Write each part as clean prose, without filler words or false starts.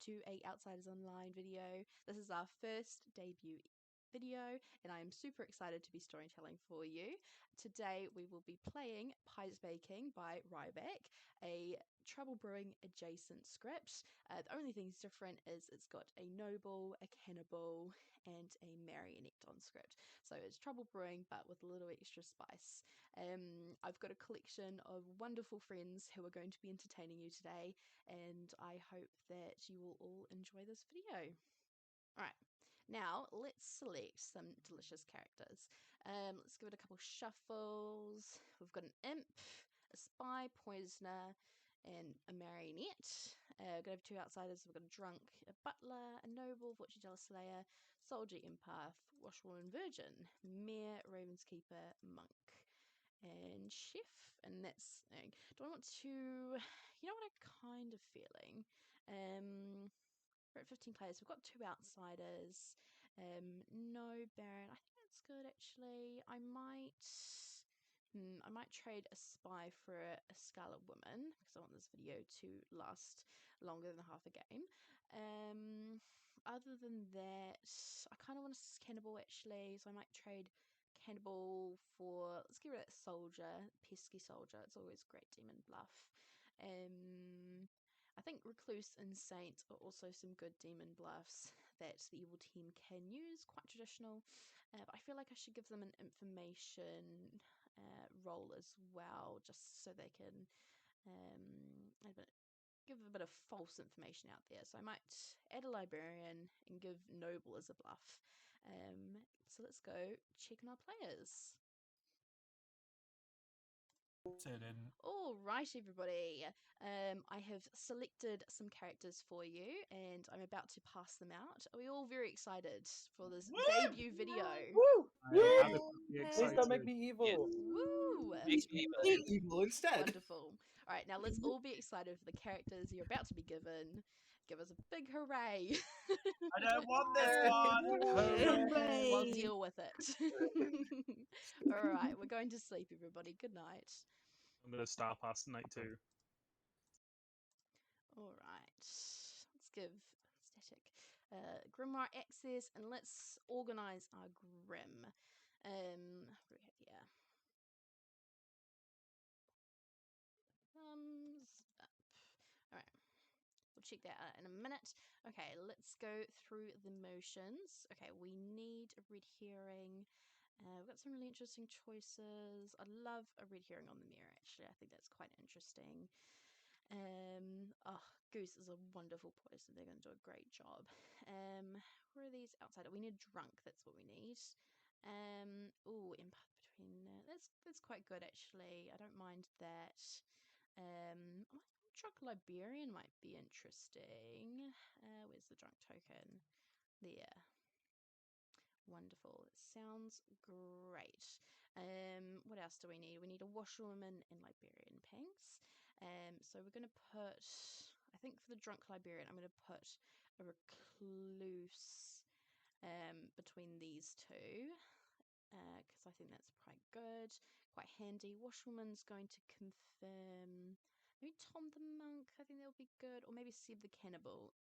to a Outsiders Online video. This is our first debut video and I am super excited to be storytelling for you. Today we will be playing Pies Baking by Ryback, a trouble brewing adjacent script. The only thing's different is it's got a noble, a cannibal, and a marionette on script. So it's trouble brewing but with a little extra spice. I've got a collection of wonderful friends who are going to be entertaining you today, and I hope that you will all enjoy this video. Alright, now let's select some delicious characters. Let's give it a couple shuffles. We've got an imp, a spy, poisoner, and a marionette. We're gonna have two outsiders. We've got a drunk, a butler, a noble, fortune teller, slayer, soldier, empath, washwoman, virgin, mayor, ravenskeeper, monk, and chef. And that's, do I want to, you know what I'm kind of feeling? We're at 15 players. We've got two outsiders. No Baron. I think that's good actually. I might trade a spy for a Scarlet Woman because I want this video to last longer than half a game. Other than that, I kind of want a cannibal actually, so I might trade cannibal for, let's get rid of that soldier, pesky soldier. It's always great demon bluff. I think Recluse and Saint are also some good demon bluffs that the evil team can use, quite traditional, but I feel like I should give them an information role as well, just so they can give a bit of false information out there. So I might add a librarian and give noble as a bluff. So let's go check on our players. All right, everybody. I have selected some characters for you, and I'm about to pass them out. Are we all very excited for this debut video? Woo! Please don't make me evil. Yes. Woo! Be evil instead. Wonderful. All right, now let's all be excited for the characters you're about to be given. Give us a big hooray! I don't want this one. Hooray! We'll deal with it. All right, we're going to sleep, everybody. Good night. I'm gonna start past night 2. All right, let's give static grimoire access, and let's organize our grim. What do we have here? Thumbs up. All right, we'll check that out in a minute. Okay, let's go through the motions. Okay, we need a red herring. We've got some really interesting choices. I love a red herring on the mirror, actually. I think that's quite interesting. Goose is a wonderful poison. They're going to do a great job. Where are these outside? We need drunk. That's what we need. Oh, empath between. That's quite good actually. I don't mind that. Drunk librarian might be interesting. Where's the drunk token? There. Wonderful. It sounds great. What else do we need? We need a washerwoman and librarian pangs. So we're going to put, I think for the drunk librarian, I'm going to put a recluse between these two. Because I think that's quite good, quite handy. Washerwoman's going to confirm maybe Tom the monk. I think that'll be good, or maybe Seb the cannibal.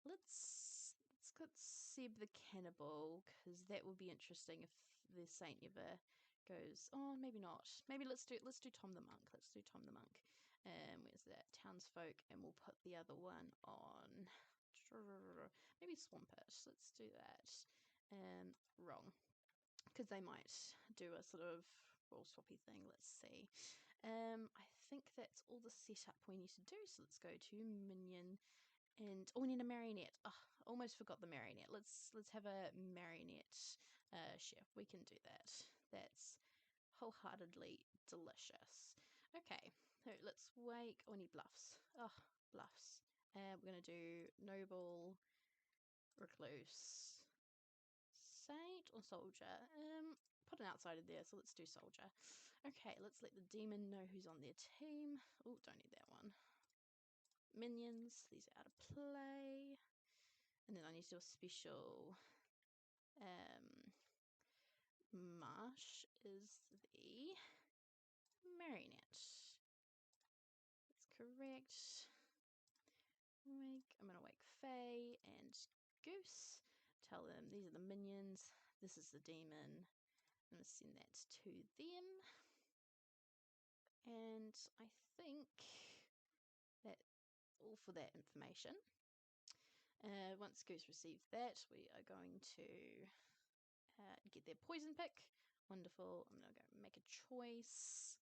Let's get Seb the cannibal, because that will be interesting if the saint ever goes. Oh, maybe not. Maybe let's do Tom the monk. Let's do Tom the monk. Where's that? Townsfolk, and we'll put the other one on. Maybe Swampert. Let's do that. Wrong, because they might do a sort of role swappy thing. Let's see. I think that's all the setup we need to do. So let's go to minion. And we need a marionette. Oh, almost forgot the marionette. Let's have a marionette chef. We can do that. That's wholeheartedly delicious. Okay, so let's wake. Oh, we need bluffs. Oh, bluffs. We're gonna do noble, recluse, saint, or soldier. Put an outsider there, so let's do soldier. Okay, let's let the demon know who's on their team. Oh, don't need that one. Minions, these are out of play. And then I need to do a special. Marsh is the marionette. That's correct. I'm gonna wake Faye and Goose. Tell them these are the minions. This is the demon. I'm gonna send that to them. And I think that all for that information. Once Goose receives that, we are going to get their poison pick. Wonderful. I'm going to go make a choice.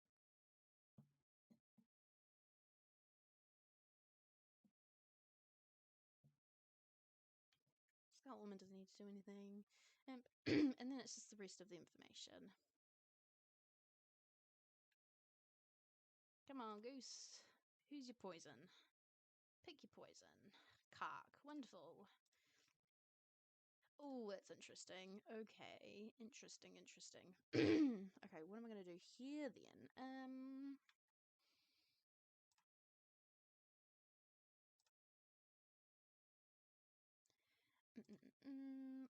Scout Woman doesn't need to do anything. And then it's just the rest of the information. Come on, Goose. Who's your poison? Pick your poison. Kark. Wonderful. Oh, that's interesting. Okay. Interesting. Okay, what am I going to do here then?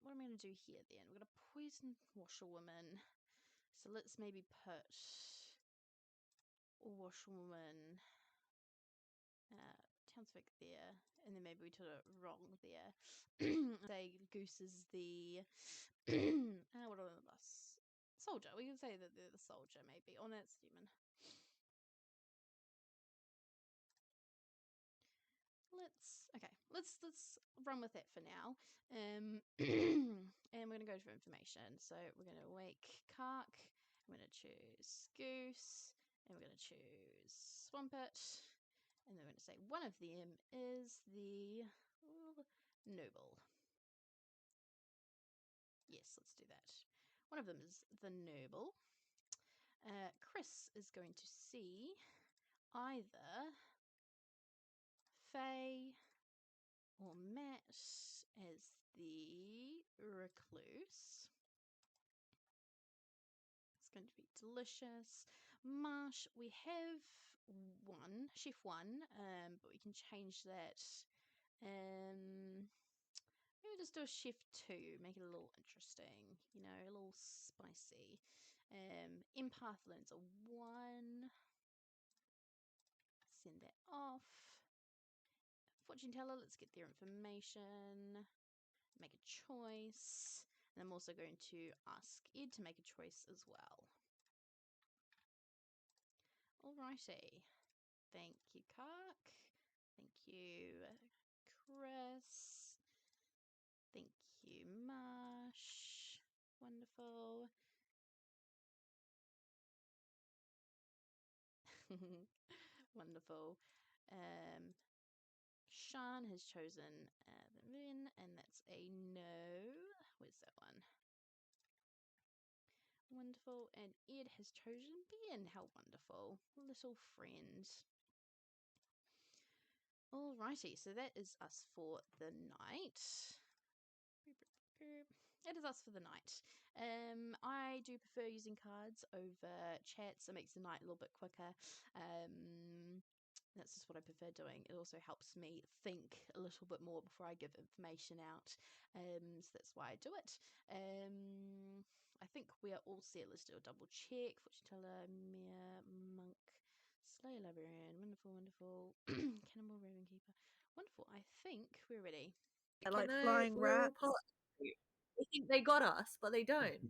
What am I going to do here then? We're going to poison Washerwoman. So let's maybe put Washerwoman, Townsvik there, and then maybe we did it wrong there. Say Goose is the what are the soldier? We can say that they're the soldier, maybe. Oh no, it's human. Let's run with that for now. And we're gonna go for information. So we're gonna wake Kark. I'm gonna choose Goose, and we're gonna choose Swampert, and then we're gonna say one of them is the noble. Yes, let's do that. One of them is the noble. Chris is going to see either Faye or Matt as the recluse. It's going to be delicious. Marsh, we have one, Chef 1, but we can change that. Maybe just do a Chef 2, make it a little interesting, you know, a little spicy. Empath learns a 1. Send that off. Fortune teller, let's get their information. Make a choice. And I'm also going to ask Ed to make a choice as well. Alrighty. Thank you, Kark. Thank you, Chris. Thank you, Marsh. Wonderful. Wonderful. Sean has chosen the Vin, and that's a no. Where's that one? Wonderful. And Ed has chosen Ben. How wonderful. Little friend. Alrighty, so that is us for the night. It is us for the night. I do prefer using cards over chats. It makes the night a little bit quicker. That's just what I prefer doing. It also helps me think a little bit more before I give information out. So that's why I do it. I think we are all set. Let's do a double check. Fortune teller, Mere, Monk, Slayer Librarian. Wonderful. Cannibal, Raven Keeper. Wonderful. I think we're ready. I like flying rats. They think they got us, but they don't.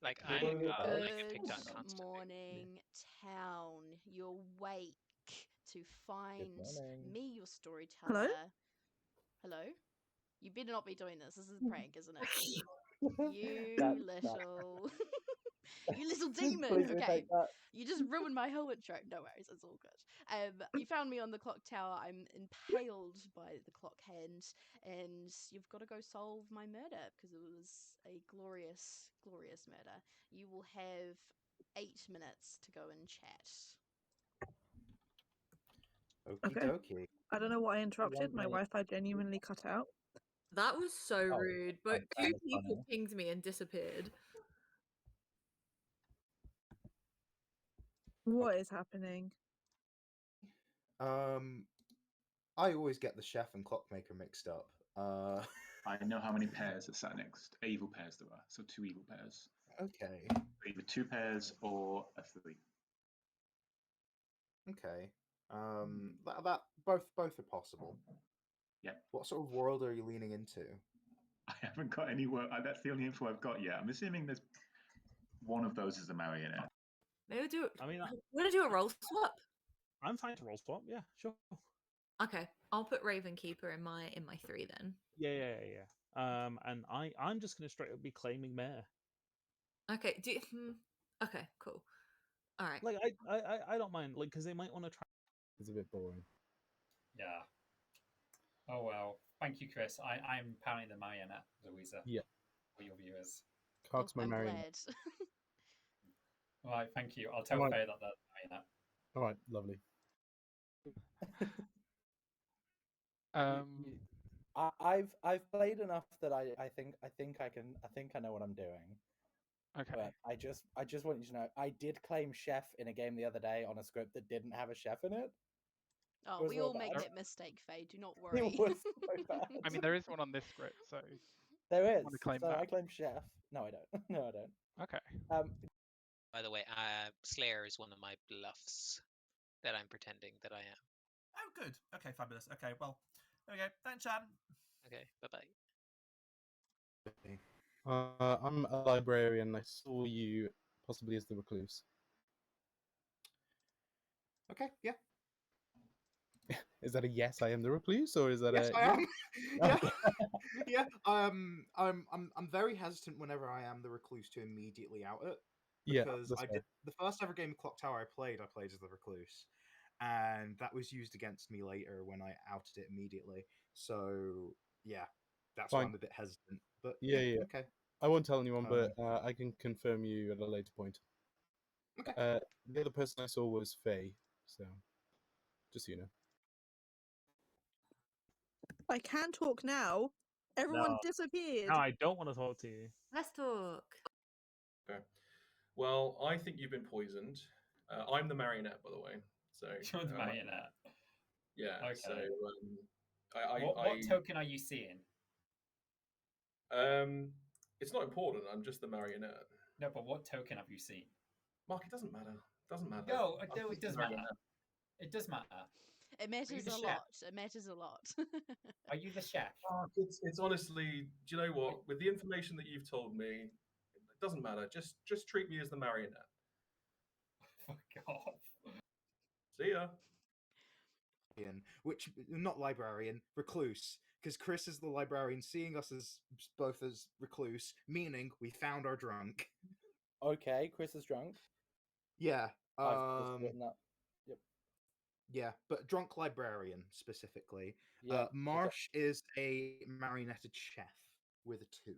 Like We're I going to like a Good TikTok constantly. morning, town. You're awake to find me, your storyteller. Hello? You better not be doing this. This is a prank, isn't it? You little... you little demon! Okay. You just ruined my whole intro. No worries, it's all good. You found me on the clock tower. I'm impaled by the clock hand, and you've got to go solve my murder because it was a glorious, glorious murder. You will have 8 minutes to go and chat. Okie Okay. dokie. I don't know what I interrupted. My Wi-Fi genuinely cut out. That was so rude. But that 2 was people funny. pinged me and disappeared. What is happening? I always get the chef and clockmaker mixed up. I know how many pairs are sat next. Evil pairs there are, so 2 evil pairs. Okay. Either 2 pairs or a 3. Okay. That both are possible. Yeah. What sort of world are you leaning into? I haven't got any work. That's the only info I've got yet. I'm assuming there's one of those is a marionette. Maybe we'll do it. I mean, We're gonna do a roll swap. I'm fine to roll swap. Yeah, sure. Okay, I'll put Raven Keeper in my 3 then. Yeah. And I'm just gonna straight up be claiming mayor. Okay. Okay. Cool. All right. Like I don't mind, like, because they might want to try. It's a bit boring. Yeah. Oh well. Thank you, Chris. I'm apparently the marionette, Louisa. Yeah. For your viewers. Cox, my I'm marionette. glad. All right. Thank you. I'll tell Right. Faye that they're the marionette. All right, lovely. I've played enough that I think I know what I'm doing. Okay. But I just want you to know I did claim chef in a game the other day on a script that didn't have a chef in it. Oh, was we real all make bad. that mistake, Faye. Do not worry. It was so bad. I mean, there is one on this script, so There is. wanna claim So I that? claim chef. No, I don't. No, I don't. okay. By the way, Slayer is one of my bluffs that I'm pretending that I am. Oh, good. Okay, fabulous. Okay, well, there we go. Thanks, Chan. Okay, bye-bye. I'm a librarian. I saw you possibly as the recluse. Okay, yeah. Is that a yes? I am the recluse, or is that Yes, a I am. Yeah, Okay. yeah. I'm very hesitant whenever I am the recluse to immediately out it, Yeah, because that's I fair. did the first ever game of Clocktower I played as the recluse, and that was used against me later when I outed it immediately. So yeah, that's why Fine. I'm a bit hesitant. But Yeah. okay. I won't tell anyone, Um, but I can confirm you at a later point. Okay. The other person I saw was Faye, so just so you know. I can talk now. Everyone No. disappeared. No, I don't want to talk to you. Let's talk. Okay. Well, I think you've been poisoned. I'm the marionette, by the way. So You're the marionette. Yeah. Okay. So what token are you seeing? It's not important. I'm just the marionette. No, but what token have you seen? Mark, it doesn't matter. It doesn't matter. No, I'm it just does the matter. marionette. It does matter. It matters the a chef? lot. It matters a lot. Are you the chef? Mark, it's honestly. Do you know what? With the information that you've told me, it doesn't matter. Just treat me as the marionette. Fuck off. See ya. Which not librarian, recluse, because Chris is the librarian, seeing us as both as recluse, meaning we found our drunk. Okay, Chris is drunk. Yeah. I've just written that. Yep. Yeah, but drunk librarian specifically. Yeah. Marsh is a marionetted chef with a 2.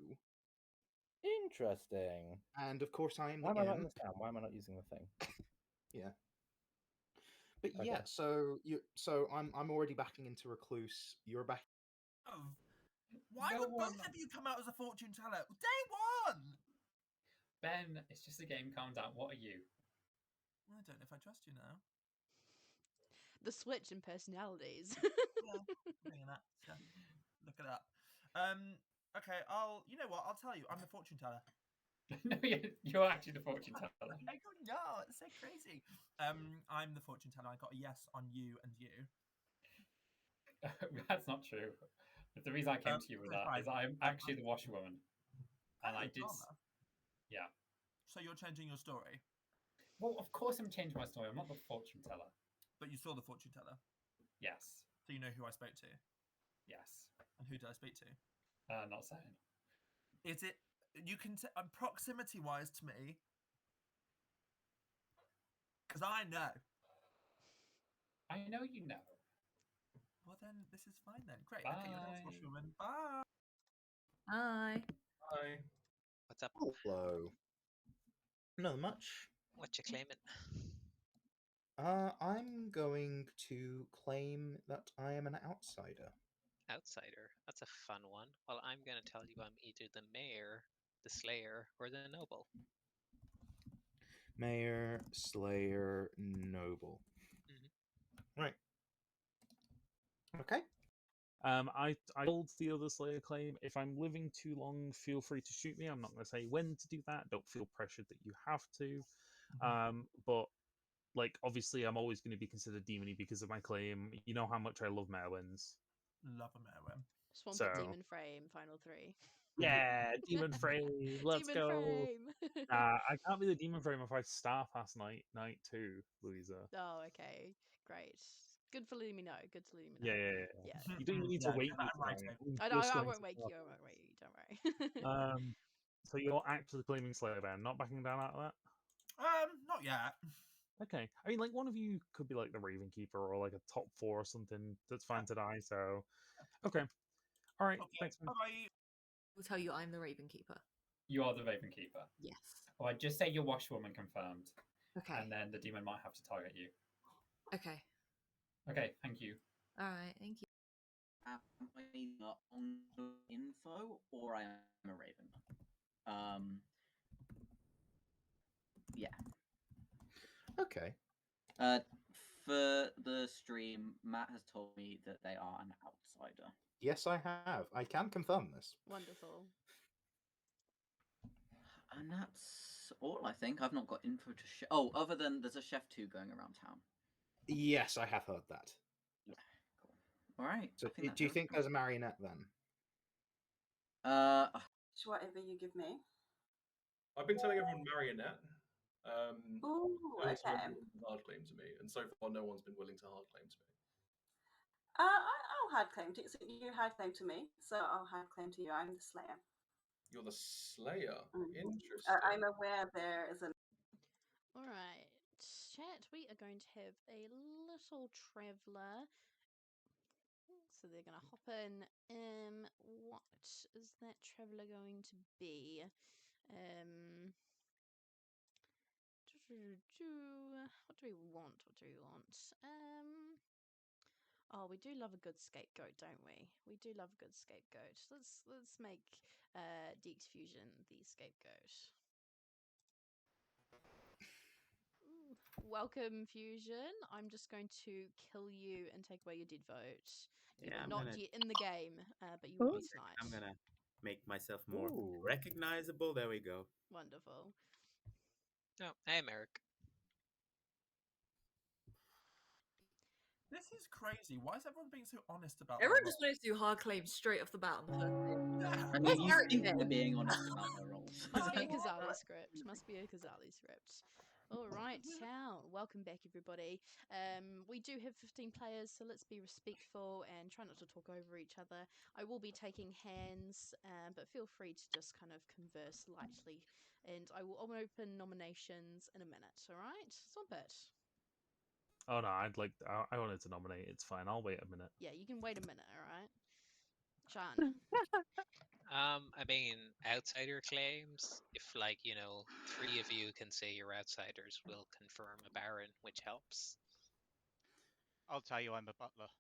Interesting. And of course I am Why the am I not in imp. this town? Why am I not using the thing? Yeah. But Okay. yeah, so I'm already backing into recluse. You're back. Oh, why No would one- both of you come out as a fortune teller? Day 1! Ben, it's just a game. Calm down. What are you? I don't know if I trust you now. The switch in personalities. Yeah, bringing that. So, look at that. Okay, you know what? I'll tell you. I'm the fortune teller. No, you're actually the fortune teller. I don't know. It's so crazy. I'm the fortune teller. I got a yes on you and you. That's not true. But the reason I came to you with that is I'm actually the washerwoman. And I did. Yeah. So you're changing your story? Well, of course I'm changing my story. I'm not the fortune teller. But you saw the fortune teller? Yes. So you know who I spoke to? Yes. And who did I speak to? Not saying. Is it... You can... proximity-wise to me... Because I know. I know you know. Well, then, this is fine then. Great. Bye. Okay, you're the washerwoman. Bye. Hi. Hi. What's up? Hello. Not much. What you claiming? I'm going to claim that I am an outsider. Outsider. That's a fun one. Well, I'm going to tell you I'm either the mayor, the slayer, or the noble. Mayor, Slayer, Noble. Right. Okay. I told the other Slayer claim, if I'm living too long, feel free to shoot me. I'm not going to say when to do that. Don't feel pressured that you have to. But like obviously I'm always going to be considered demony because of my claim. You know how much I love Merwins. Love a Merwin. Swampert, So Demon Frame, final 3. yeah, Demon Frame, let's Demon go. Frame. I can't be the Demon Frame if I star past night 2, Louisa. Oh, okay, great. Good for letting me know. Good to letting me know. Yeah. You don't even need to Yeah, wake get me that right, tonight. Toby. I know. I won't wake you. I won't wake you. Don't worry. So you're actually claiming Slayer Band, not backing down out of that? Not yet. Okay. I mean, like, one of you could be like the Raven Keeper or like a top 4 or something. That's fine to die. So, okay. All right. Okay, Thanks, man. bye. We'll tell you I'm the Raven Keeper. You are the Raven Keeper. Yes. Well, I just say your Washwoman confirmed. Okay. And then the demon might have to target you. Okay. Okay, thank you. All right, thank you. I'm either on info or I am a Raven. Yeah. Okay. For the stream, Matt has told me that they are an outsider. Yes, I have. I can confirm this. Wonderful. And that's all, I think. I've not got info to share. Oh, other than there's a Chef 2 going around town. Yes, I have heard that. Yeah, cool. All right. So, do you think there's a marionette then? Whatever you give me. I've been telling everyone marionette. Ooh, no okay. one's been willing to hard claim to me, and so far no one's been willing to hard claim to me. I'll hard claim to you. So you hard claim to me, so I'll hard claim to you. I'm the Slayer. You're the Slayer. Mm-hmm. Interesting. I'm aware there is an. All right, chat. We are going to have a little traveler. So they're going to hop in. What is that traveler going to be? What do we want? Oh, we do love a good scapegoat, don't we? We do love a good scapegoat. Let's make Deeks Fusion the scapegoat. Ooh. Welcome, Fusion. I'm just going to kill you and take away your dead vote. You Yeah, are I'm not gonna- yet in the game, but you will be tonight. I'm gonna make myself more Ooh. recognizable. There we go. Wonderful. Oh, hey, Merrick. This is crazy. Why is everyone being so honest about Everyone their just wanted to do hard claims straight off the bat on the first day. Yeah. I mean, you think they're being honest about their roles. Must be a Kazali script. Must be a Kazali script. All right, ciao. Welcome back, everybody. We do have 15 players, so let's be respectful and try not to talk over each other. I will be taking hands, but feel free to just kind of converse lightly. And I will open nominations in a minute, all right? Swampert. Oh no, I wanted to nominate. It's fine. I'll wait a minute. Yeah, you can wait a minute, all right? Sean. I mean, outsider claims. If, like, 3 of you can say you're outsiders, will confirm a Baron, which helps. I'll tell you I'm a butler.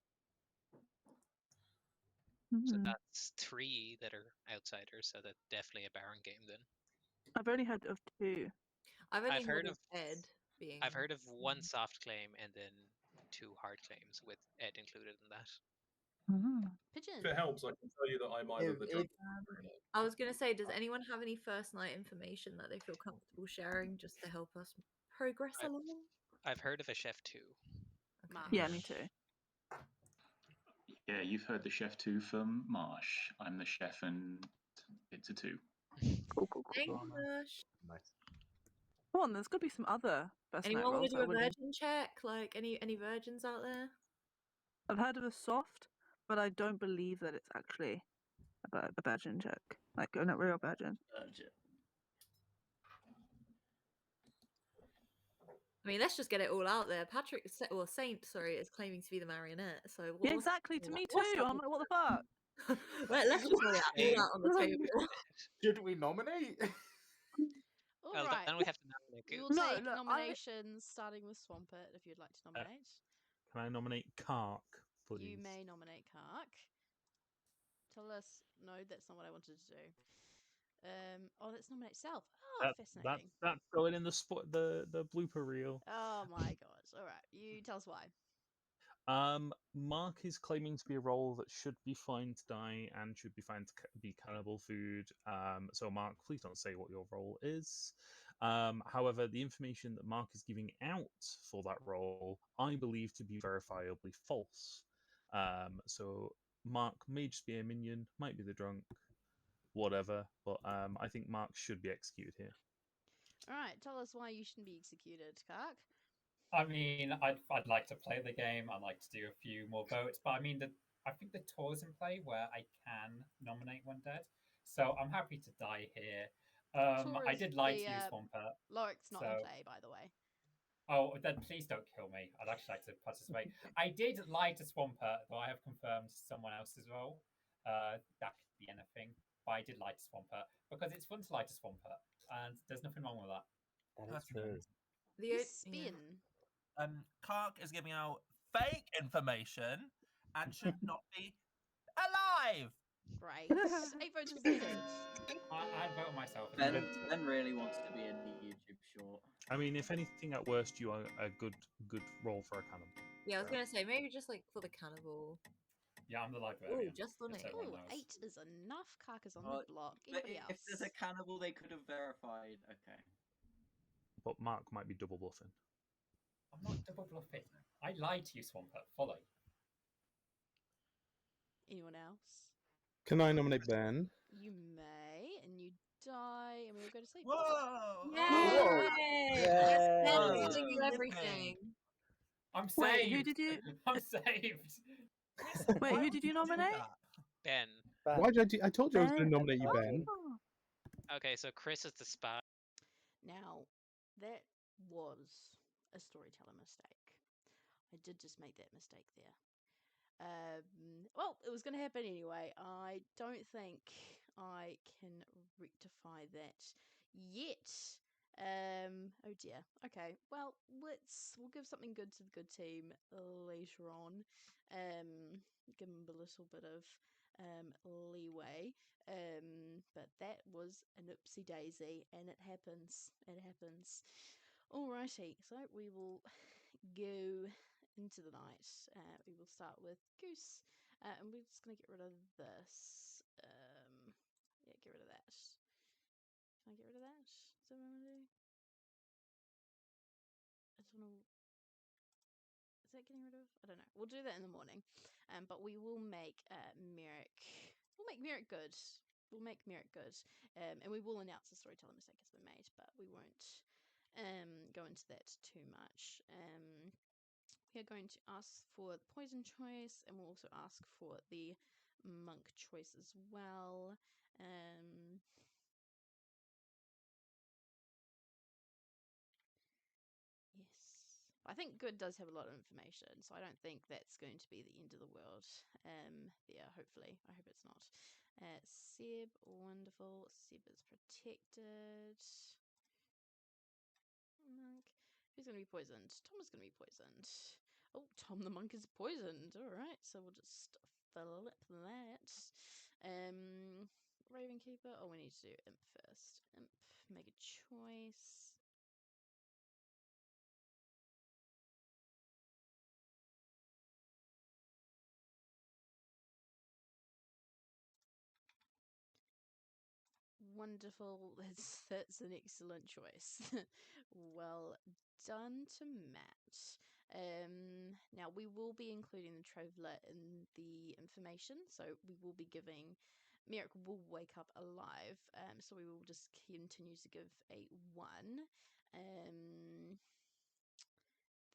So that's 3 that are outsiders, so that's definitely a Baron game then. I've only heard of 2. I've only heard of Ed being. I've heard of 1 soft claim and then 2 hard claims with Ed included in that. Pigeon. If it helps, I can tell you that I'm either the drunk. I was going to say, does anyone have any first night information that they feel comfortable sharing just to help us progress along? I've heard of a Chef 2. Yeah, me too. Yeah, you've heard the Chef 2 from Marsh. I'm the chef and it's a 2. Cool. Thank you, Marsh. Nice. Come on, there's got to be some other best night Anyone want roles to that do are a willing. virgin check? Like any virgins out there? I've heard of a soft, but I don't believe that it's actually a virgin check. Like a real virgin. I mean, let's just get it all out there. Saint, is claiming to be the marionette. So Yeah, exactly. To me what's too. I'm like, what the fuck? Let's just lay it all out on the table. Should we nominate? All Well, right. then we have to nominate. We will No, take look, nominations, starting with Swampert, if you'd like to nominate. Can I nominate Kark, please? You may nominate Kark. Tell us, no, that's not what I wanted to do. Let's nominate Self. Oh, fascinating. That's going in the blooper reel. Oh my god. All right, you tell us why. Mark is claiming to be a role that should be fine to die and should be fine to be cannibal food. So Mark, please don't say what your role is. However, the information that Mark is giving out for that role, I believe to be verifiably false. So Mark may just be a minion, might be the drunk, whatever, but I think Mark should be executed here. All right, tell us why you shouldn't be executed, Kark. I mean, I'd like to play the game. I'd like to do a few more votes, but I mean, I think the tour's in play where I can nominate one dead. So I'm happy to die here. I did lie to you, Swampert. Loric's not in so- play, by the way. Oh, then please don't kill me. I'd actually like to participate. I did lie to Swampert, though I have confirmed someone else as well. That could be anything. But I did lie to Swampert because it's fun to lie to Swampert, and there's nothing wrong with that. That is true. You spin. Kark is giving out fake information and should not be alive. Great. 8 votes is needed. I'd vote myself. Ben really wants to be in the YouTube short. I mean, if anything, at worst, you are a good role for a cannibal. Yeah, I was gonna say maybe just like for the cannibal. Yeah, I'm the librarian. Oh, just on it. Oh, 8 is enough. Kark is on the block. But Anybody if else? there's a cannibal, they could have verified. Okay. But Mark might be double bluffing. I'm not double bluffing. I lied to you, Swampert. Follow. Anyone else? Can I nominate Ben? You may, and you die, and we will go to sleep. Whoa! Yay! Ben telling you everything. I'm saved. Wait, who did you? I'm saved. Wait, who did you nominate? Ben. Why did I told you I was going to nominate you, Ben. Okay, so Chris is the spy. Now, that was a storyteller mistake. I did just make that mistake there. Well, it was going to happen anyway. I don't think I can rectify that yet. Oh dear. Okay. Well, we'll give something good to the good team later on. Give them a little bit of leeway. But that was an oopsie daisy, and it happens. It happens. Alrighty. So we will go into the night. We will start with Goose, and we're just going to get rid of this. Yeah, get rid of that. Can I get rid of that? Is that what I'm going to do? I don't know. Is that getting rid of? I don't know. We'll do that in the morning. But we will make Merrick. We'll make Merrick good. We'll make Merrick good. And we will announce the storytelling mistake has been made, but we won't go into that too much. We are going to ask for the poison choice, and we'll also ask for the monk choice as well. Yes. I think good does have a lot of information, so I don't think that's going to be the end of the world. Yeah, hopefully. I hope it's not. Seb, wonderful. Seb is protected. Monk. Who's going to be poisoned? Tom is going to be poisoned. Oh, Tom the monk is poisoned. All right, so we'll just flip that. Ravenkeeper. Oh, we need to do imp first. Imp, make a choice. Wonderful. That's an excellent choice. Well done to Matt. Now we will be including the traveler in the information, so we will be giving Merrick will wake up alive. So we will just continue to give a 1.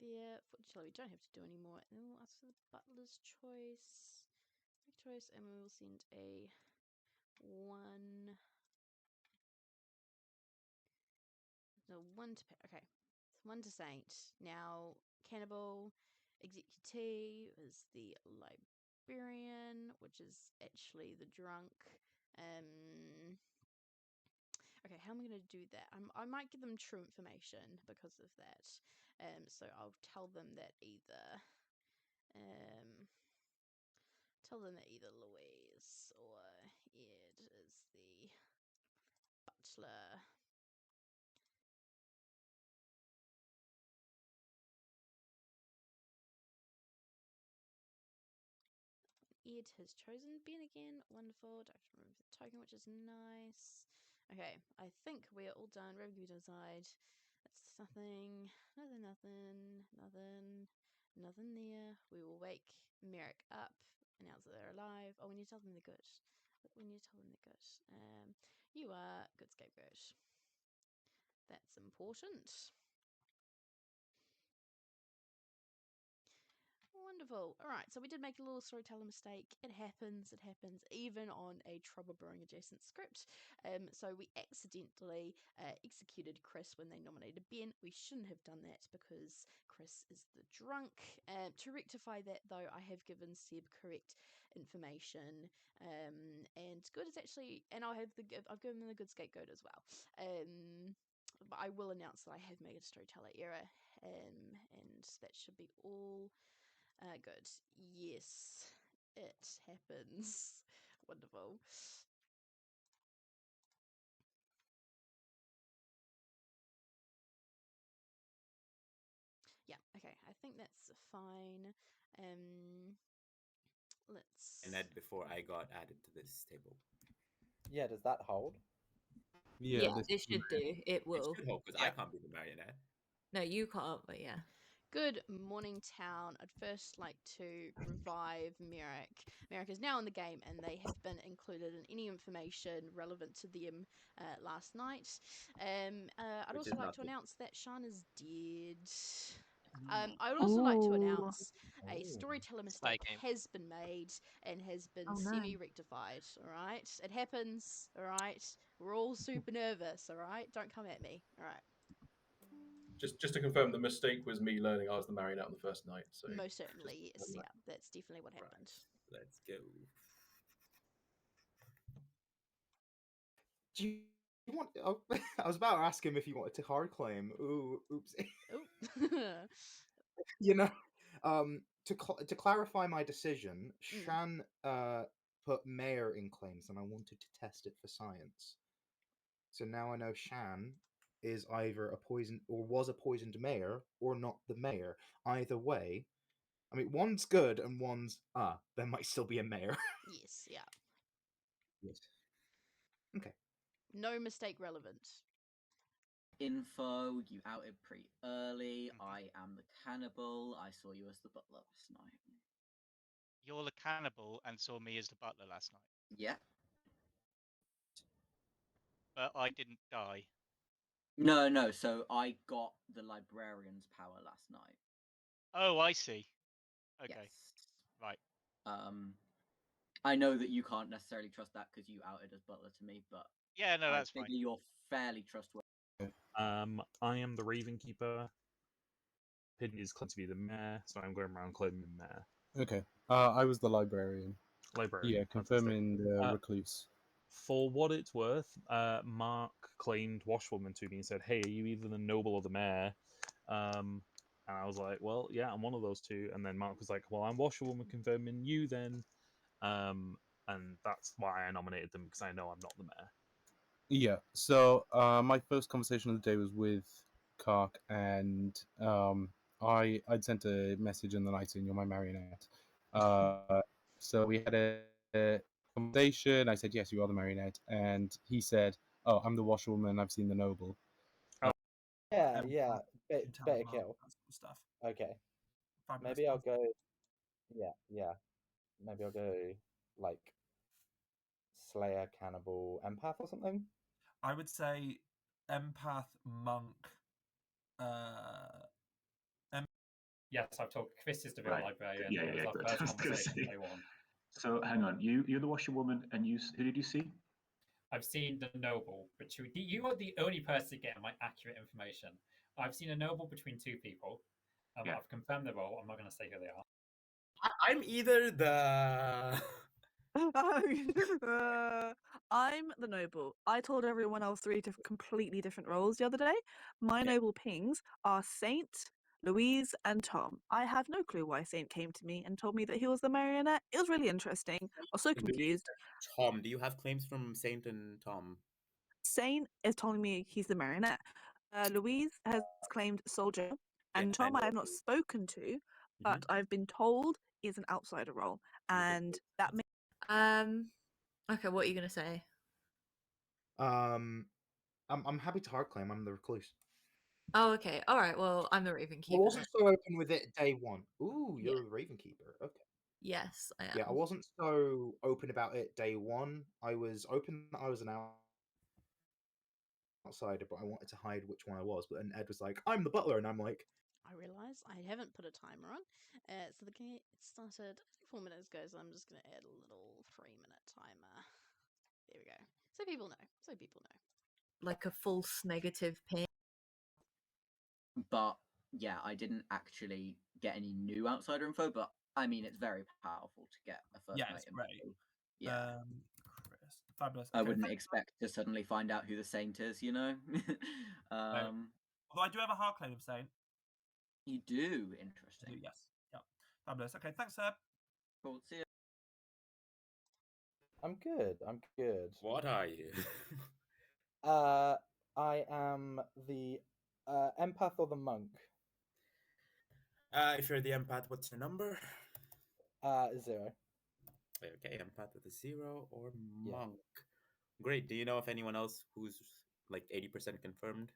There, fortunately, we don't have to do any more. And then we'll ask for the butler's choice, and we will send a 1. No, 1 to okay. 1 to Saint. Now, Cannibal Executee is the librarian, which is actually the drunk. Okay, how am I going to do that? I might give them true information because of that. So I'll tell them that either Louise or Ed is the butler. Ed has chosen Ben again. Wonderful. Don't have to remove the token, which is nice. Okay, I think we're all done. Revenue side. That's nothing. Nothing there. We will wake Merrick up, announce that they're alive. Oh, we need to tell them they're good. We need to tell them they're good. You are good scapegoat. That's important. Wonderful. All right, so we did make a little storyteller mistake. It happens. It happens even on a trouble brewing adjacent script. So we accidentally executed Chris when they nominated Ben. We shouldn't have done that because Chris is the drunk. To rectify that, though, I have given Seb correct information. And good is actually, and I've given them the good scapegoat as well. But I will announce that I have made a storyteller error, and that should be all. Good. Yes, it happens. Wonderful. Yeah, okay. I think that's fine. Let's. And that before I got added to this table. Yeah, does that hold? Yeah, it should do. It will. It should hold because I can't be the marionette. No, you can't, but yeah. Good morning, town. I'd first like to revive Merrick. Merrick is now in the game, and they have been included in any information relevant to them last night. I'd Which also is like to nothing. announce that Sean is dead. I would also like to announce a storyteller mistake game. has been made and has been Oh, no. semi-rectified. All right, it happens. All right, we're all super nervous. All right, don't come at me. All right. Just to confirm, the mistake was me learning I was the marionette on the first night. So Most certainly, yes. Yeah, that's definitely what happened. Let's go. Do you want? Oh, I was about to ask him if he wanted to hard claim. Ooh, oops. You know, to clarify my decision, Shan put mayor in claims, and I wanted to test it for science. So now I know Shan is either a poison or was a poisoned mayor or not the mayor. Either way, I mean, one's good and one's there might still be a mayor. Yes, yeah. Yes. Okay. No mistake relevant. Info, you outed pretty early. I am the cannibal. I saw you as the butler last night. You're the cannibal and saw me as the butler last night. Yeah. But I didn't die. No. So I got the librarian's power last night. Oh, I see. Okay. Yes. Right. I know that you can't necessarily trust that because you outed as butler to me, but Yeah, no, that's I fine. figure you're fairly trustworthy. I am the Raven Keeper. Pidgey is claimed to be the mayor, so I'm going around claiming mayor. Okay. I was the librarian. Librarian. Yeah, confirming the recluse. For what it's worth, Mark claimed Washwoman to me and said, "Hey, are you either the noble or the mayor?" And I was like, "Well, yeah, I'm one of those two." And then Mark was like, "Well, I'm Washwoman, confirming you then." And that's why I nominated them, because I know I'm not the mayor. Yeah. So my first conversation of the day was with Kark, and I'd sent a message in the night saying, "You're my marionette." So we had a conversation. I said, "Yes, you are the marionette," and he said, "Oh, I'm the washerwoman. I've seen the noble." Yeah. Better Mark, kill. that sort of stuff. Okay. Fabulous. Maybe I'll go. Yeah. Maybe I'll go like Slayer, Cannibal, Empath or something. I would say empath, monk. Yes, I've told Chris is the real librarian. Yeah, It was our good. first I was gonna conversation say. day one. So hang on, you're the washerwoman, and who did you see? I've seen the noble between. You are the only person getting my accurate information. I've seen a noble between two people. I've confirmed the role. I'm not going to say who they are. I'm either the. I'm the noble. I told everyone else three completely different roles the other day. My noble pings are Saint, Louise, and Tom. I have no clue why Saint came to me and told me that he was the marionette. It was really interesting. I was so confused. Tom, do you have claims from Saint and Tom? Saint is telling me he's the marionette. Louise has claimed soldier, and Tom I have not spoken to, but I've been told is an outsider role, and that makes. Okay, what are you gonna say? I'm happy to hard claim. I'm the recluse. Oh, okay. All right. Well, I'm the Raven I Keeper. wasn't so open with it day one. Ooh, Yeah. you're the Raven Keeper. Okay. Yes, I am. Yeah, I wasn't so open about it day one. I was open that I was an outsider, but I wanted to hide which one I was. But then Ed was like, "I'm the butler," and I'm like, I realise I haven't put a timer on. So the game started 4 minutes ago, so I'm just going to add a little 3-minute timer. There we go. So people know. Like a false negative pin. But yeah, I didn't actually get any new outsider info, but I mean, it's very powerful to get a first Yeah, night it's info. great. Yeah. Chris, fabulous. I Okay, wouldn't thanks. expect to suddenly find out who the saint is, you know? No. Although I do have a hard claim of saying. You do? Interesting. Yes. Yeah. Fabulous. Okay, thanks, Seb. Cool. See you. I'm good. I'm good. What are you? I am the empath or the monk. If you're the empath, what's your number? 0. Okay, empath with a 0 or Yeah. monk. Great. Do you know if anyone else who's like 80% confirmed?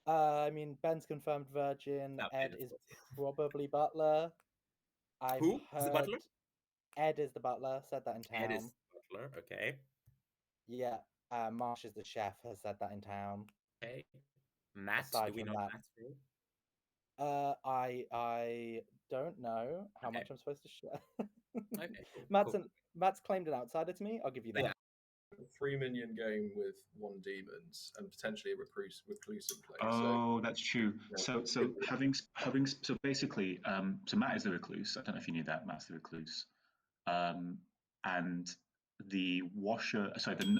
I mean, Ben's confirmed virgin. No, Ed Ben, of is course. probably butler. I've Who heard is the butler? Ed is the butler. Said that in town. Ed is the butler. Okay. Yeah. Marsh is the chef. Has said that in town. Okay. Matt, Aside do we from know that, Matt's role? I don't know how Okay. much I'm supposed to share. Okay, cool. Matt's claimed an outsider to me. I'll give you that. Yeah. A 3 minion game with 1 demons and potentially a recluse in play. Oh, that's true. So basically, so Matt is the recluse. I don't know if you knew that. Matt's the recluse, and the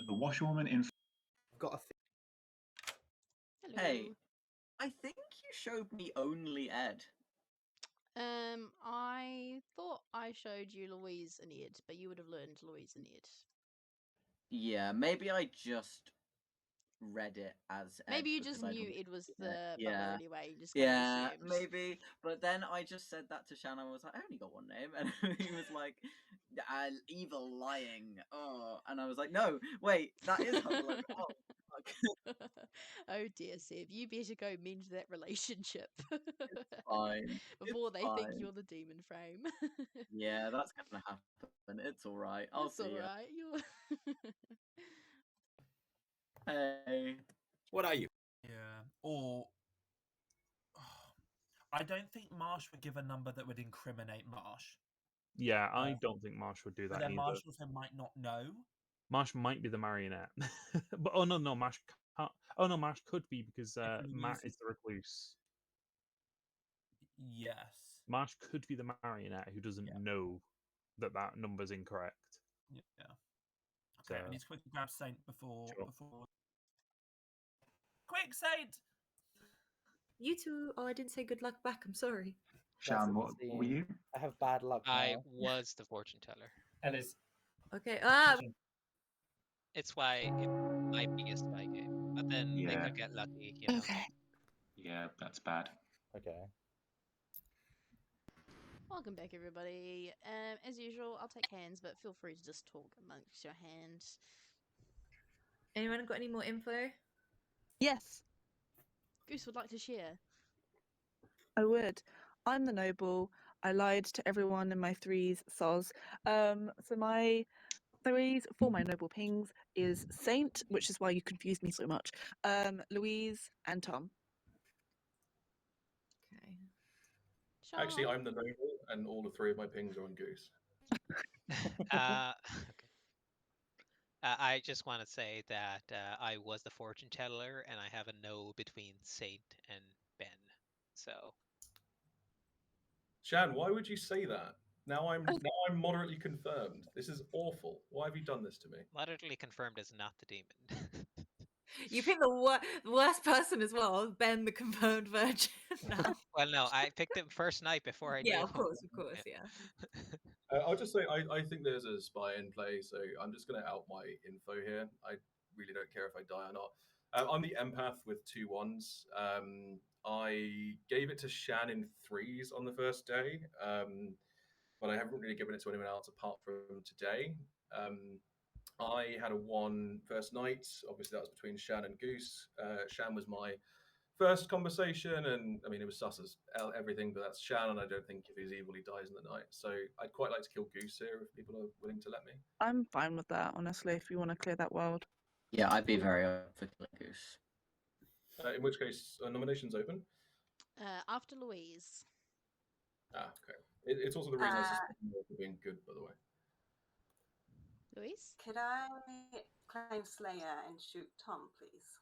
washerwoman in. Got a Hello. Hey, I think you showed me only Ed. I thought I showed you Louise and Ed, but you would have learned Louise and Ed. Yeah, maybe I just read it as Ed. Maybe you just because I'd knew read Ed was it. the Yeah. butler anyway. You just kind Yeah, of assumed. maybe. But then I just said that to Shannon. I was like, I only got one name, and he was like, "Evil lying." Oh, and I was like, no, wait, that is Hubble. Oh, fuck. Oh dear, Seb, you better go mend that relationship Fine. before It's they think fine. you're the demon frame. Yeah, that's gonna happen. It's all right. I'll It's see all ya. right. You're Hey. What are you? Yeah. Or I don't think Marsh would give a number that would incriminate Marsh. Yeah, I don't think Marsh would do But that then either. Marsh also might not know. Marsh might be the marionette, but no, Marsh can't. Oh no, Marsh could be because Matt is the recluse. Yes. Marsh could be the marionette who doesn't know that that number's incorrect. Yeah. Okay, So, I need to quickly grab Saint before. Sure. Quick, Saint! You two. Oh, I didn't say good luck back. I'm sorry. Sean, what were you? I have bad luck I now. was the fortune teller. Ellis. Okay. It's why it might be a spy game, but then they Yeah. could get lucky, you know. Yeah, that's bad. Okay. welcome back, everybody. As usual, I'll take hands, but feel free to just talk amongst your hands. Anyone got any more info? Yes, Goose would like to share. I would. I'm the noble. I lied to everyone in my threes, soz. So my threes for my noble pings is Saint, which is why you confused me so much. Louise and Tom. Okay. Actually, I'm the noble, and all 3 of my pings are on Goose. Okay. I just want to say that I was the fortune teller, and I have a no between Saint and Ben. So Shan, why would you say that? Now I'm moderately confirmed. This is awful. Why have you done this to me? moderately confirmed as not the demon. You picked the worst person as well, Ben, the confirmed virgin. Now. Well, no, I picked him first night before I knew. Yeah, of course, yeah. I'll just say I think there's a spy in play, so I'm just going to out my info here. I really don't care if I die or not. I'm the empath with 2 1s. I gave it to Shan in 3s on the first day, but I haven't really given it to anyone else apart from today. I had a 1 first night. Obviously, that was between Shan and Goose. Shan was my first conversation, and I mean, it was sus as everything, but that's Shan, and I don't think if he's evil, he dies in the night. So I'd quite like to kill Goose here if people are willing to let me. I'm fine with that, honestly, if you want to clear that world. Yeah, I'd be very up for killing Goose. In which case, nominations open. After Louise. Okay. It's also the reason I suspect you for being good, by the way. Louise? Could I claim Slayer and shoot Tom, please?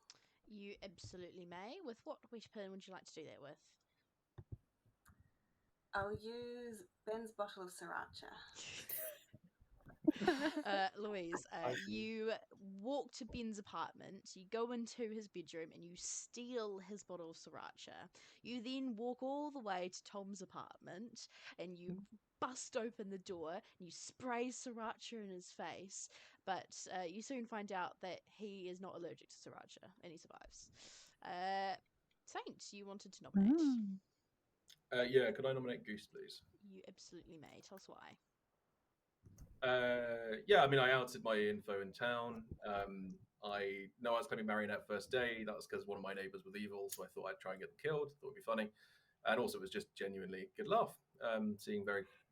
You absolutely may. With what weapon would you like to do that with? I'll use Ben's bottle of sriracha. Louise, you walk to Ben's apartment, you go into his bedroom and you steal his bottle of sriracha. You then walk all the way to Tom's apartment and you bust open the door and you spray sriracha in his face, but you soon find out that he is not allergic to sriracha and he survives. Saint, you wanted to nominate. Yeah, could I nominate Goose, please? You absolutely may. Tell us why. Yeah, I mean, I outed my info in town. I know I was claiming Marionette first day. That was because one of my neighbors was evil, so I thought I'd try and get them killed. Thought it'd be funny, and also it was just genuinely good laugh. Seeing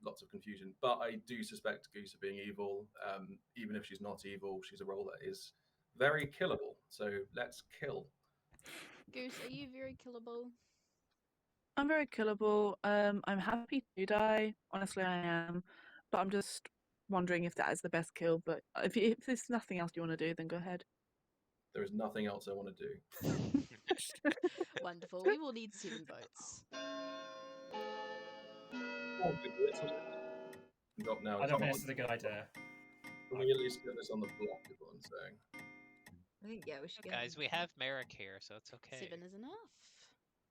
lots of confusion, but I do suspect Goose of being evil. Even if she's not evil, she's a role that is very killable. So let's kill. Goose, are you very killable? I'm very killable. I'm happy to die. Honestly, I am. But I'm just wondering if that is the best kill. But if there's nothing else you want to do, then go ahead. There is nothing else I want to do. Wonderful. We will need 7 votes. Now I don't think this is a good idea. Can we at least get this on the block, is what I'm saying. I think, yeah, we should get Guys, we have Merrick here, so it's okay. 7 is enough.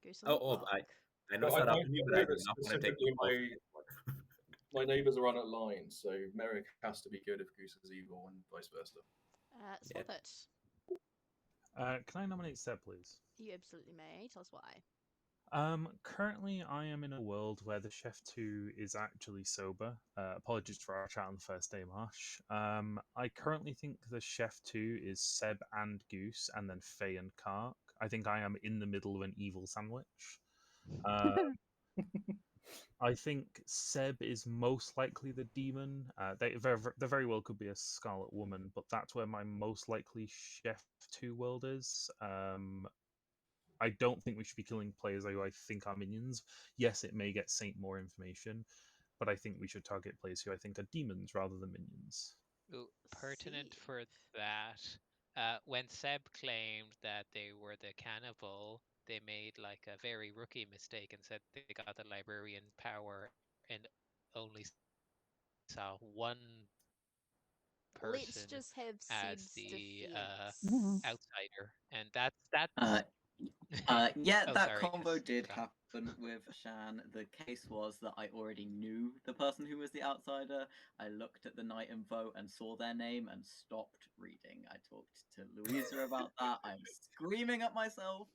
Goose on the block. I know it's not happening, but I do not want to take the ball. My neighbors are on a line, so Merrick has to be good if Goose is evil, and vice versa. Swap it. Can I nominate Seb, please? You absolutely may. Tell us why. Currently, I am in a world where the Chef 2 is actually sober. Apologies for our chat on the first day, Marsh. I currently think the Chef 2 is Seb and Goose, and then Faye and Kark. I think I am in the middle of an evil sandwich. I think Seb is most likely the demon. They very well could be a Scarlet Woman, but that's where my most likely Chef 2 world is. I don't think we should be killing players who I think are minions. Yes, it may get Saint more information, but I think we should target players who I think are demons rather than minions. Ooh, pertinent for that, when Seb claimed that they were the cannibal, they made like a very rookie mistake and said they got the librarian power and only saw one person Let's just have as Seb's the defense. outsider, and that's Yeah, Oh, that sorry, combo Chris, did forgot. happen with Shan. The case was that I already knew the person who was the outsider. I looked at the night info and saw their name and stopped reading. I talked to Louisa about that. I'm screaming at myself.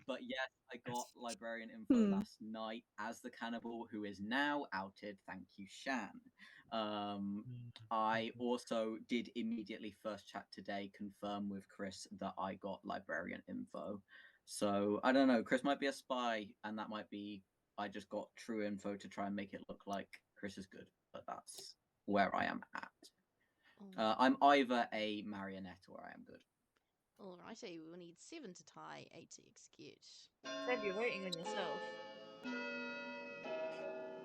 But yes, I got librarian info last night as the cannibal who is now outed. Thank you, Shan. I also did immediately first chat today confirm with Chris that I got librarian info. So I don't know. Chris might be a spy, and that might be I just got true info to try and make it look like Chris is good. But that's where I am at. I'm either a marionette or I am good. Alrighty, we will need 7 to tie, 8 to execute. Seb, you're voting on yourself.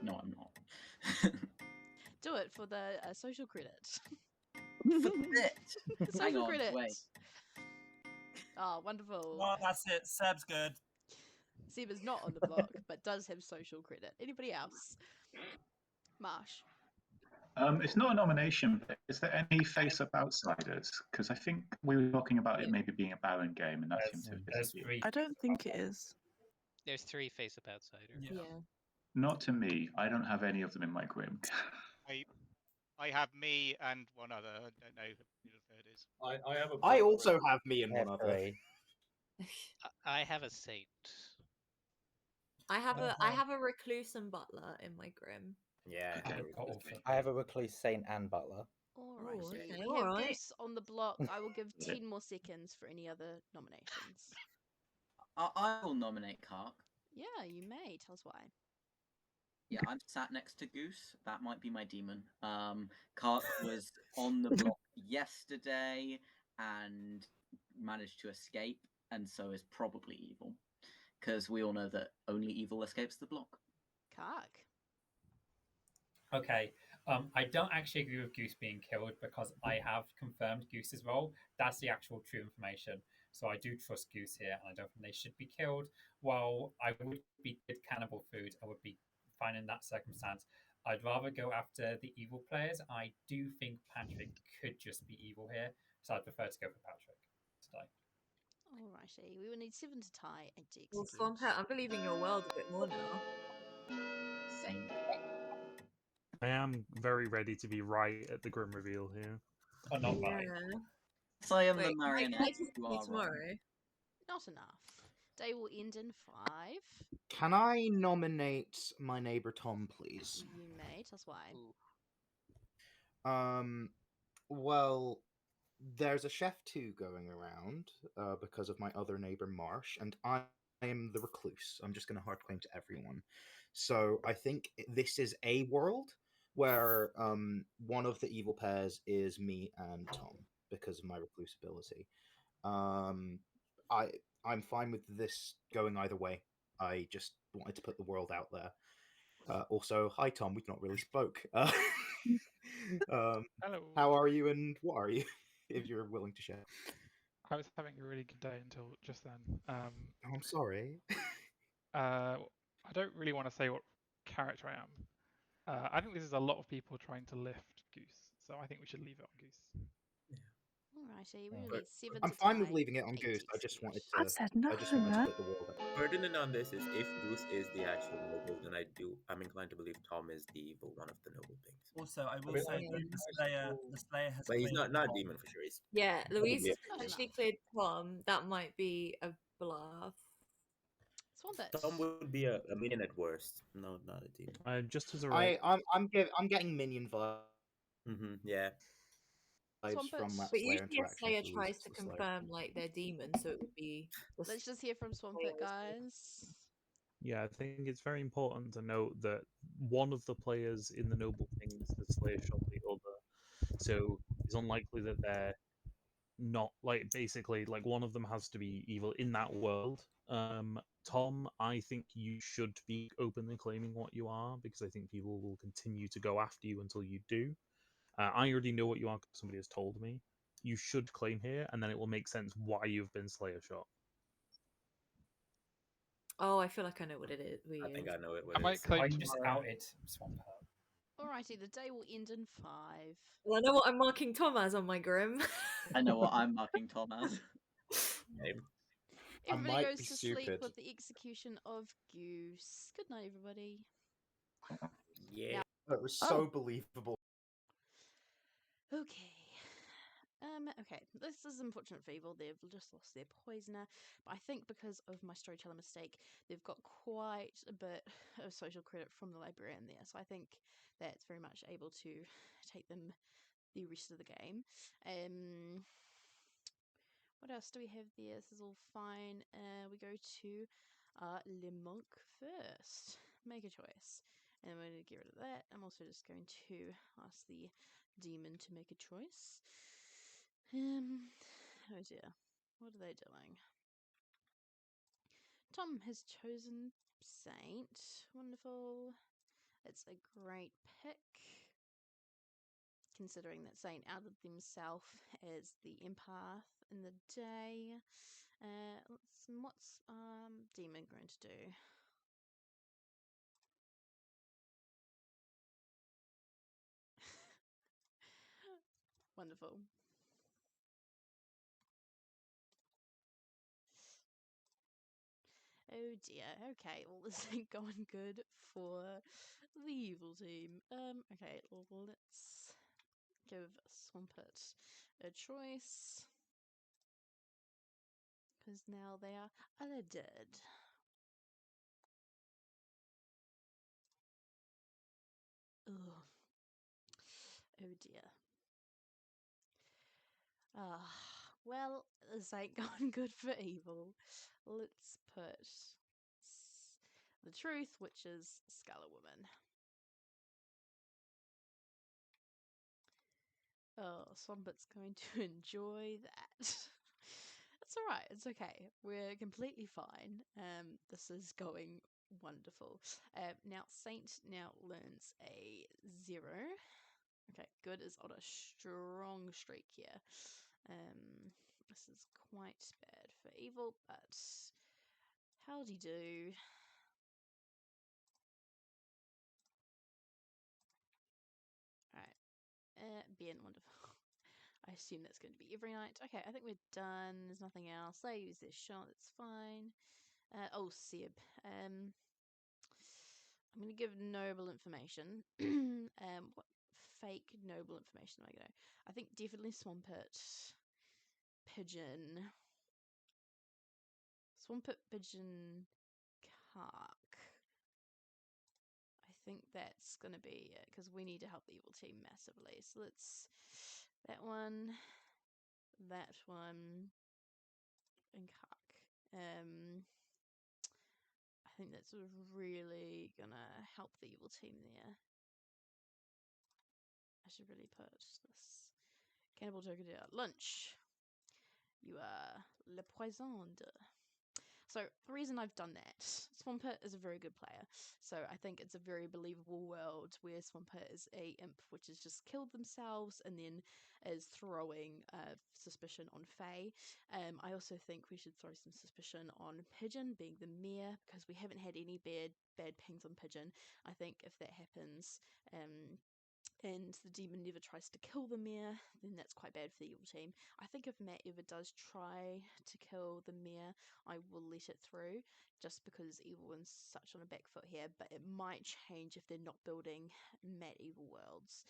No, I'm not. Do it for the social credit. For it. Social Hang on, credit. wait. Oh, wonderful. Well, that's it. Seb's good. Seb is not on the block, but does have social credit. Anybody else? Marsh. It's not a nomination, but is there any face-up outsiders? Because I think we were talking about it maybe being a Baron game, and that seemed to have disappeared. I don't think it is. There's 3 face-up outsiders. Yeah. Not to me. I don't have any of them in my grim. I have me and one other. I don't know who the third is. I have a. I also have me and one other. I have a Saint. I have a recluse and butler in my grim. Yeah. I have a recluse, saint, and butler. Alrighty. okay, We have alright. Goose on the block. I will give 10 more seconds for any other nominations. I will nominate Kark. Yeah, you may. Tell us why. Yeah, I'm sat next to Goose. That might be my demon. Kark was on the block yesterday and managed to escape, and so is probably evil. Because we all know that only evil escapes the block. Kark. Okay. I don't actually agree with Goose being killed because I have confirmed Goose's role. That's the actual true information. So I do trust Goose here, and I don't think they should be killed. While I would be good cannibal food, I would be fine in that circumstance. I'd rather go after the evil players. I do think Patrick could just be evil here, so I'd prefer to go for Patrick today. Alrighty. We will need 7 to tie and to Well, execute. Swampert, I'm believing your world a bit more now. Same. I am very ready to be right at the grim reveal here. Or not Yeah. right. So I am Wait, the can I marionette. just You see are tomorrow? wrong. Not enough. Day will end in 5. Can I nominate my neighbor Tom, please? You may. Tell us why. Well, there's a chef 2 going around because of my other neighbor Marsh, and I am the recluse. I'm just going to hard claim to everyone. So I think this is a world where one of the evil pairs is me and Tom because of my recluse ability. I'm fine with this going either way. I just wanted to put the world out there. Also, hi Tom. We've not really spoke. Hello. How are you, and what are you, if you're willing to share? I was having a really good day until just then. I'm sorry. I don't really want to say what character I am. I think this is a lot of people trying to lift Goose, so I think we should leave it on Goose. Alrighty. We will But need 7 I'm to fine tie. with leaving it on 8 Goose. to I just wanted execute. to. said no, I just wanted to man. put the world out. Pertinent on this is if Goose is the actual noble, then I'm inclined to believe Tom is the evil one of the noble things. Also, I will mean, say that the Slayer has But he's claimed not a Tom. demon for sure. He's Yeah, Louise has probably potentially cleared Tom. That might be a bluff. Swampert. Tom would be a minion at worst. No, not a demon. Just as a right. I'm getting minion vibes Yeah. from that But Slayer usually a interaction. Slayer if Louise tries is to the Slayer. confirm like their demon, so it would be. Let's just hear from Swampert, guys. Yeah, I think it's very important to note that one of the players in the Noble Things has Slayer shot the other. So it's unlikely that they're not, like, basically, like, one of them has to be evil in that world. Tom, I think you should be openly claiming what you are, because I think people will continue to go after you until you do. I already know what you are because somebody has told me. You should claim here, and then it will make sense why you've been Slayer shot. Oh, I feel like I know what it is. I think I know it. I might claim I just tomorrow. outed Swampert. Alrighty. The day will end in 5. Well, I know what I'm marking Tom as on my grim. I know what I'm marking Tom as. Everybody might goes be to sleep stupid. with the execution of Goose. Good night, everybody. Yeah. That was so believable. Okay. Okay, this is unfortunate for evil. They've just lost their poisoner, but I think because of my storyteller mistake, they've got quite a bit of social credit from the librarian there. So I think that's very much able to take them the rest of the game. What else do we have there? This is all fine. We go to Le Monk first. Make a choice. And we're going to get rid of that. I'm also just going to ask the demon to make a choice. Oh dear. What are they doing? Tom has chosen Saint. Wonderful. It's a great pick. Considering that Saint outed himself as the empath in the day. What's demon going to do? Wonderful. Oh dear. Okay, well this ain't going good for the evil team. Okay, let's give Swampert a choice. Because now they are all dead. Ugh. Oh dear. Well, this ain't gone good for evil. Let's put the truth, which is Scarlet Woman. Oh, Swampet's going to enjoy that. It's alright, it's okay. We're completely fine. This is going wonderful. Now, Saint now learns a 0. Okay, good is on a strong streak here. This is quite bad for evil, but howdy do. Alright, being wonderful. I assume that's going to be every night. Okay, I think we're done. There's nothing else. They use their shot, that's fine. Oh, Seb. I'm going to give noble information. What fake noble information am I going to? I think definitely Swampert, Pigeon. Swampert, Pigeon, Kark. I think that's going to be it, because we need to help the evil team massively. So let's... that one, and Kark. I think that's really gonna help the evil team there. I should really put this cannibal turkey lunch. You are le poison de. So the reason I've done that, Swampert is a very good player. So I think it's a very believable world where Swampert is a imp which has just killed themselves and then is throwing suspicion on Faye. I also think we should throw some suspicion on Pigeon being the mayor, because we haven't had any bad pings on Pigeon. I think if that happens, and the demon never tries to kill the mayor, then that's quite bad for the evil team. I think if Matt ever does try to kill the mayor, I will let it through, just because evil is such on a back foot here, but it might change if they're not building Matt evil worlds,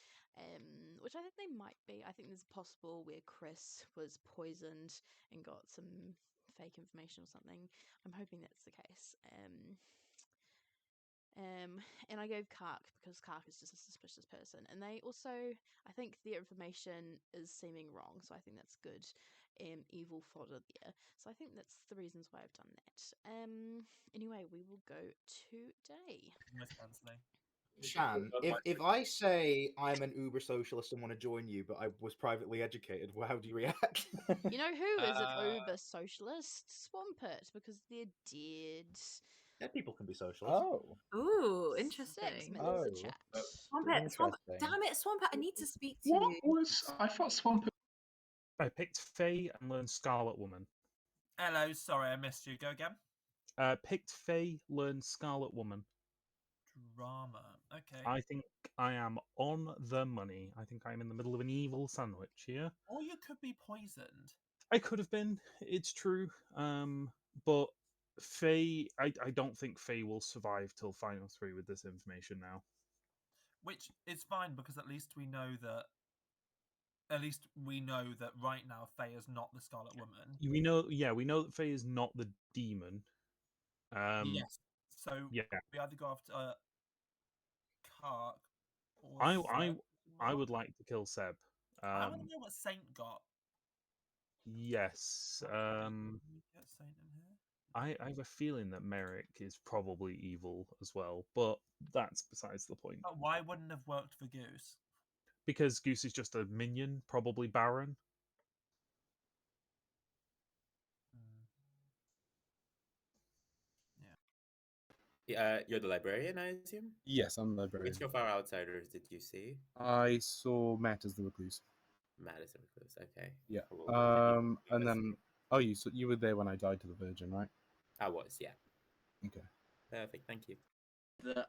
which I think they might be. I think there's a possible where Chris was poisoned and got some fake information or something. I'm hoping that's the case. And I gave Kark because Kark is just a suspicious person. And they also, I think their information is seeming wrong, so I think that's good evil fodder there. So I think that's the reasons why I've done that. Anyway, we will go today. Miss Ansley. Shan, if I say I'm an uber socialist and want to join you, but I was privately educated, well, how do you react? You know who is an uber socialist? Swampert, because they're dead. Dead people can be socialists. Oh. Ooh, 6 interesting. minutes Oh. to chat. Swampert, Interesting. damn it, Swampert, I need to speak to What you. was I thought Swampert? I picked Faye and learned Scarlet Woman. Hello, sorry I missed you. Go again. Picked Faye, learned Scarlet Woman. Drama. Okay. I think I am on the money. I think I'm in the middle of an evil sandwich here. Or you could be poisoned. I could have been. It's true. But Faye, I don't think Faye will survive till final 3 with this information now. Which is fine, because at least we know that. At least we know that right now Faye is not the Scarlet Woman. We know that Faye is not the demon. Yes. So yeah, we either go after Kark or I would like to kill Seb. I want to know what Saint got. Yes. Can we get Saint in here? I have a feeling that Merrick is probably evil as well, but that's besides the point. But why wouldn't have worked for Goose? Because Goose is just a minion, probably Baron. You're the librarian, I assume? Yes, I'm the librarian. Which of our outsiders did you see? I saw Matt as the recluse. Matt is the recluse, okay. Yeah. Cool. And then you were there when I died to the Virgin, right? I was, yeah. Okay. Perfect, thank you.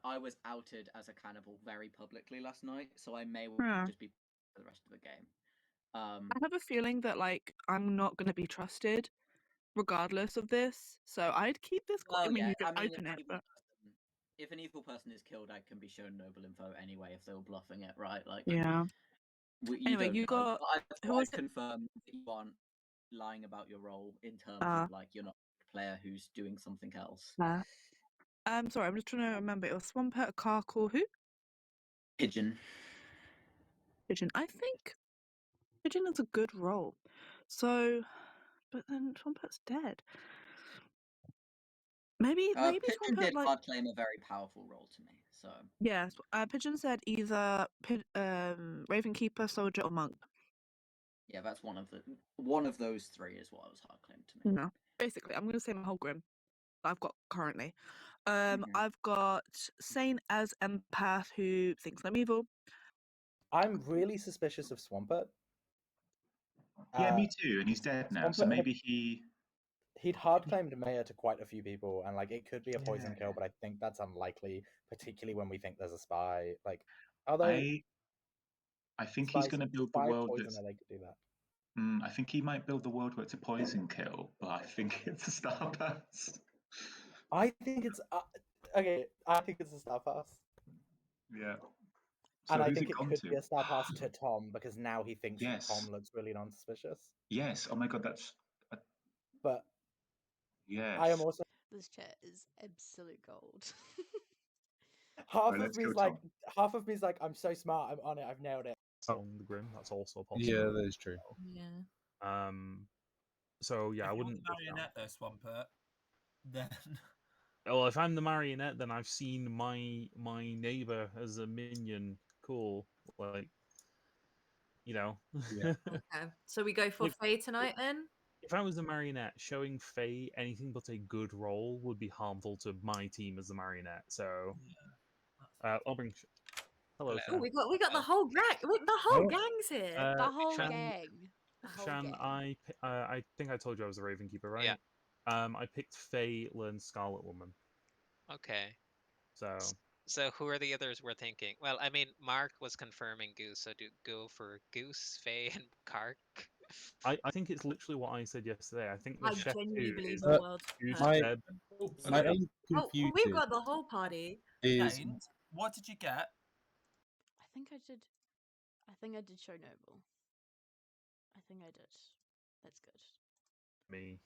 I was outed as a cannibal very publicly last night, so I may just be for the rest of the game. I have a feeling that I'm not going to be trusted, regardless of this. So I'd keep this. Well, I mean, yeah, you could I mean, open it, but if an evil person is killed, I can be shown noble info anyway if they were bluffing it, right? Like, yeah. Anyway, don't you know. got Who was confirmed that you aren't lying about your role in terms of you're not a player who's doing something else. Sorry, I'm just trying to remember. It was Swampert, Kark, or who? Pigeon. Pigeon. I think Pigeon is a good role. So, but then Swampet's dead. Maybe Pigeon Swampet did like hard claim a very powerful role to me. So yeah. Pigeon said either Ravenkeeper, Soldier, or Monk. yeah, that's one of those three is what I was hard claimed to me. No, basically, I'm going to say my whole grim that I've got currently. I've got Saint as empath who thinks I'm evil. I'm really suspicious of Swampert. Yeah, me too. And he's dead now, so maybe he'd hard claimed Maya to quite a few people, and like it could be a poison kill, but I think that's unlikely, particularly when we think there's a spy. Like, although I think he's going to build the world that's. They could do that. I think he might build the world where it's a poison kill, but I think it's a star pass. I think it's okay. I think it's a star pass. Yeah. And So I who's think it it gone could to? be a star pass to Tom because now he thinks Yes. Tom looks really non-suspicious. Yes. Oh my god, that's. But yes. I am also. This chat is absolute gold. Half of me's like, I'm so smart, I'm on it, I've nailed it. On the Grim, that's also possible. Yeah, that is true. Yeah. So yeah, I If you're wouldn't. the marionette though, Swampert, then. Well, if I'm the marionette, then I've seen my neighbor as a minion. Cool, like, you know. Yeah. Okay, so we go for Faye tonight then. If I was a marionette, showing Faye anything but a good role would be harmful to my team as a marionette. So, I'll bring. Hello, Oh, Shan. we got the whole gang. The whole gang's here. The whole Shan, gang. The whole Shan, gang. I think I told you I was a Ravenkeeper, right? Yeah. I picked Faye, learn Scarlet Woman. Okay. So who are the others we're thinking? Well, I mean, Mark was confirming Goose, so do go for Goose, Faye, and Kark. I think it's literally what I said yesterday. I think the I chef genuinely too believe is the world's Goose, perfect. Seb, My Faye. only Oh, confusion we've got the whole party. is Jane, what did you get? I think I did show noble. I think I did. That's good. Me.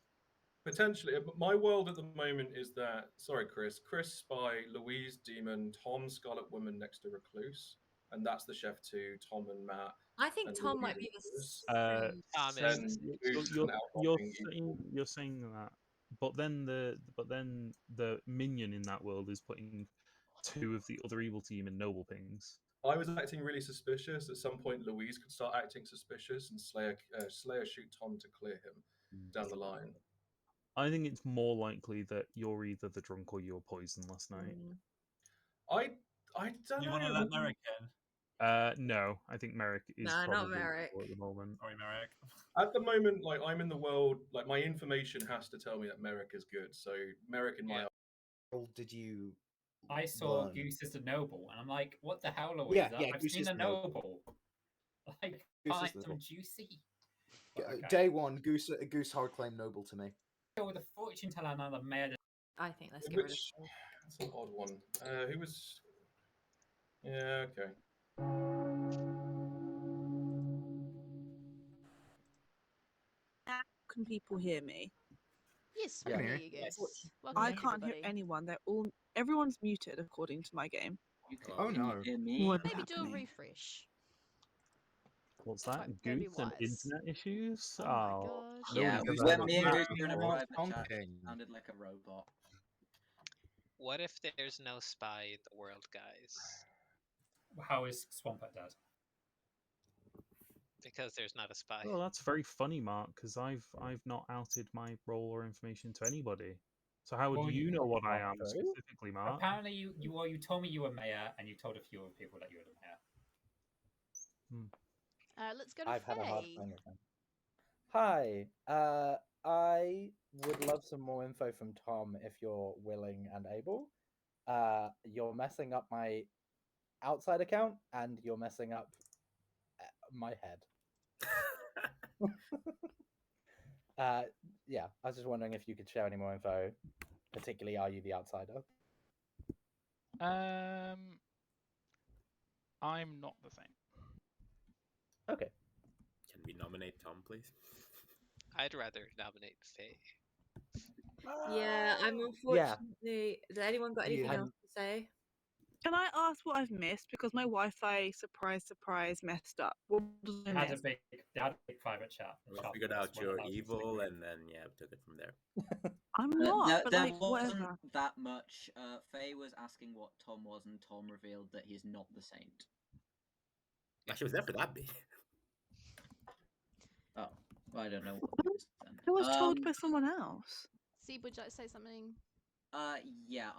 Potentially, my world at the moment is that. Sorry, Chris, Spy, Louise, Demon, Tom, Scarlet Woman next to Recluse, and that's the chef too. Tom and Matt. I think and Tom Louise might and be the Goose. same. Tom Then is. Goose You're, and you're, Outlaw saying, you're saying that, but then the minion in that world is putting two of the other evil team in noble pings. I was acting really suspicious. At some point, Louise could start acting suspicious, and Slayer shoot Tom to clear him down the line. I think it's more likely that you're either the drunk or you were poisoned last night. I don't You know. want to let Merrick in? No, I think Merrick is No, not probably Merrick. at the moment. Sorry, Merrick. At the moment, like I'm in the world, like my information has to tell me that Merrick is good. So Merrick in my did you? I saw learn? Goose as a noble, and I'm like, what the hell, Louise? I've Goose seen is a noble. noble. Like, Goose find is some noble. juicy. But okay. Day one, Goose hard claim noble to me. Go with a fortune teller and another mayor. I think let's get rid of Faye. That's an odd one. Who was? Yeah, okay. Can people hear me? Yes, we can hear you guys. Welcome I back, can't everybody. hear anyone. Everyone's muted according to my game. Oh no! What Maybe do a happening? refresh. What's that? That'd be Goose and wise. internet issues? Oh my gosh. Yeah, nobody's when ever me and had Goose that were in a before. private chat, it sounded like a robot. What if there's no spy in the world, guys? How is Swampert dead? Because there's not a spy. Well, that's very funny, Mark, because I've not outed my role or information to anybody. So how would Well, you know what I am true. specifically, Mark? Apparently, you told me you were mayor, and you told a few other people that you were the mayor. Let's go to I've had a hard Faye. time with him. Hi. I would love some more info from Tom if you're willing and able. You're messing up my outside account and you're messing up my head. Yeah, I was just wondering if you could share any more info. Particularly, are you the outsider? I'm not the same. Okay. Can we nominate Tom, please? I'd rather nominate Faye. Yeah, I'm unfortunately. Has anyone got anything else to say? Can I ask what I've missed? Because my Wi-Fi, surprise, messed up. What did I They had a miss? big private chat. We chat figured with us, out weren't you're allowed to speak evil, with. and then took it from there. I'm not, but there like wasn't whatever. that much. Faye was asking what Tom was, and Tom revealed that he's not the saint. Actually, was there for that bit. Oh, well, I don't know what it is then. I was told by someone else. See, would you like to say something? Yeah,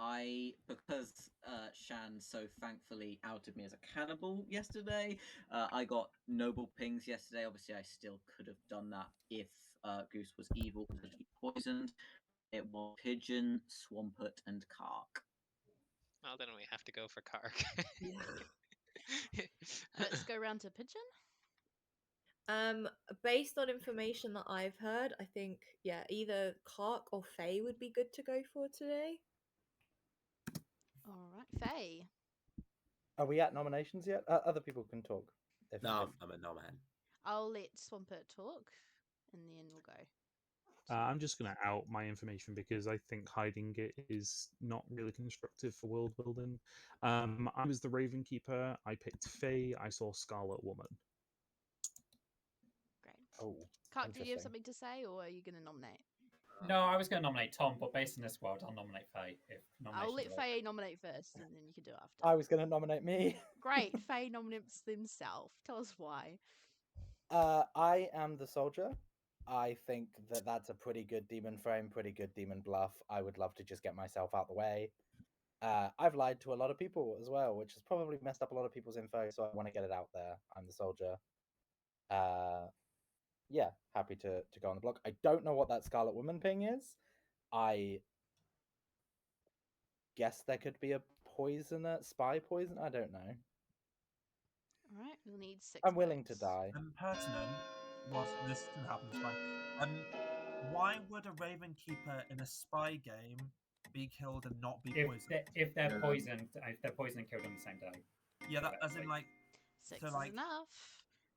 because Shan so thankfully outed me as a cannibal yesterday, I got noble pings yesterday. Obviously, I still could have done that if Goose was evil, potentially poisoned. It was Pigeon, Swampert, and Kark. Well, then we have to go for Kark. Let's go round to Pigeon. Based on information that I've heard, I think either Kark or Faye would be good to go for today. All right, Faye. Are we at nominations yet? Other people can talk. No, I'm a no man. I'll let Swampert talk, and then we'll go. I'm just going to out my information because I think hiding it is not really constructive for world building. I was the Raven Keeper. I picked Faye. I saw Scarlet Woman. Great. Oh, Kark, did you have something to say, or are you going to nominate? No, I was going to nominate Tom, but based on this world, I'll nominate Faye. I'll let Faye nominate first, and then you can do it after. I was going to nominate me. Great, Faye nominates himself. Tell us why. I am the soldier. I think that that's a pretty good demon frame, pretty good demon bluff. I would love to just get myself out the way. I've lied to a lot of people as well, which has probably messed up a lot of people's info, so I want to get it out there. I'm the soldier. Yeah, happy to go on the block. I don't know what that Scarlet Woman ping is. I guess there could be a poisoner, spy poison. I don't know. All right, we'll need 6. I'm willing to die. Pertinent was this can happen. It's fine. Why would a Raven Keeper in a spy game be killed and not be poisoned? If they're poisoned, if they're poisoned and killed on the same day. Yeah, that as in like 6 so, is like, enough.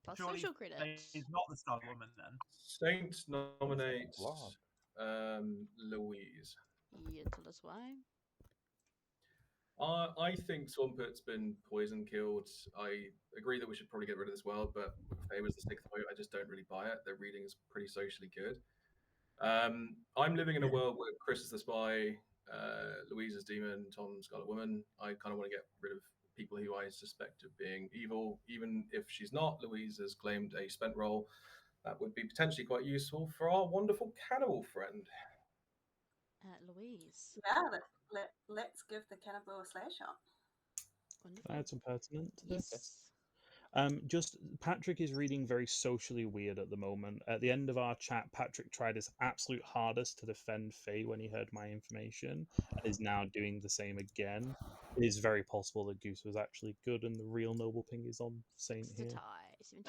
Plus surely social credit. He's not the Scarlet Woman then. Saint nominates Louise. Yeah, tell us why. I think Swampert's been poison killed. I agree that we should probably get rid of this world, but Faye was the 6th vote. I just don't really buy it. Their reading is pretty socially good. I'm living in a world where Chris is the spy, Louise is demon, Tom's Scarlet Woman. I kind of want to get rid of people who I suspect of being evil, even if she's not. Louise has claimed a spent role. That would be potentially quite useful for our wonderful cannibal friend. Louise. Yeah, let's give the cannibal a slash shot. Wonderful. Can I add some pertinent to this? Yes. Just Patrick is reading very socially weird at the moment. At the end of our chat, Patrick tried his absolute hardest to defend Faye when he heard my information, and is now doing the same again. It is very possible that Goose was actually good, and the real noble ping is on Saint here. I think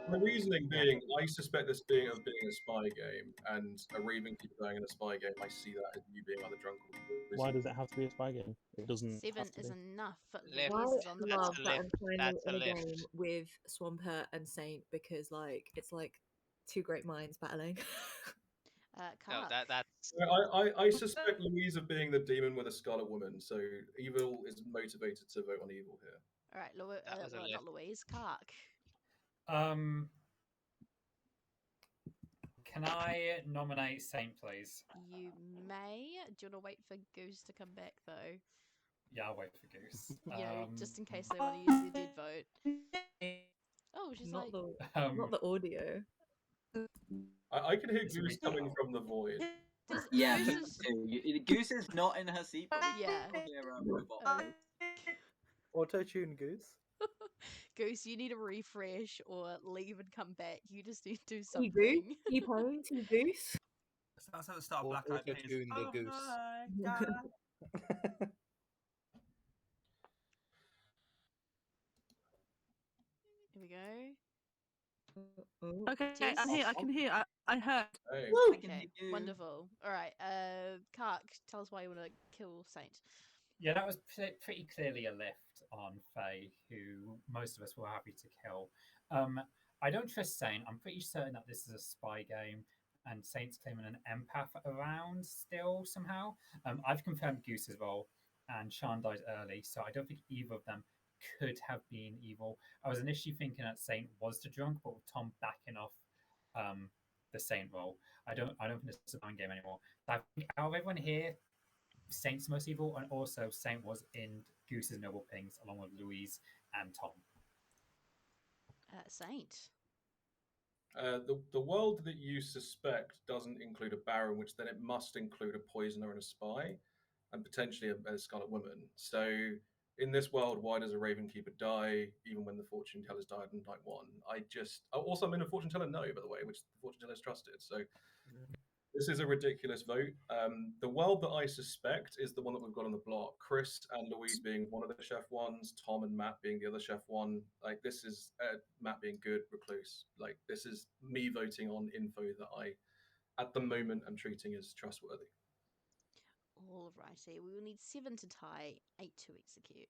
the reasoning being, I suspect this being of being a spy game, and a Raven Keeper going in a spy game. I see that as you being either drunk or poisoned. Why does it have to be a spy game? It doesn't. 7 have to is be. enough. Lift. Louise is on the That's block. a That I'm lift. playing That's in a a game lift. with Swampert and Saint because it's like two great minds battling. No, that's. I suspect Louise of being the demon with a Scarlet Woman, so evil is motivated to vote on evil here. All right, not Louise. Kark. Can I nominate Saint, please? You may. Do you want to wait for Goose to come back though? Yeah, I'll wait for Goose. Just in case they want to use their dead vote. Oh, she's not like not the audio. I can hear Goose coming from the void. Yeah, Goose is not in her seat, but we yeah. hear a robot. Auto-tune Goose. Goose, you need a refresh or leave and come back. You just need to do Hey, something. Goose, keep on to Goose. That's at the start of Black Eyed Peas. Auto-tune the Goose. My God. Here we go. Okay, Tess? I'm here. I can hear. I heard. Hey. Okay, wonderful. All right, Kark, tell us why you want to kill Saint. Yeah, that was pretty clearly a lift on Faye, who most of us were happy to kill. I don't trust Saint. I'm pretty certain that this is a spy game, and Saint's claiming an empath around still somehow. I've confirmed Goose as well, and Sean died early, so I don't think either of them could have been evil. I was initially thinking that Saint was the drunk, but with Tom backing off the Saint role, I don't think it's a mind game anymore. I think out of everyone here, Saint's most evil, and also Saint was in Goose's Noble Pings along with Louise and Tom. Saint. The world that you suspect doesn't include a Baron, which then it must include a poisoner and a spy, and potentially a Scarlet Woman. So in this world, why does a Raven Keeper die even when the Fortune Tellers died in night one? Also I'm in a Fortune Teller no, by the way, which the Fortune Tellers trusted. So this is a ridiculous vote. The world that I suspect is the one that we've got on the block. Chris and Louise being one of the chef ones, Tom and Matt being the other chef one. Like this is Matt being good, recluse. Like this is me voting on info that I, at the moment, am treating as trustworthy. Alrighty, we will need 7 to tie, 8 to execute.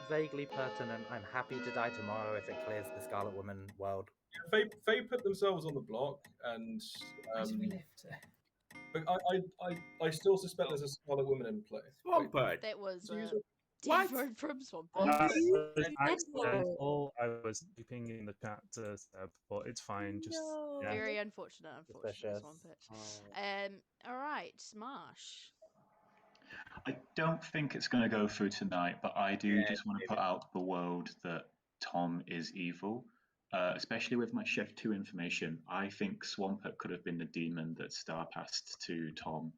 Vaguely pertinent. I'm happy to die tomorrow if it clears the Scarlet Woman world. Faye put themselves on the block, and but I still suspect there's a Scarlet Woman in play. Swampert. That was What? vote from Swampert. That was accidental. I was typing in the chat to Seb, but it's fine. Just yeah. Very unfortunate, Suspicious. Swampert. All right, Marsh. I don't think it's going to go through tonight, but I do just want to put out the world that Tom is evil, especially with my Chef 2 information. I think Swampert could have been the demon that Star passed to Tom.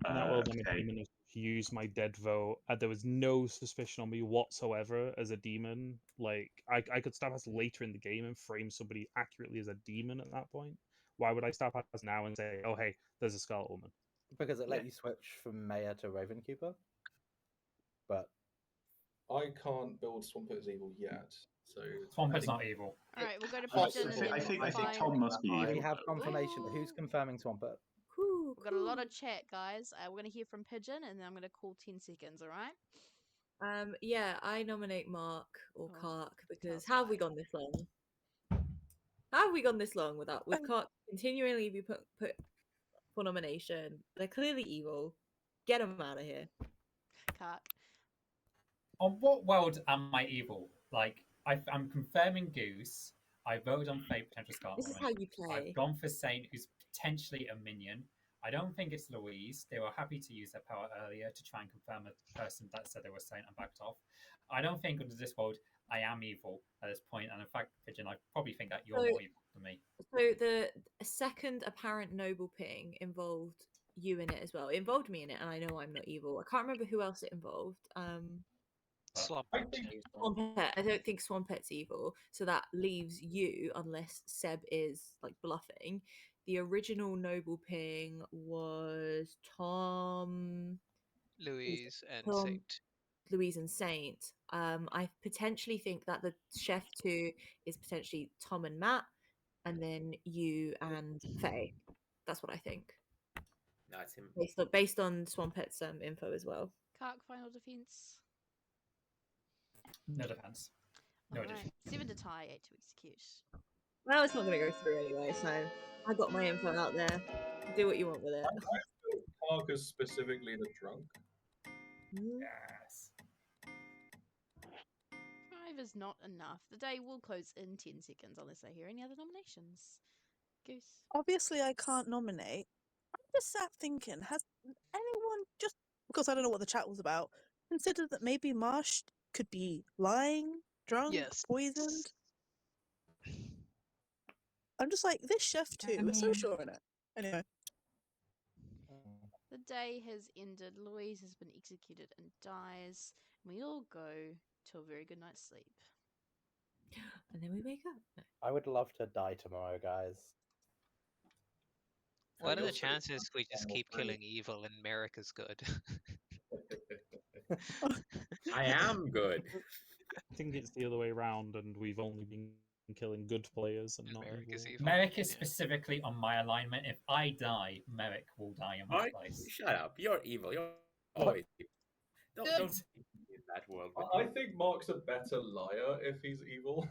That would have been a demon who used my dead vote. There was no suspicion on me whatsoever as a demon. Like I could Star pass later in the game and frame somebody accurately as a demon at that point. Why would I Star pass now and say, "Oh hey, there's a Scarlet Woman"? Because it let you switch from Mayor to Ravenkeeper. But I can't build Swampert as evil yet, so Swampert's not evil. All right, we'll go to Pigeon and then I think Tom must be evil. We have confirmation. Who's confirming Swampert? We've got a lot of chat, guys. We're going to hear from Pigeon, and then I'm going to call 10 seconds, all right? Yeah, I nominate Mark or Kark because how have we gone this long? How have we gone this long with Kark continually be put for nomination? They're clearly evil. Get them out of here. Kark. On what world am I evil? Like, I'm confirming Goose. I voted on Faye, potential Scarlet This is Woman. how you play. I've gone for Saint, who's potentially a minion. I don't think it's Louise. They were happy to use their power earlier to try and confirm a person that said they were Saint and backed off. I don't think under this world I am evil at this point, and in fact, Pigeon, I probably think that you're more evil than me. So the second apparent noble ping involved you in it as well. It involved me in it, and I know I'm not evil. I can't remember who else it involved. Swampert. I don't think Swampert's evil, so that leaves you, unless Seb is like bluffing. The original noble ping was Tom, Louise and Tom, Saint. Louise and Saint. I potentially think that the chef 2 is potentially Tom and Matt, and then you and Faye. That's what I think. That's him. Based on Swampert's info as well. Kark, final defense. No defense. No addition. Right. 7 to tie, 8 to execute. Well, it's not going to go through anyway, so I got my info out there. Do what you want with it. Kark is specifically the drunk. Yes. 5 is not enough. The day will close in 10 seconds unless I hear any other nominations. Goose. Obviously, I can't nominate. I'm just sat thinking, has anyone, just because I don't know what the chat was about, considered that maybe Marsh could be lying, drunk, poisoned? I'm just like, this chef too, we're so sure in it. Anyway. The day has ended. Louise has been executed and dies. And we all go to a very good night's sleep. And then we wake up. I would love to die tomorrow, guys. What are the chances we just keep killing evil and Merrick is good? I am good. I think it's the other way around, and we've only been killing good players and not Merrick is evil. Merrick is specifically on my alignment. If I die, Merrick will die in my place. Shut up. You're evil. You're always evil. Don't in that world. I think Mark's a better liar if he's evil.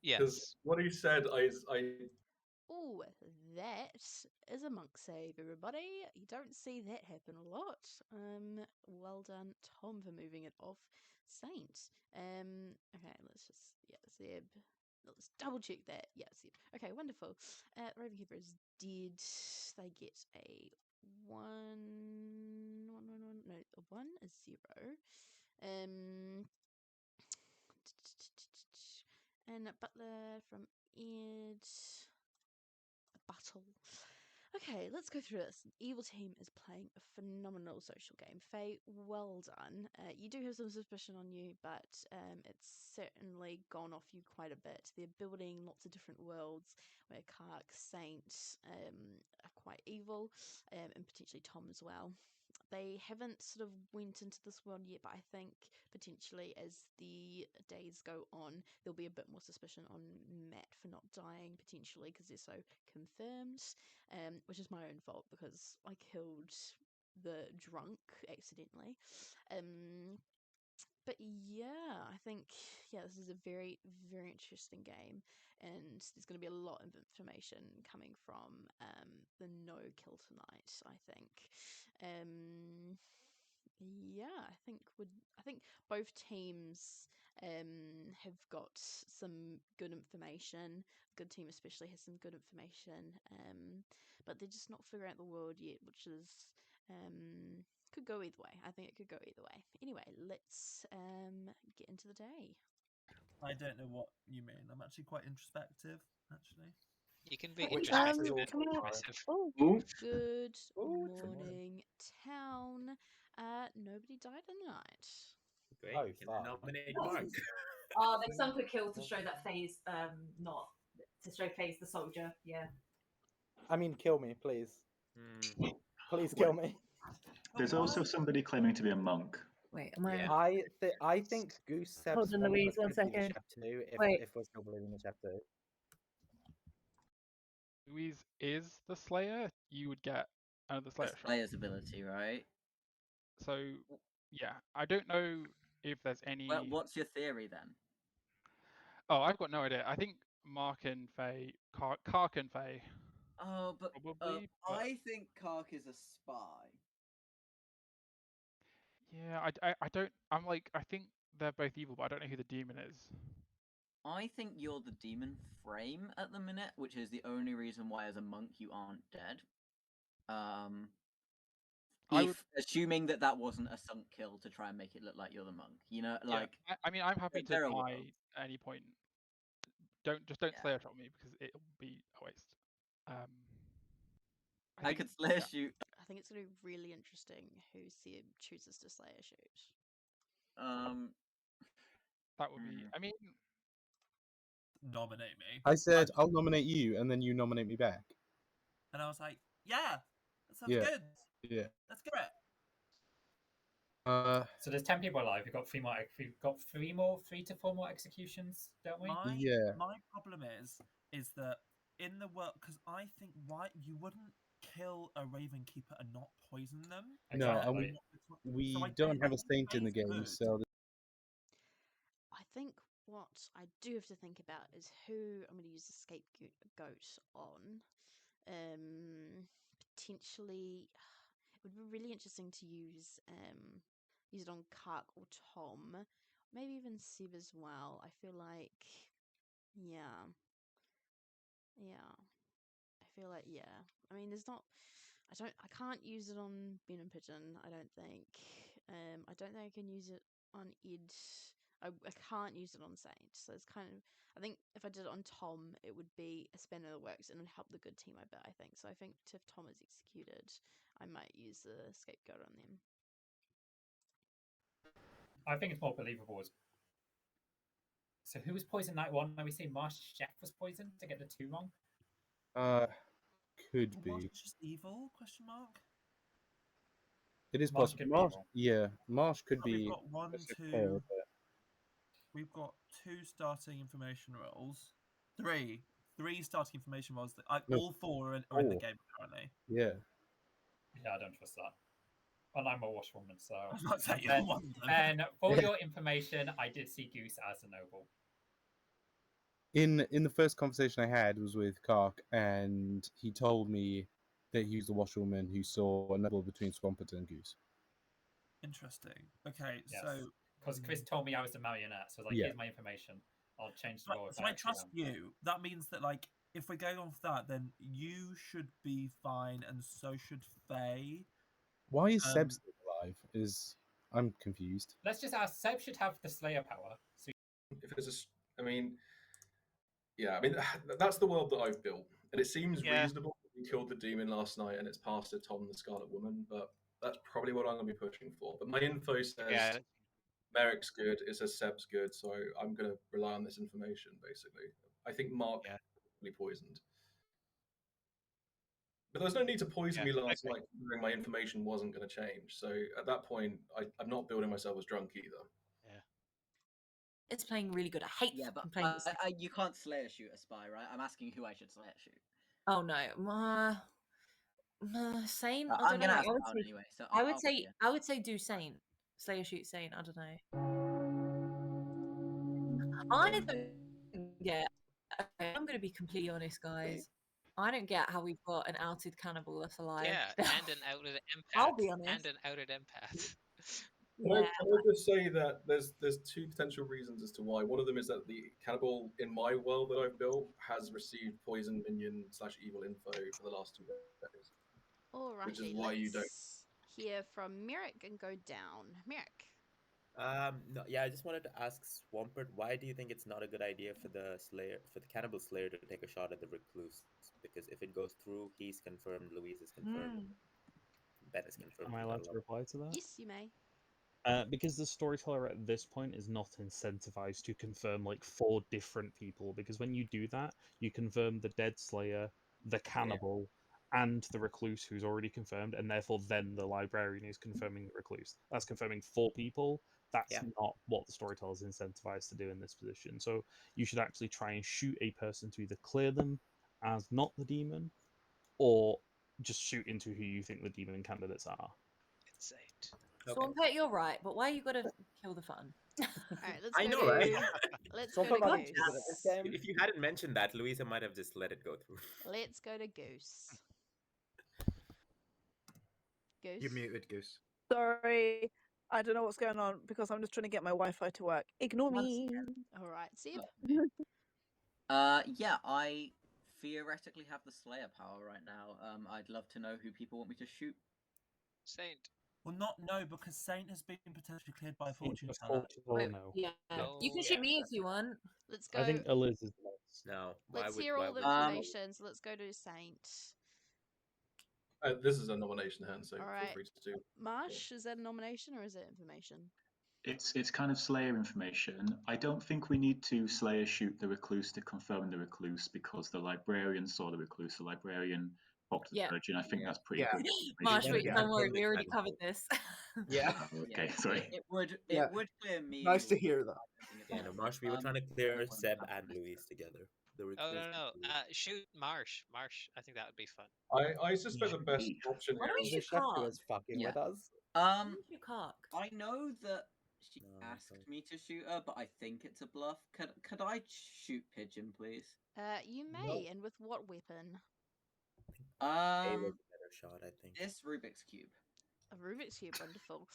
Yes. What he said, I Ooh, that is a monk save, everybody. You don't see that happen a lot. Well done, Tom, for moving it off Saint. Okay, let's just Zeb. Let's double check that. Yeah, Zeb. Okay, wonderful. Ravenkeeper is dead. They get a 1, 1, 1, 1. No, a 1 is 0. And Butler from Ed. Battle. Okay, let's go through this. The evil team is playing a phenomenal social game. Faye, well done. You do have some suspicion on you, but it's certainly gone off you quite a bit. They're building lots of different worlds where Kark, Saint are quite evil, and potentially Tom as well. They haven't sort of went into this world yet, but I think potentially as the days go on, there'll be a bit more suspicion on Matt for not dying, potentially because they're so confirmed, which is my own fault because I killed the drunk accidentally. But yeah, I think this is a very, very interesting game, and there's going to be a lot of information coming from the no kill tonight, I think. I think both teams have got some good information. Good team especially has some good information, but they're just not figuring out the world yet, which is could go either way. I think it could go either way. Anyway, let's get into the day. I don't know what you mean. I'm actually quite introspective, actually. You can be Which introspective actually and expressive. Good morning, town. Nobody died in the night. Great. Oh, fuck. Nominate Mark. They sunk a kill to show that Faye's not to show Faye's the soldier. Yeah. I mean, kill me, please. Please kill me. There's also somebody claiming to be a monk. Wait, am I? Yeah. I think Goose Seb's Hold on, Louise, 1 second. If we're still believing the chef too. Louise is the Slayer. You would get another Slayer shot. Slayer's ability, right? So yeah, I don't know if there's any. Well, what's your theory then? Oh, I've got no idea. I think Mark and Faye, Kark and Faye. Oh, but probably. I think Kark is a spy. Yeah, I don't. I'm like, I think they're both evil, but I don't know who the demon is. I think you're the demon frame at the minute, which is the only reason why, as a monk, you aren't dead. Assuming that wasn't a sunk kill to try and make it look like you're the monk, you know, like. Yeah, I mean, I'm happy to die at any point. Don't Slayer shot me because it'll be a waste. I could Slayer shoot. I think it's going to be really interesting who Seb chooses to Slayer shoot. That would be. I mean, nominate me. I said I'll nominate you, and then you nominate me back. And I was like, yeah, that sounds good. Yeah. Let's go it. So there's 10 people alive. We've got 3 to 4 more executions, don't we? My problem is that in the world, because I think why you wouldn't kill a Raven Keeper and not poison them. No, and we don't have a saint in the game, so. I think what I do have to think about is who I'm going to use the scapegoat on. Potentially, it would be really interesting to use it on Kark or Tom, maybe even Seb as well. I feel like, I mean, I can't use it on Ben and Pigeon. I don't think. I don't think I can use it on Ed. I can't use it on Saint. So it's kind of. I think if I did it on Tom, it would be a spanner that works and it would help the good team a bit. I think so. I think if Tom is executed, I might use the scapegoat on them. I think it's more believable. So who was poisoned night 1? Are we saying Marsh Chef was poisoned to get the 2 wrong? Could be. Marsh just evil? Question mark. It is possible. Marsh could be. We've got 1, 2. We've got 2 starting information roles. 3 starting information roles. All 4 are in the game currently. Yeah. Yeah, I don't trust that. And I'm a washwoman, so. I was about to say you're one of them. And for your information, I did see Goose as a noble. in the first conversation I had was with Kark, and he told me that he was the washerwoman who saw a nibble between Swampert and Goose. Interesting. Okay, Yes. so Because Chris told me I was the marionette, so Yeah. here's my information. I'll change the role if so I I actually trust want. you. That means that like if we're going off that, then you should be fine, and so should Faye. Why is Seb still alive? I'm confused. Let's just ask. Seb should have the Slayer power. So If it's I mean, yeah, I mean that's the world that I've built, and it seems reasonable that we killed the demon last night, and it's passed to Tom the Scarlet Woman, but that's probably what I'm going to be pushing for. But my info says Merrick's good, it says Seb's good, so I'm going to rely on this information basically. I think Mark probably poisoned. But there was no need to poison me last night, considering my information wasn't going to change. So at that point, I'm not building myself as drunk either. Yeah. It's playing really good. I hate but playing this. you can't Slayer shoot a spy, right? I'm asking who I should Slayer shoot. Oh no, Saint. I I'm don't gonna know. ask out anyway, so I would I'll say I would say do Saint. Slayer shoot Saint. I don't know. I don't get. Okay, I'm going to be completely honest, guys. I don't get how we've got an outed cannibal that's alive. Yeah, and an outed empath. I'll be honest. And an outed empath. Can I just say that there's two potential reasons as to why. One of them is that the cannibal in my world that I've built has received poison minion / evil info for the last 2 days. Alrighty, Which is why you don't. let's hear from Merrick and go down. Merrick. No, yeah, I just wanted to ask Swampert, why do you think it's not a good idea for the cannibal slayer to take a shot at the recluse? Because if it goes through, he's confirmed, Louise is confirmed, Ben is confirmed. Am I allowed to reply to that? Yes, you may. Because the storyteller at this point is not incentivized to confirm like 4 different people, because when you do that, you confirm the dead slayer, the cannibal, and the recluse who's already confirmed, and therefore then the librarian is confirming the recluse. That's confirming 4 people. That's not what the storyteller is incentivized to do in this position. So you should actually try and shoot a person to either clear them as not the demon, or just shoot into who you think the demon candidates are. Insane. Swampert, you're right, but why you got to kill the fun? Alright, let's I go know, to right? let's go to Goose. If you hadn't mentioned that, Louisa might have just let it go through. Let's go to Goose. Goose. You're muted, Goose. Sorry, I don't know what's going on because I'm just trying to get my Wi-Fi to work. Ignore me. Alright, Seb. Yeah, I theoretically have the Slayer power right now. I'd love to know who people want me to shoot. Saint. Well, no, because Saint has been potentially cleared by Fortune Of Teller. course, no. Yeah, you can shoot me if you want. Let's go. I think Eliz is next. No. Let's hear all the information. So let's go to Saint. This is a nomination hand, so All right. feel free to do. Marsh, is that a nomination or is it information? It's kind of Slayer information. I don't think we need to Slayer shoot the recluse to confirm the recluse because the librarian saw the recluse. The librarian popped the virgin. I think that's pretty good. Marsh, wait, don't worry, we already covered this. Yeah. Okay, sorry. It would clear me. Nice to hear that. Yeah, no, Marsh, we were trying to clear Seb and Louise together. Oh no! Shoot Marsh. Marsh. I think that would be fun. I suspect the best option Why here don't we is shoot Kark? was fucking with us. Shoot Kark. I know that she asked me to shoot her, but I think it's a bluff. Could I shoot Pigeon, please? You may, and with what weapon? A was a better shot, I think. This Rubik's Cube. A Rubik's Cube, wonderful.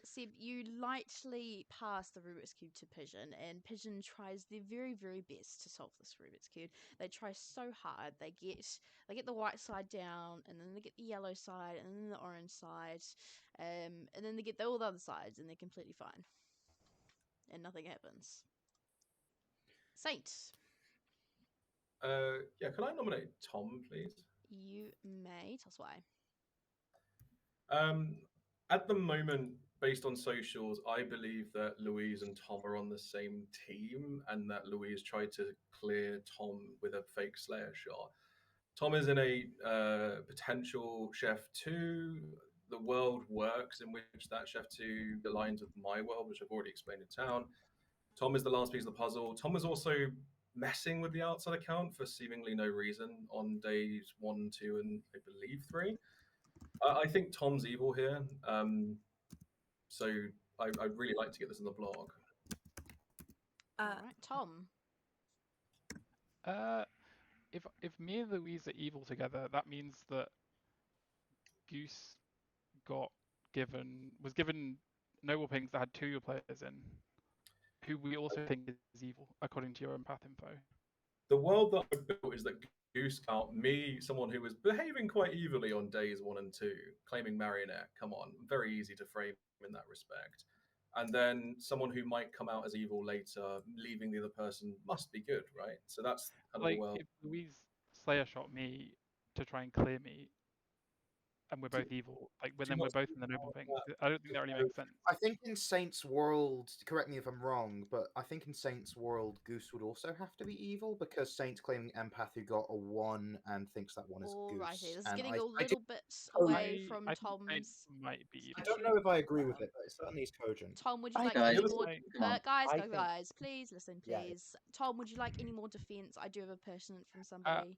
Seb, you lightly pass the Rubik's Cube to Pigeon, and Pigeon tries their very, very best to solve this Rubik's Cube. They try so hard. They get the white side down, and then they get the yellow side, and then the orange side, and then they get all the other sides, and they're completely fine. And nothing happens. Saint. Yeah, can I nominate Tom, please? You may. Tell us why. At the moment, based on socials, I believe that Louise and Tom are on the same team, and that Louise tried to clear Tom with a fake Slayer shot. Tom is in a potential Chef 2. The world works in which that Chef 2 aligns with my world, which I've already explained in town. Tom is the last piece of the puzzle. Tom is also messing with the outside account for seemingly no reason on days 1, 2, and I believe 3. I think Tom's evil here, so I'd really like to get this in the blog. All right, Tom. If me and Louise are evil together, that means that Goose was given noble pings that had 2 your players in, who we also think is evil, according to your empath info. The world that I built is that Goose out me, someone who was behaving quite evilly on days 1 and 2, claiming marionette. Come on, very easy to frame in that respect. And then someone who might come out as evil later, leaving the other person must be good, right? So that's kind of the Like, world. if Louise Slayer shot me to try and clear me, and we're both evil, like, Do then you we're not both see in the noble how pings. that- I don't think that really makes sense. I think in Saint's world, correct me if I'm wrong, but I think in Saint's world, Goose would also have to be evil because Saint's claiming empath who got a 1 and thinks that 1 is Alrighty, Goose. this is And getting a I little bit away from I think Saint Tom's might be I evil. don't know if I agree with it, but it certainly is cogent. Tom, would you I like guys, any more? come on. Guys, I think- guys, please listen, Yeah. please. Tom, would you like any more defense? I do have a pertinent from Uh, somebody.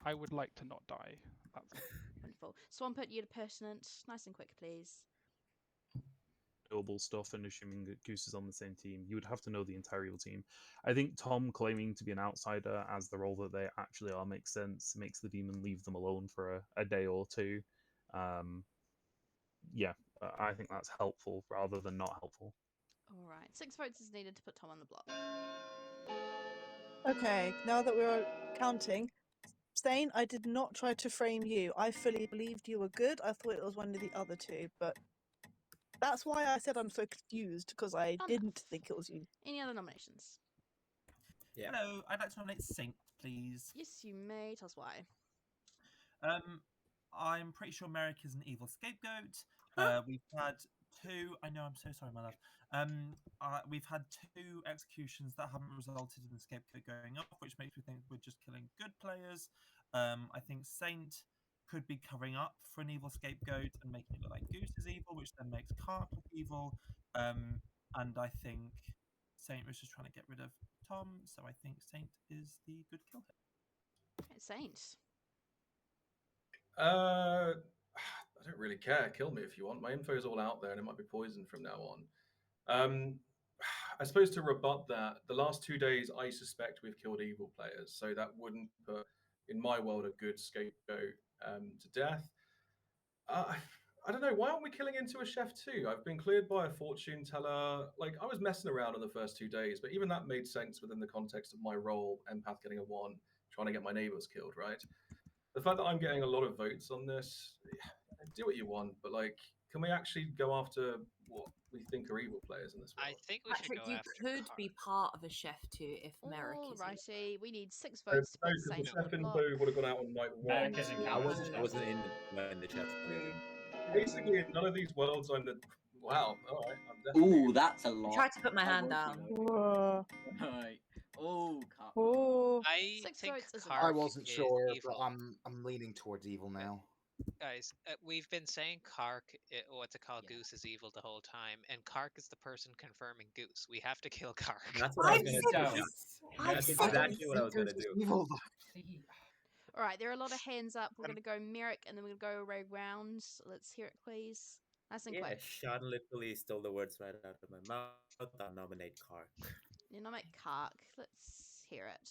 I would like to not die. That's all. Wonderful. Swampert, you had a pertinent. Nice and quick, please. Noble stuff, and assuming that Goose is on the same team, you would have to know the entire evil team. I think Tom claiming to be an outsider as the role that they actually are makes sense. It makes the demon leave them alone for a day or two. Yeah, I think that's helpful rather than not helpful. All right, 6 votes is needed to put Tom on the block. Okay, now that we're counting, Stain, I did not try to frame you. I fully believed you were good. I thought it was one of the other 2, but that's why I said I'm so confused, because I didn't think it was you. Any other nominations? Yeah. Hello, I'd like to nominate Saint, please. Yes, you may. Tell us why. I'm pretty sure Merrick is an evil scapegoat. We've had 2. I know. I'm so sorry, my love. We've had 2 executions that haven't resulted in the scapegoat going off, which makes me think we're just killing good players. I think Saint could be covering up for an evil scapegoat and making it look like Goose is evil, which then makes Kark look evil. And I think Saint was just trying to get rid of Tom, so I think Saint is the good kill here. Okay, Saint. I don't really care. Kill me if you want. My info is all out there, and it might be poisoned from now on. I suppose to rebut that, the last 2 days I suspect we've killed evil players, so that wouldn't put, in my world, a good scapegoat to death. I don't know. Why aren't we killing into a chef too? I've been cleared by a fortune teller. Like, I was messing around on the first 2 days, but even that made sense within the context of my role, empath getting a 1, trying to get my neighbors killed, right? The fact that I'm getting a lot of votes on this, do what you want, but like, can we actually go after what we think are evil players in this world? I think we should Patrick, go you after could Kark. be part of a chef too if Merrick is. Alrighty, we need 6 No, votes to put because the Saint on chef the block. info would have gone out on night 1. Merrick isn't I counting. wasn't in when the chef played. Basically, in none of these worlds, I'm the. Wow. All right. I'm definitely. Ooh, that's a lot. I tried to put my I hand won't down. be voting. Whoa. Right. Oh, Kark. Oh. I 6 think votes is Kark I wasn't is sure, evil. but I'm leaning towards evil now. Guys, we've been saying Kark, what's it called, Goose is evil the whole time, and Kark is the person confirming Goose. We have to kill Kark. That's what I was Please gonna do. don't. That's exactly what I was gonna do. Evil. All right, there are a lot of hands up. We're going to go Merrick, and then we're going to go round. Let's hear it, please. Nice and Yeah, quick. Sean literally stole the words right out of my mouth. I'll nominate Kark. You nominate Kark. Let's hear it.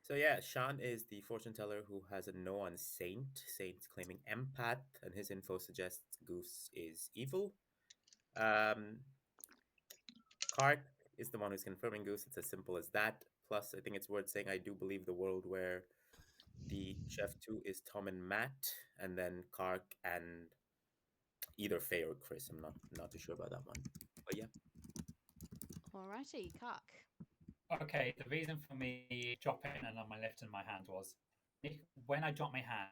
So yeah, Sean is the fortune teller who has a no on Saint. Saint's claiming empath, and his info suggests Goose is evil. Kark is the one who's confirming Goose. It's as simple as that. Plus, I think it's worth saying I do believe the world where the chef 2 is Tom and Matt, and then Kark and either Faye or Chris. I'm not too sure about that one. But yeah. Alrighty, Kark. Okay, the reason for me dropping and on my left and my hand was when I dropped my hand,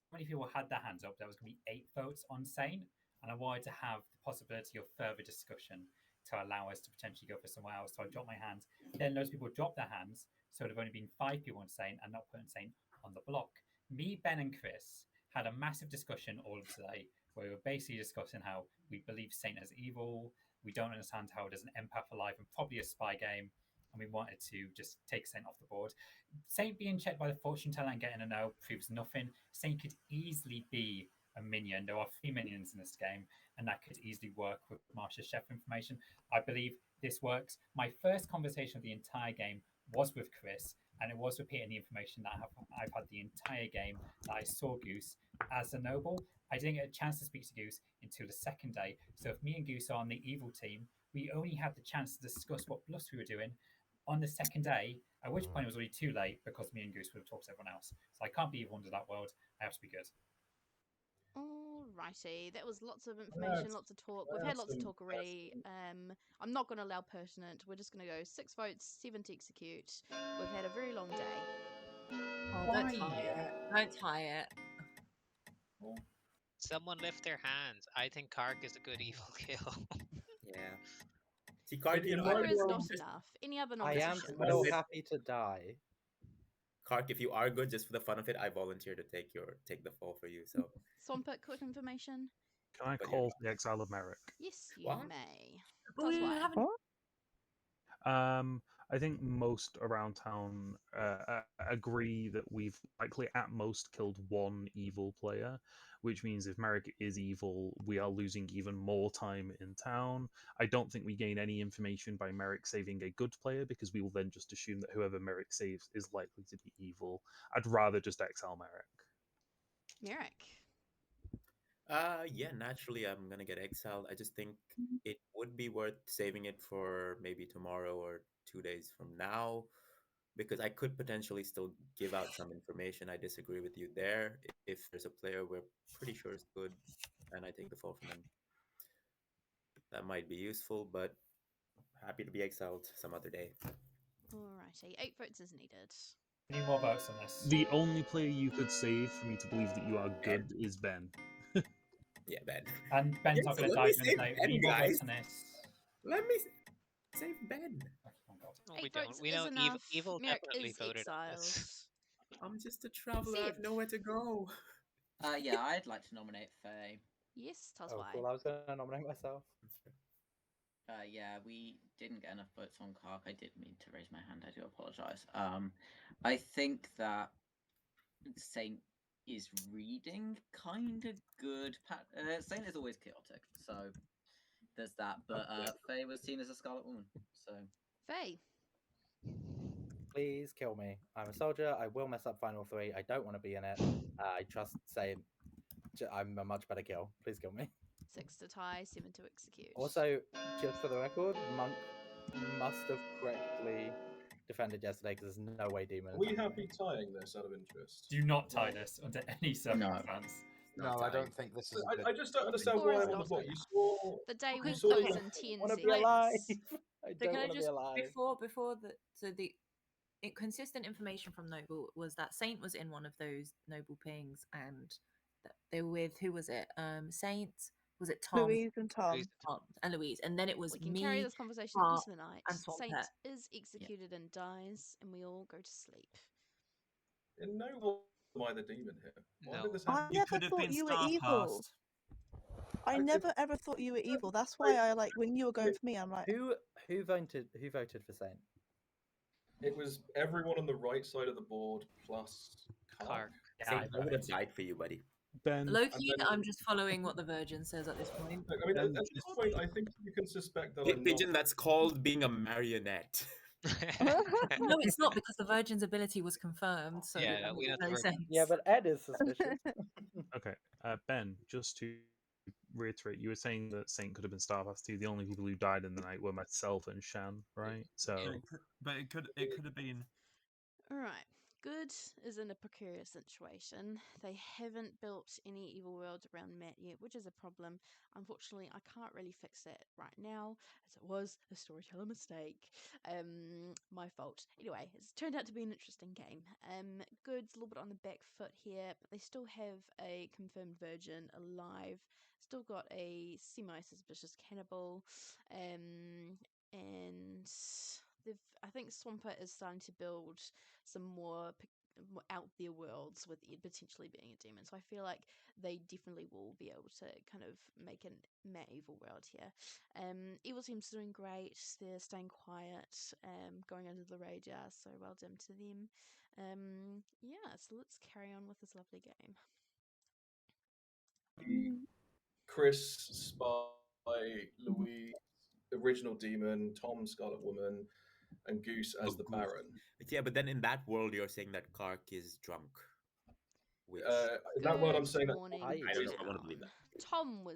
so many people had their hands up. There was going to be 8 votes on Saint, and I wanted to have the possibility of further discussion to allow us to potentially go for somewhere else. So I dropped my hands. Then those people dropped their hands, so it would have only been 5 people on Saint and not putting Saint on the block. Me, Ben, and Chris had a massive discussion all of today where we were basically discussing how we believe Saint is evil. We don't understand how it is an empath alive and probably a spy game. And we wanted to just take Saint off the board. Saint being checked by the fortune teller and getting a no proves nothing. Saint could easily be a minion. There are 3 minions in this game, and that could easily work with Marsha's chef information. I believe this works. My first conversation of the entire game was with Chris, and it was repeating the information that I've had the entire game that I saw Goose as a noble. I didn't get a chance to speak to Goose until the second day. So if me and Goose are on the evil team, we only had the chance to discuss what bluffs we were doing on the second day, at which point it was already too late because me and Goose would have talked to everyone else. So I can't be evil under that world. I have to be good. Alrighty, that was lots of information, lots of talk. We've had lots of talk already. I'm not going to allow pertinent. We're just going to go 6 votes, 7 to execute. We've had a very long day. Oh, don't tie it. Don't tie it. Someone lift their hands. I think Kark is a good evil kill. Yeah. See, Kark, you know, Or is not enough. Any other I am nominations? still happy to die. Kark, if you are good, just for the fun of it, I volunteer to take the fall for you. So Swampert, quick information. Can I call the exile of Merrick? Yes, you What? may. But Tell us we why. haven't. I think most around town agree that we've likely at most killed one evil player, which means if Merrick is evil, we are losing even more time in town. I don't think we gain any information by Merrick saving a good player because we will then just assume that whoever Merrick saves is likely to be evil. I'd rather just exile Merrick. Merrick. Yeah, naturally I'm gonna get exiled. I just think it would be worth saving it for maybe tomorrow or 2 days from now, because I could potentially still give out some information. I disagree with you there. If there's a player we're pretty sure is good and I take the fall from them, that might be useful, but happy to be exiled some other day. Alrighty, 8 votes is needed. Any more votes on this? The only player you could save for me to believe that you are good is Ben. Yeah, Ben. And Ben's Yeah, not so going to let die me during the save night. Ben, Any more guys. votes on this? Let me save Ben. No, 8 we don't. votes We is know enough. evil Merrick definitely is voted on exiled. this. I'm just a traveler. I have nowhere to go. Yeah, I'd like to nominate Faye. Yes, tell us Oh, why. cool. I was going to nominate myself. Yeah, we didn't get enough votes on Kark. I did mean to raise my hand. I do apologize. I think that Saint is reading kind of good. Saint is always chaotic, so there's that. But Faye was seen as a Scarlet Woman, so Faye. Please kill me. I'm a soldier. I will mess up Final 3. I don't want to be in it. I trust Saint. I'm a much better kill. Please kill me. 6 to tie, 7 to execute. Also, just for the record, Monk must have correctly defended yesterday because there's no way Demon. Are we happy tying this out of interest? Do not tie this under any circumstance. No, I don't think this is. I just don't understand Score why is I'm on the not block. You enough. saw The day you will saw close the- in 10 want to be seconds. alive. I So don't can I want to be just alive. before the consistent information from Noble was that Saint was in one of those Noble pings, and that they were with, who was it? Saint, was it Tom? Louise and Tom. And Louise, and then it was We can me, carry this conversation Mark, into the night. and Saint Swampert. is executed and dies, and we all go to sleep. In no way am I the demon here. Why No. did this I happen? never thought you were evil. I never ever thought you were evil. That's why I like when you were going for me. I'm like, Who voted for Saint? It was everyone on the right side of the board plus Kark. Saint, I would have died for you, buddy. Ben. Low-key, I'm just following what the Virgin says at this point. I mean, at this point, I think you can suspect that I'm Pigeon, not. that's called being a marionette. No, it's not, because the Virgin's ability was confirmed. So Yeah, that we makes know the no Virgin. sense. Yeah, but Ed is suspicious. Okay, Ben, just to reiterate, you were saying that Saint could have been Starfast too. The only people who died in the night were myself and Shan, right? So, But it could have been. Alright. Good is in a precarious situation. They haven't built any evil worlds around Matt yet, which is a problem. Unfortunately, I can't really fix that right now, as it was a storyteller mistake. My fault. Anyway, it's turned out to be an interesting game. Good's a little bit on the back foot here, but they still have a confirmed virgin alive. Still got a semi-suspicious cannibal. And I think Swampert is starting to build some more out there worlds with it potentially being a demon. So I feel like they definitely will be able to kind of make an Matt evil world here. Evil team's doing great. They're staying quiet, going under the radar. So well done to them. Yeah, so let's carry on with this lovely game. Chris, Spy, Louise, original demon, Tom, Scarlet Woman, and Goose as the Baron. Yeah, but then in that world, you're saying that Kark is drunk. Which in that world, I'm saying that morning, I don't know. I want to believe that. Tom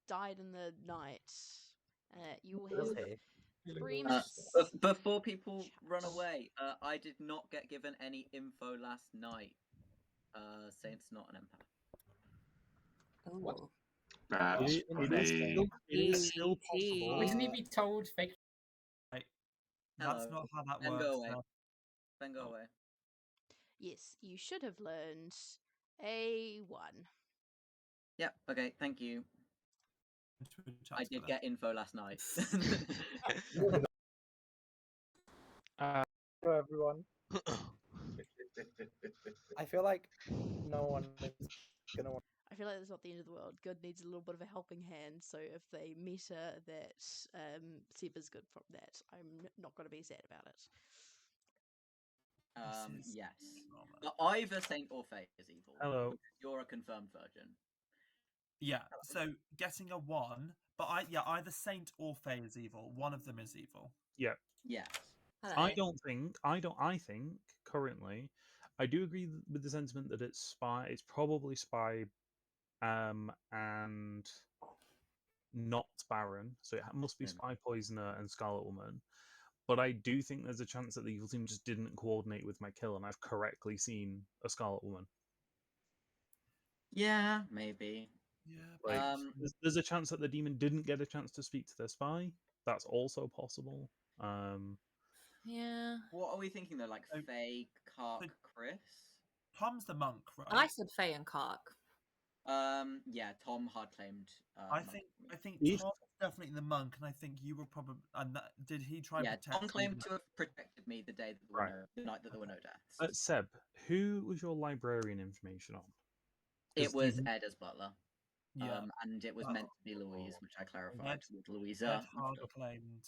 died in the night. You will hear Was some he? 3 minutes. Before people run away, I did not get given any info last night. Saint's not an empath. What? That's It is funny. still possible. Wouldn't he be told fake? That's Hello. not how that Ben, works. go away. Ben, go away. Yes, you should have learned A1. Yep. Okay. Thank you. I did get info last night. Hello, everyone. I feel like no one is gonna want. I feel like that's not the end of the world. Good needs a little bit of a helping hand, so if they meta that Seb is good from that, I'm not going to be sad about it. Yes. But either Saint or Fae is evil. Hello. You're a confirmed virgin. Yeah. So getting a 1, but either Saint or Fae is evil. One of them is evil. Yeah. Yes. I think currently, I do agree with the sentiment that it's spy. It's probably spy, and not Baron. So it must be spy, poisoner, and Scarlet Woman. But I do think there's a chance that the evil team just didn't coordinate with my kill, and I've correctly seen a Scarlet Woman. Yeah, maybe. Yeah. There's a chance that the demon didn't get a chance to speak to their spy. That's also possible. Yeah. What are we thinking though? Like Fae, Kark, Chris? Tom's the monk, right? I said Faye and Kark. Yeah, Tom hard claimed. I think Tom is definitely the monk, and I think you were probably. And did he try Yeah, to protect? Tom claimed to have protected me the day that there were the night that there were no deaths. Seb, who was your librarian information on? It was Ed as butler. Yeah. And it was meant to be Louise, which I clarified with Ed Louisa. hard claimed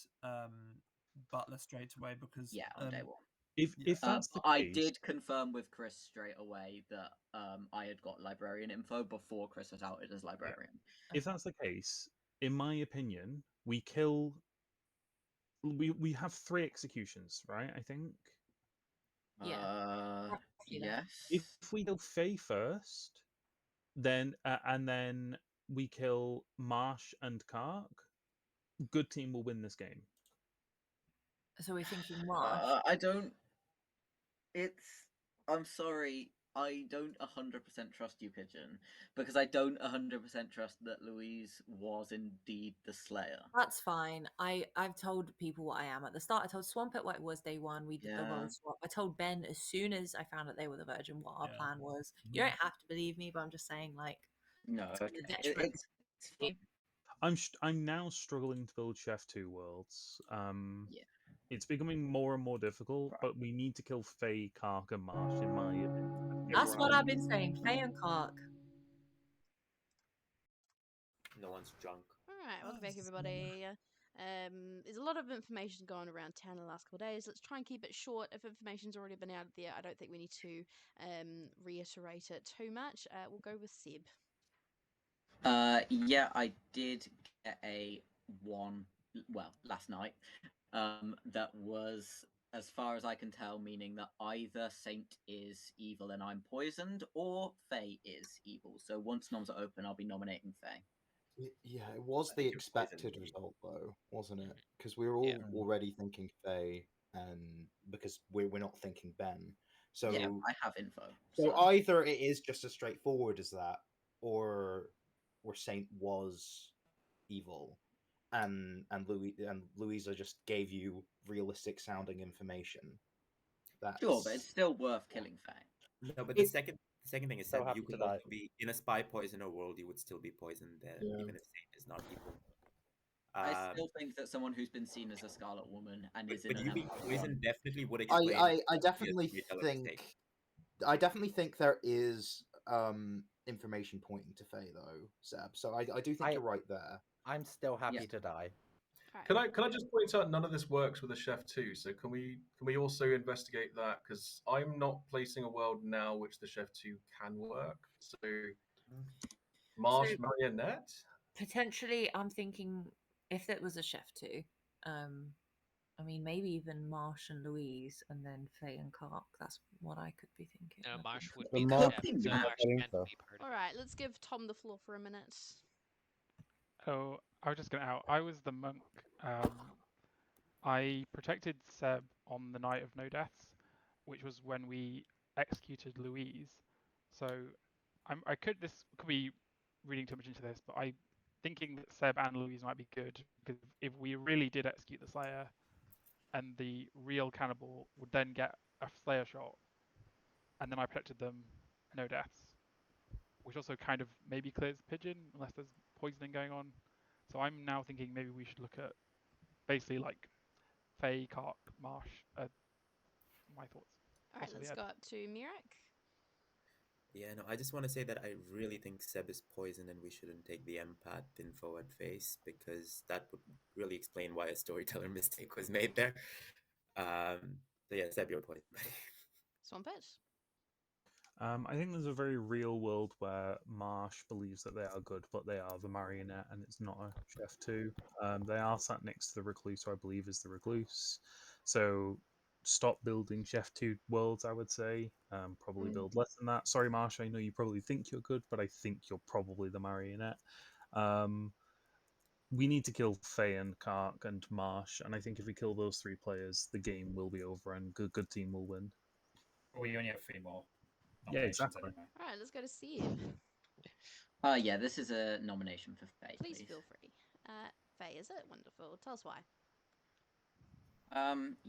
Butler straight away because on day one. If that's the I case, did confirm with Chris straight away that I had got librarian info before Chris was outed as librarian. if that's the case, in my opinion, we kill. We have 3 executions, right? I think. Yes. If we kill Faye first, then and then we kill Marsh and Kark, good team will win this game. So we're thinking Marsh. I don't. I'm sorry. I don't 100% trust you, Pigeon, because I don't 100% trust that Louise was indeed the Slayer. That's fine. I've told people what I am. At the start, I told Swampert what it was day one. We did the role swap. I told Ben as soon as I found out they were the Virgin what our plan was. You don't have to believe me, but I'm just saying, like, no, it's I'm now struggling to build Chef 2 worlds. It's becoming more and more difficult, but we need to kill Faye, Kark, and Marsh, in my opinion. That's what I've been saying. Faye and Kark. No one's drunk. Alright, welcome back everybody. There's a lot of information going around town in the last couple of days. Let's try and keep it short. If information's already been out there, I don't think we need to reiterate it too much. We'll go with Seb. Yeah, I did get a 1, last night. That was, as far as I can tell, meaning that either Saint is evil and I'm poisoned, or Faye is evil. So once noms are open, I'll be nominating Faye. Yeah, it was the expected result, though, wasn't it? Because we were all already thinking Faye, and because we're not thinking Ben. So yeah, I have info. So either it is just as straightforward as that, or Saint was evil, and Louisa just gave you realistic sounding information. Sure, but it's still worth killing Faye. No, but the second thing is that you happy could to also die. be in a spy poisoner world. You would still be poisoned there, Yeah. even if Saint is not evil. I still think that someone who's been seen as a Scarlet Woman and is in But an you being empire poisoned one- definitely would explain. I definitely think there is information pointing to Faye, though, Seb. So I do think you're right there. I'm still happy to die. Can I just point out none of this works with a Chef 2? So can we also investigate that? Because I'm not placing a world now which the Chef 2 can work. So Marsh Marionette? Potentially, I'm thinking if it was a Chef too, I mean, maybe even Marsh and Louise, and then Faye and Kark. That's what I could be thinking. Marsh would The be the Marsh chef, would so have Marsh that can't info. be part of All it. right, let's give Tom the floor for a minute. Oh, I was just going to out. I was the monk. I protected Seb on the night of no deaths, which was when we executed Louise. So this could be reading too much into this, but I'm thinking that Seb and Louise might be good, because if we really did execute the Slayer, and the real cannibal would then get a Slayer shot, and then I protected them, no deaths, which also kind of maybe clears the pigeon, unless there's poisoning going on. So I'm now thinking maybe we should look at basically like Faye, Kark, Marsh. My thoughts. All right, Also let's the go up to Mirak. Yeah, no, I just want to say that I really think Seb is poisoned and we shouldn't take the empath info at face, because that would really explain why a storyteller mistake was made there. So yeah, Seb, your point. Swampert. I think there's a very real world where Marsh believes that they are good, but they are the marionette and it's not a chef too. They are sat next to the recluse, who I believe is the recluse. So stop building chef 2 worlds, I would say. Probably build less than that. Sorry, Marsh, I know you probably think you're good, but I think you're probably the marionette. We need to kill Faye and Kark and Marsh, and I think if we kill those 3 players, the game will be over and good team will win. We only have 3 more. Yeah, exactly. Anyway. All right, let's go to Steve. Yeah, this is a nomination for Faye, Please please. feel free. Faye, is it? Wonderful. Tell us why.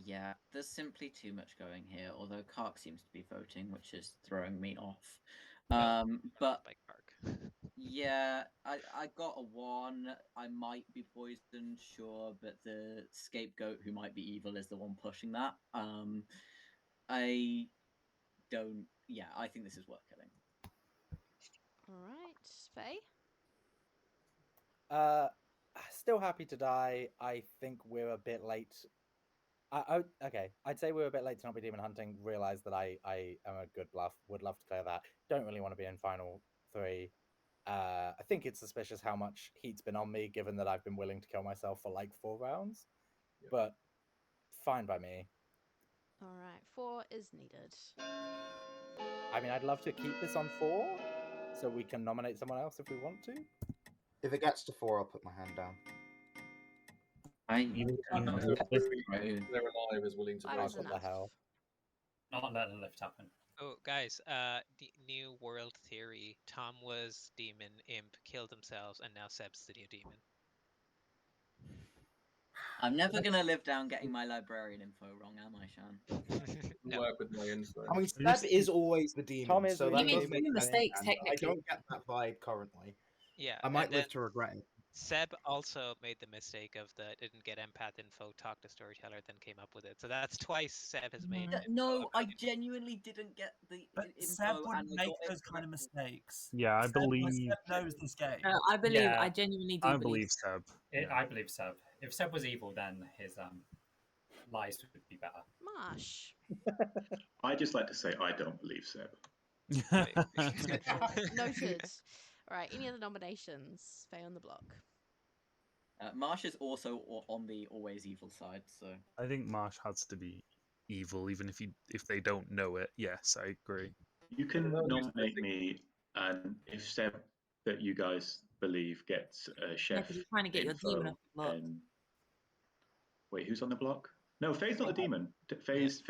Yeah, there's simply too much going here, although Kark seems to be voting, which is throwing me off. But yeah, I got a 1. I might be poisoned, sure, but the scapegoat who might be evil is the one pushing that. I don't. Yeah, I think this is worth killing. All right, Faye. Still happy to die. I think we're a bit late. Okay, I'd say we're a bit late to not be demon hunting. Realize that I am a good bluff. Would love to clear that. Don't really want to be in final 3. I think it's suspicious how much heat's been on me, given that I've been willing to kill myself for like 4 rounds. Yep. But fine by me. All right, 4 is needed. I mean, I'd love to keep this on 4, so we can nominate someone else if we want to. If it gets to 4, I'll put my hand down. They're alive is willing to That raise is enough. Not letting the lift happen. Oh, guys, new world theory. Tom was demon, imp, killed themselves, and now Seb's the new demon. I'm never gonna live down getting my librarian info wrong, am I, Shan? No. Work with my info. I mean, Seb is always the demon, Tom is so really that He does made make 2 sense. mistakes, And I technically. don't get that vibe currently. Yeah, I and might then live to regret it. Seb also made the mistake of didn't get empath info, talked to Storyteller, then came up with it. So that's twice Seb has made. No, I genuinely didn't get the But info. Seb and wouldn't I make got it those kind of correctly. mistakes. Yeah, I Seb believe. knows this game. I believe. Yeah. I genuinely do I believe Seb. I believe Seb. If Seb was evil, then his lies would be better. Marsh. I just like to say I don't believe Seb. Noted. All right, any other nominations? Faye on the block. Marsh is also on the always evil side, so I think Marsh has to be evil, even if they don't know it. Yes, I agree. You can nominate me, and if Seb that you guys believe gets a chef because you're trying to get your info, demon off the block. then wait, who's on the block? No, Faye's not the demon. Faye's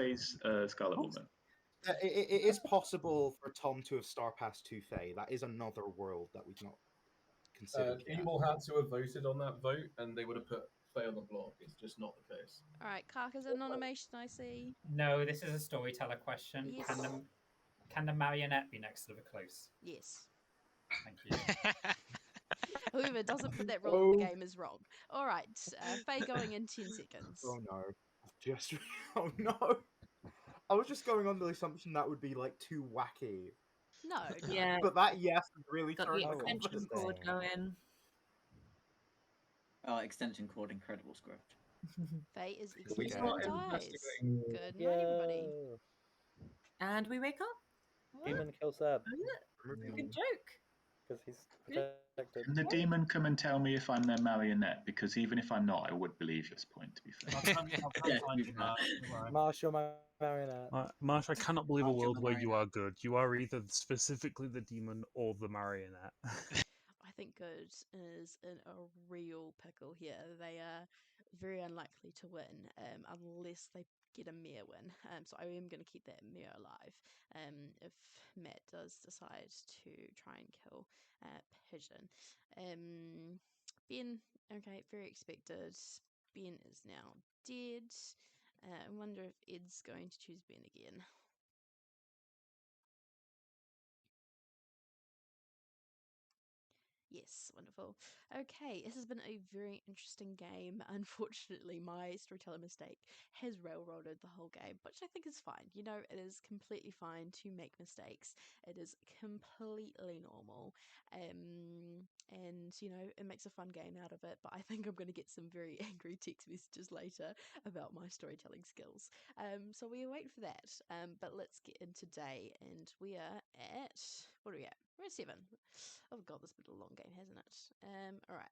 Scarlet Woman. It is possible for Tom to have star passed to Faye. That is another world that we've not considered yet. Evil had to have voted on that vote, and they would have put Faye on the block. It's just not the case. All right, Kark is a nomination, I see. No, this is a storyteller question. Yes. Can the marionette be next to the recluse? Yes. Thank you. Whoever doesn't put that rule in the game is wrong. All right, Faye going in 10 seconds. Oh no. Just oh no. I was just going on the assumption that would be like too wacky. No. Yeah. But that yes really Got turned the my extension confidence. cord going. Oh, extension cord, incredible script. Faye is We executed start and dies. investigating. Good night, everybody. And we wake up. What? Demon kill Seb. Oh, yeah. Good joke. because he's protected. Can the demon come and tell me if I'm their marionette? Because even if I'm not, I would believe at this point, to be fair. Marsh, you're my marionette. Marsh, I cannot believe a Marsh, you're world the where you are good. You are either specifically the demon or the marionette. I think good is in a real pickle here. They are very unlikely to win unless they get a mare win. So I am going to keep that mare alive if Matt does decide to try and kill Pigeon. Ben, okay, very expected. Ben is now dead. I wonder if Ed's going to choose Ben again. Yes, wonderful. Okay, this has been a very interesting game. Unfortunately, my storyteller mistake has railroaded the whole game, which I think is fine. You know, it is completely fine to make mistakes. It is completely normal. And, you know, it makes a fun game out of it, but I think I'm going to get some very angry text messages later about my storytelling skills. So we wait for that. But let's get into day, and we are at, what are we at? We're at 7. Oh god, this has been a long game, hasn't it? Alright.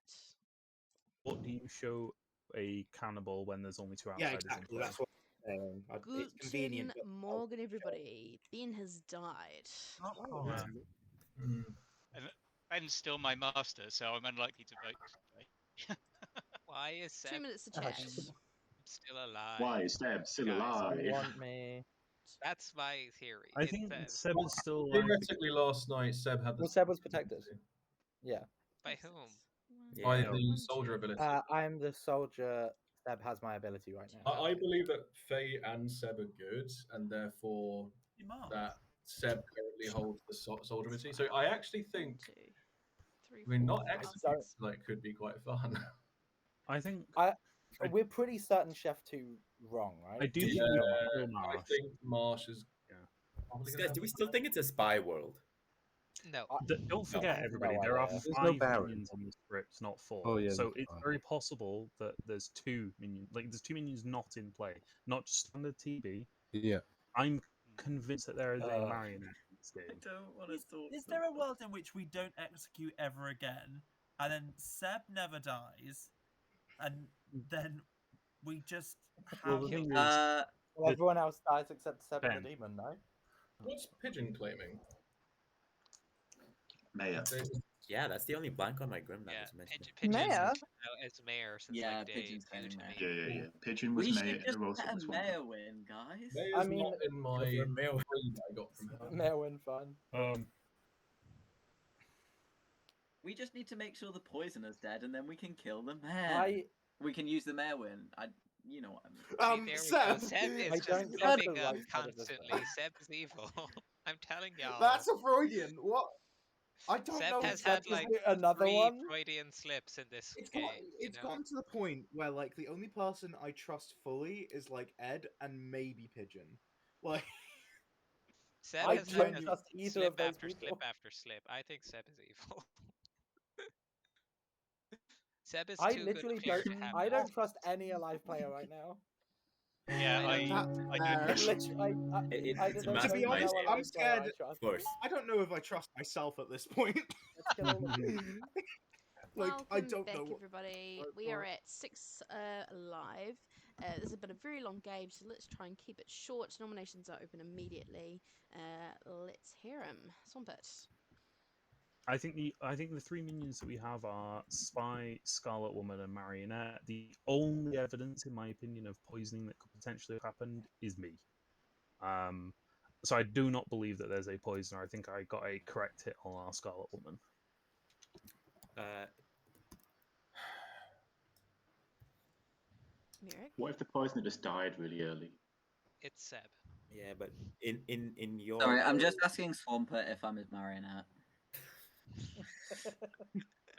What do you show a cannibal when there's only 2 Yeah, outsiders in exactly. play? That's what I'm saying. It's Guten convenient. But Morgen, everybody. Ben has died. Yeah. And Ben's still my master, so I'm unlikely to vote today. Why is 2 Seb minutes to chat. still alive? Why is Seb still Guys, alive? You want me? That's my theory. I It's think Seb. Seb is still alive. Theoretically, last night Seb had the. Well, Seb was protected. Yeah. By whom? By the soldier ability. I'm the soldier. Seb has my ability right now. I believe that Faye and Seb are good, and therefore that Seb currently holds the soldier ability. So I actually think, 1, 2, 3, I mean, 4, not 5, execute 6. like could be quite fun. I think we're pretty certain Chef 2 wrong, right? I do think Yeah, Marsh. I think Marsh is. Yeah. Guys, do we still think it's a spy world? No. Don't forget, have everybody, no there are idea. There's no 5 Baron. minions in the script, not 4. Oh, yeah, so that's it's fine. very possible that there's 2 minions. Like, there's 2 minions not in play, not just standard TB. Yeah. I'm convinced that there is a marionette in this game. don't want Is there a world in which we don't execute ever again, and then Seb never dies, and then we just Well, have the thing is, Well, everyone else dies except Seb and Ben. the demon, no? What's Pigeon claiming? Mayor. Yeah, that's the only blank on my grim that Yeah, was mentioned. Pigeon Mayor? as mayor since Yeah, like day Pigeon's 2 to claiming me. mayor. Yeah. Pigeon was We mayor should in just the role let of a the swamp. mayor win, guys. Mayor's I mean, not in my dream I got from her. Mayor win fun. We just need to make sure the poisoner's dead, and then we can kill the mayor. We can use the mayor win. You know what I mean. See, there Seb. we go. Seb I is don't just trust flipping the up right side of this constantly. Seb is evil. I'm telling y'all. That's a Freudian. What? I don't Seb know. has Seb had is like another 3 one? Freudian slips in this It's game. it's you know? gotten to the point where like the only person I trust fully is like Ed and maybe Pigeon. Like Seb I has don't had trust either slip of those after people. slip after slip. I think Seb is evil. Seb is I too literally good player don't. to have I it. don't trust any alive player right now. Yeah, I do. Literally, I don't to be know honest, no I'm alive player scared. I trust. Of course. I don't know if I trust myself at this point. Let's kill all of them. Like I Welcome don't back, know. everybody. We are at 6 live. This has been a very long game, so let's try and keep it short. Nominations are open immediately. Let's hear them. Swampert. I think the 3 minions that we have are Spy, Scarlet Woman, and Marionette. The only evidence, in my opinion, of poisoning that could potentially have happened is me. So I do not believe that there's a poisoner. I think I got a correct hit on our Scarlet Woman. What if the poisoner just died really early? It's Seb. Yeah, but in your Sorry, I'm just asking Swampert if I'm his marionette.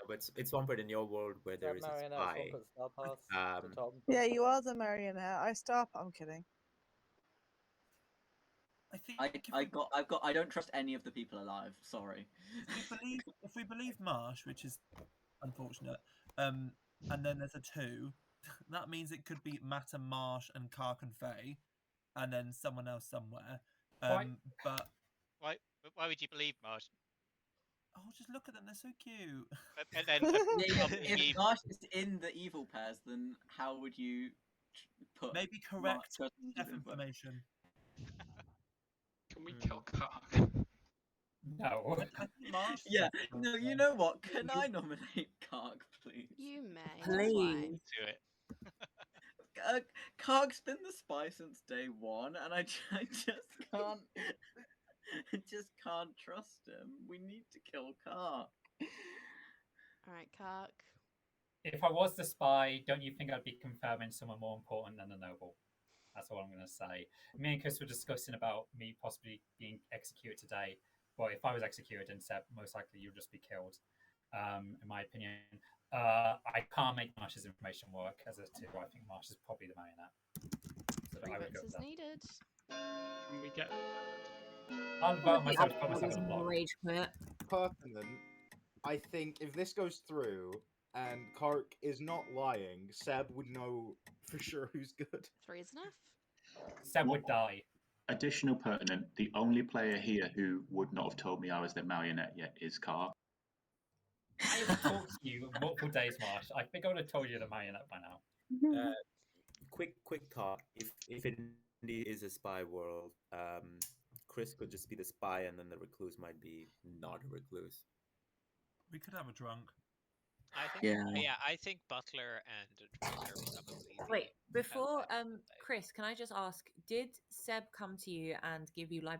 But it's Swampert in your world where there is a Marionette, spy. Swampert, Star Pass, to Tom. Yeah, you are the marionette. I stop. I'm kidding. I don't trust any of the people alive. Sorry. If we believe Marsh, which is unfortunate, and then there's a 2, that means it could be Matt and Marsh and Kark and Faye, and then someone else somewhere. Why? But Why would you believe Marsh? Oh, just look at them. They're so cute. And then If Marsh is in the evil pairs, then how would you put maybe Marsh correct chef information? Can we kill Cock? No. I think Marsh. Yeah. No, you know what? Can I nominate Kark, please? You may. Please. Do it. Kark's been the spy since day one, and I just can't trust him. We need to kill Kark. All right, Kark. If I was the spy, don't you think I'd be confirming someone more important than the noble? That's all I'm going to say. Me and Chris were discussing about me possibly being executed today. But if I was executed, then Seb, most likely you'll just be killed. In my opinion, I can't make Marsh's information work as a two. I think Marsh is probably the marionette. So Three I would votes go is for that. needed. Can we get? I'll vote myself. Put myself in a block. Rage quit. Pertinent. I think if this goes through and Kark is not lying, Seb would know for sure who's good. 3 is enough. Seb would die. Additional pertinent, the only player here who would not have told me I was their marionette yet is Kark. I have talked to you multiple days, Marsh. I think I would have told you the marionette by now. Quick thought. If it indeed is a spy world, Chris could just be the spy, and then the recluse might be not a recluse. We could have a drunk. I think, I think Butler and Drunk are probably. Wait, before Chris, can I just ask? Did Seb come to you and give you the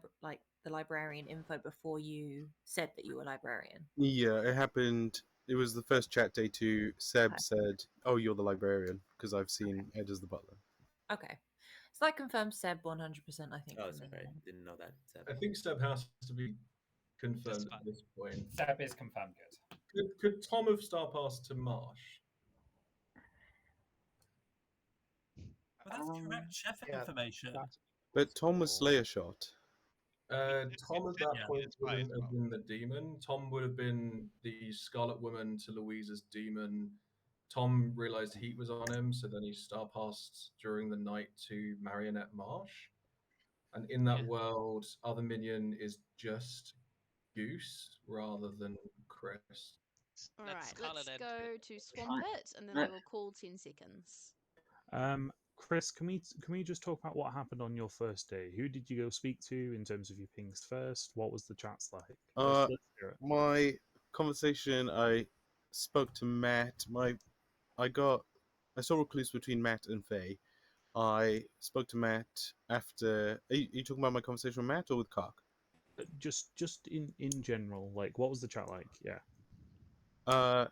librarian info before you said that you were librarian? Yeah, it happened. It was the first chat day too. Seb said, "Oh, you're the librarian," because I've seen Ed as the butler. Okay, so that confirms Seb 100%. I think. Oh, sorry, didn't know that. Seb. I think Seb has to be confirmed at this point. Seb is confirmed good. Could Tom have star passed to Marsh? But that's correct chef information. But Tom was Slayer shot. Tom at that point wouldn't have been the demon. Tom would have been the Scarlet Woman to Louisa's demon. Tom realized heat was on him, so then he star passed during the night to Marionette Marsh. And in that world, other minion is just Goose rather than Chris. All right, let's go to Swampert, and then I will call 10 seconds. Chris, can we just talk about what happened on your first day? Who did you go speak to in terms of your pings first? What was the chats like? Let's hear it. My conversation, I spoke to Matt. I saw a recluse between Matt and Faye. I spoke to Matt after. Are you talking about my conversation with Matt or with Kark? Just in general, like what was the chat like? Yeah. I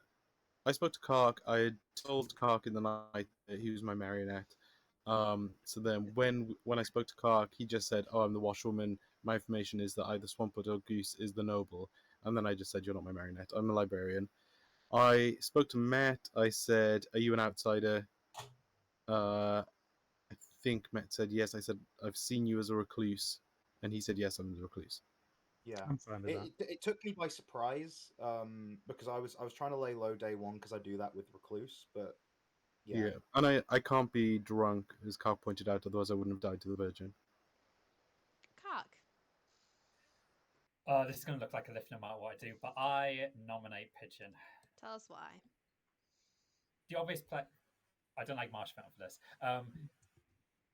spoke to Kark. I had told Kark in the night that he was my marionette. So then when I spoke to Kark, he just said, "Oh, I'm the washwoman. My information is that either Swampert or Goose is the noble." And then I just said, "You're not my marionette. I'm a librarian." I spoke to Matt. I said, "Are you an outsider?" I think Matt said yes. I said, "I've seen you as a recluse," and he said, "Yes, I'm a recluse." Yeah, I'm fine with that. It took me by surprise because I was trying to lay low day one because I do that with recluse, but yeah. And I can't be drunk, as Kark pointed out, otherwise I wouldn't have died to the Virgin. Kark. This is going to look like a lift no matter what I do, but I nominate Pigeon. Tell us why. The obvious play. I don't like Marshmallow for this.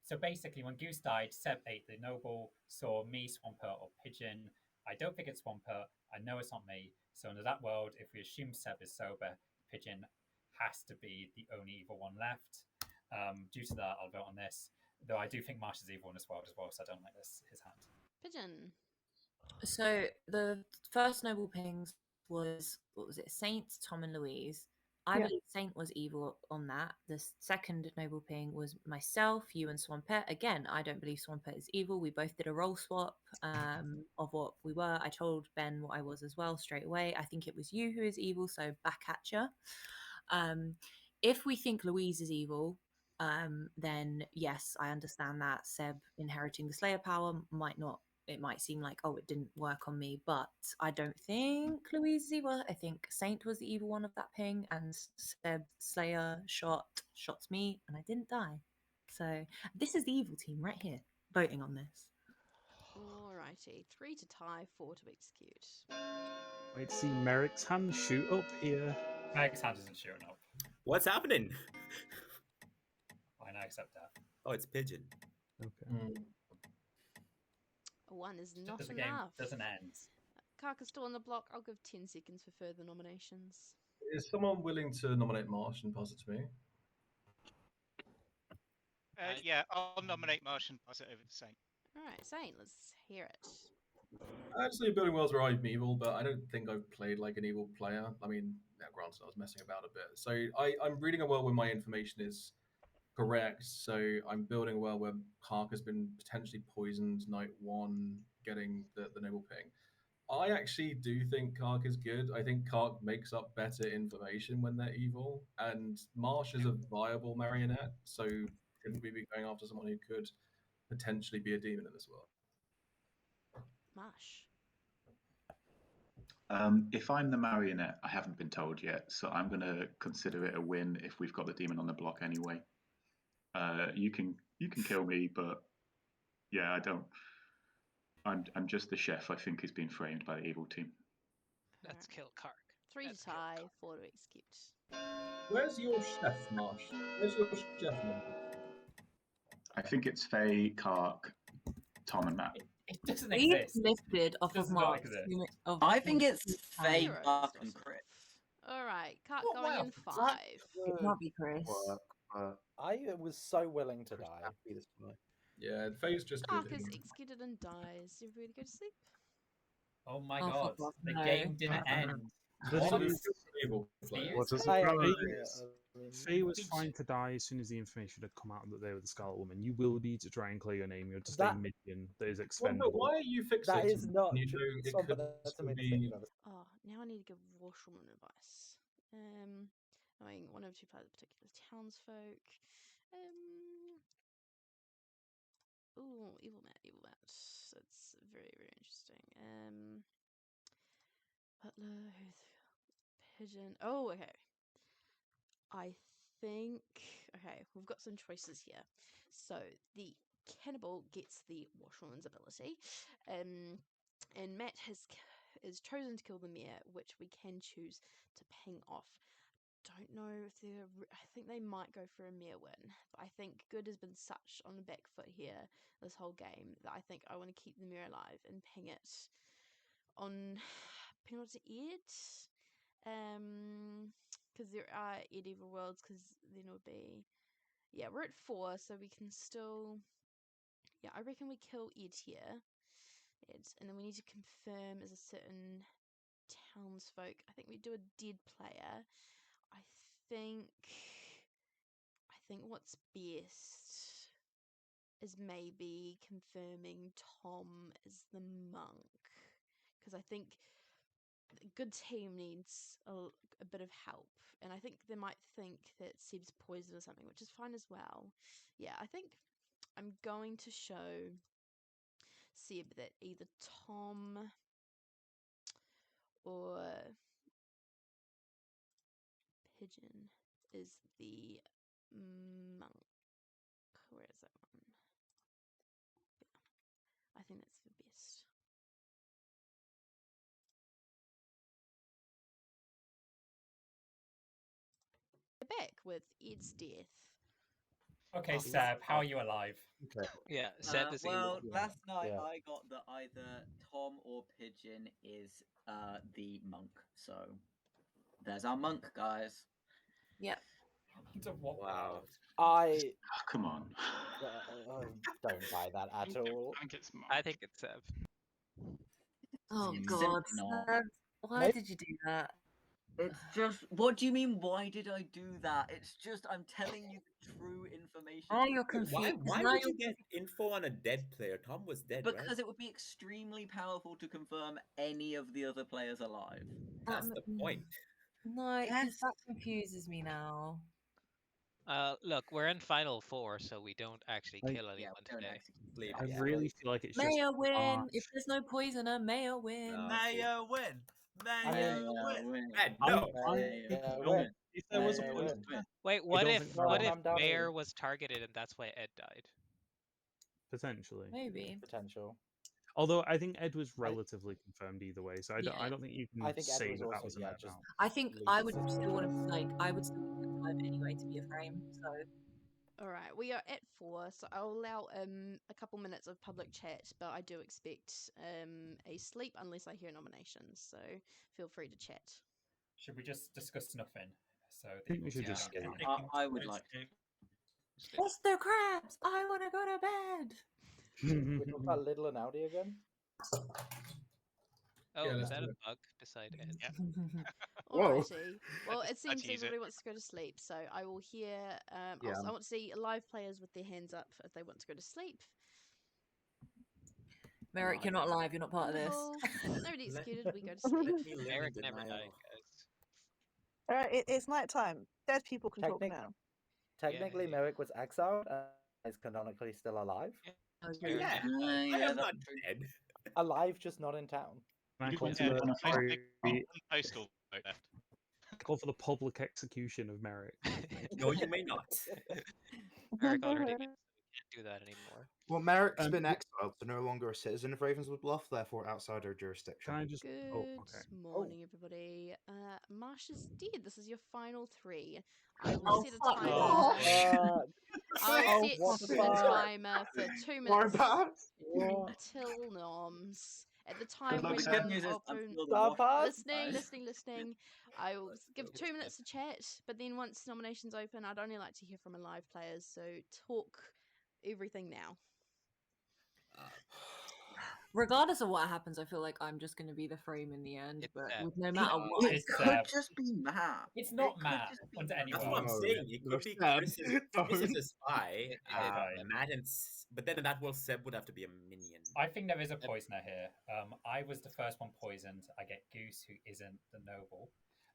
So basically, when Goose died, Seb ate the noble, saw me, Swampert, or Pigeon. I don't think it's Swampert. I know it's not me. So under that world, if we assume Seb is sober, Pigeon has to be the only evil one left. Due to that, I'll vote on this. Though I do think Marsh is evil in this world as well, so I don't like his hand. Pigeon. So the first noble pings was, what was it, Saint, Tom, and Louise. I believe Saint was evil on that. The second noble ping was myself, you, and Swampert. Again, I don't believe Swampert is evil. We both did a role swap of what we were. I told Ben what I was as well straight away. I think it was you who is evil, so back at you. If we think Louise is evil, then yes, I understand that Seb inheriting the Slayer power might not. It might seem like, oh, it didn't work on me, but I don't think Louise is evil. I think Saint was the evil one of that ping, and Seb Slayer shot me, and I didn't die. So this is the evil team right here voting on this. Alrighty, 3 to tie, 4 to execute. Wait to see Merrick's hand shoot up here. Merrick's hand isn't shooting up. What's happening? I know, except that. Oh, it's Pigeon. Okay. A 1 is not The game enough. doesn't end. Carcass still on the block. I'll give 10 seconds for further nominations. Is someone willing to nominate Marsh and pass it to me? Yeah, I'll nominate Marsh and pass it over to Saint. Alright, Saint, let's hear it. Actually, building worlds where I'm evil, but I don't think I've played like an evil player. I mean, yeah, granted, I was messing about a bit. So I'm reading a world where my information is correct. So I'm building a world where Kark has been potentially poisoned night 1, getting the noble ping. I actually do think Kark is good. I think Kark makes up better information when they're evil, and Marsh is a viable marionette. So shouldn't we be going after someone who could potentially be a demon in this world? Marsh. If I'm the marionette, I haven't been told yet, so I'm going to consider it a win if we've got the demon on the block anyway. You can kill me, but yeah, I don't. I'm just the chef. I think he's been framed by the evil team. Let's kill Kark. 3 to tie, 4 to execute. Where's your chef, Marsh? Where's your chef number? I think it's Faye, Kark, Tom, and Matt. It doesn't We've exist. lifted off Does of not Mark's. exist. I think it's Faye, Zero Mark, is and not Chris. Alright, Kark Oh, going wow, in 5. It might be Chris. I was so willing to die. Yeah, Faye's just Kark good. is executed and dies. Everybody go to sleep. Oh my Oh, god, fuck off, the no. game didn't end. What What? is- evil What a I surprise! agree. Faye was fine to die as soon as the information had come out that they were the Scarlet Woman. You will need to try and clear your name. You're just a That- minion that is Well, expendable. but why are you fixating? That is not You true. know, it Swamper, could that's still amazing. be. Oh, now I need to give Washwoman advice. Knowing one of two players, particular townsfolk. Ooh, evil Matt. That's very, very interesting. Butler, who's Pigeon? Oh, okay. I think. Okay, we've got some choices here. So the cannibal gets the washwoman's ability, and Matt is chosen to kill the mayor, which we can choose to ping off. Don't know if they're. I think they might go for a mere win, but I think good has been such on the back foot here this whole game that I think I want to keep the mirror alive and ping it on to Ed. Because there are Ed Evil Worlds, because then it would be. Yeah, we're at 4, so we can still. Yeah, I reckon we kill Ed here. And then we need to confirm as a certain townsfolk. I think we do a dead player. I think what's best is maybe confirming Tom as the monk, because I think a good team needs a bit of help, and I think they might think that Seb's poison or something, which is fine as well. Yeah, I think I'm going to show Seb that either Tom or Pigeon is the monk. Where is that one? Yeah, I think that's the best. We're back with Ed's death. Okay, Seb, how are you alive? Okay. Yeah, Seb is Well, evil. last night Yeah. I got that either Tom or Pigeon is the monk. So there's our monk, guys. Yep. What Wow. I Come on. don't buy that at all. I think it's Mark. I think it's Seb. Oh It's God, simply not. Seb, why Maybe- did you do that? It's just. What do you mean? Why did I do that? It's just I'm telling you the true information. Now you're Why? confused. Why Now would you you're get info on a dead player? Tom was dead, Because right? it would be extremely powerful to confirm any of the other players alive. That's the point. No, because Yes. that confuses me now. Look, we're in Final Four, so we don't actually Like- kill anyone today. I really feel like it's just Mayor win. Marsh. If there's no poisoner, Mayor win. Mayor win. I Mayor mean, win. Ed, I'm no. fine with Mayor going- win. If there was a Mayor poison, win. Wait, I what don't if think what Marsh- if I'm done Mayor with- was targeted and that's why Ed died? potentially. Maybe. Potential. Although I think Ed was relatively confirmed either way, so I don't think you I can think Ed say was that also, was a yeah, no just now. I think least I would still 50-50. want to I would still want time anyway to be a frame. So All right, we are at 4, so I'll allow a couple minutes of public chat, but I do expect a sleep unless I hear nominations. So feel free to chat. Should we just discuss nothing? So I think we should just yeah. sleep. I would like to. Mr. Krabs, I want to go to bed. We talk about Little and Audi again. Oh, is let's that do a it. bug beside Ed? Yeah. Alrighty. Well, it Had seems to use it. everybody wants to go to sleep, so I will hear. Yeah. I want to see live players with their hands up if they want to go to sleep. Merrick, you're not alive. You're not part of this. Wonderful. Nobody executed. We go to sleep. Let me live in Merrick never denial. died, guys. All right, it's night time. Dead people can talk now. Technically, Yay. Merrick was exiled and is canonically still alive. Oh, Yeah, I yeah, am not that's true. dead. Alive, just not in town. And I You call did for it on a the Facebook. very- One postal vote left. call for the public execution of Merrick. No, you may not. Merrick already did, so we can't do that anymore. Well, Merrick's been exiled, so no longer a citizen of Ravenswood Bluff, therefore outside our jurisdiction. Can I just? Good Oh, okay. morning, everybody. Marsh is dead. This is your final 3. I will Oh, set a fuck timer. off. I'll Oh, set what the the fuck? timer for 2 My minutes bad. till noms. At the time Look, when the good news is I'm open still the wash. listening. I will give 2 minutes to chat, but then once nominations open, I'd only like to hear from live players. So talk everything now. Regardless of what happens, I feel like I'm just going to be the frame in the end. But with no matter It what, could just be Matt. It's not It could Matt. just be Under any That's way. what I'm No, saying. It no, could be Seb, Chris is don't. a spy. Okay. Matt and but then in that world, Seb would have to be a minion. I think there is a poisoner here. I was the first one poisoned. I get Goose, who isn't the noble.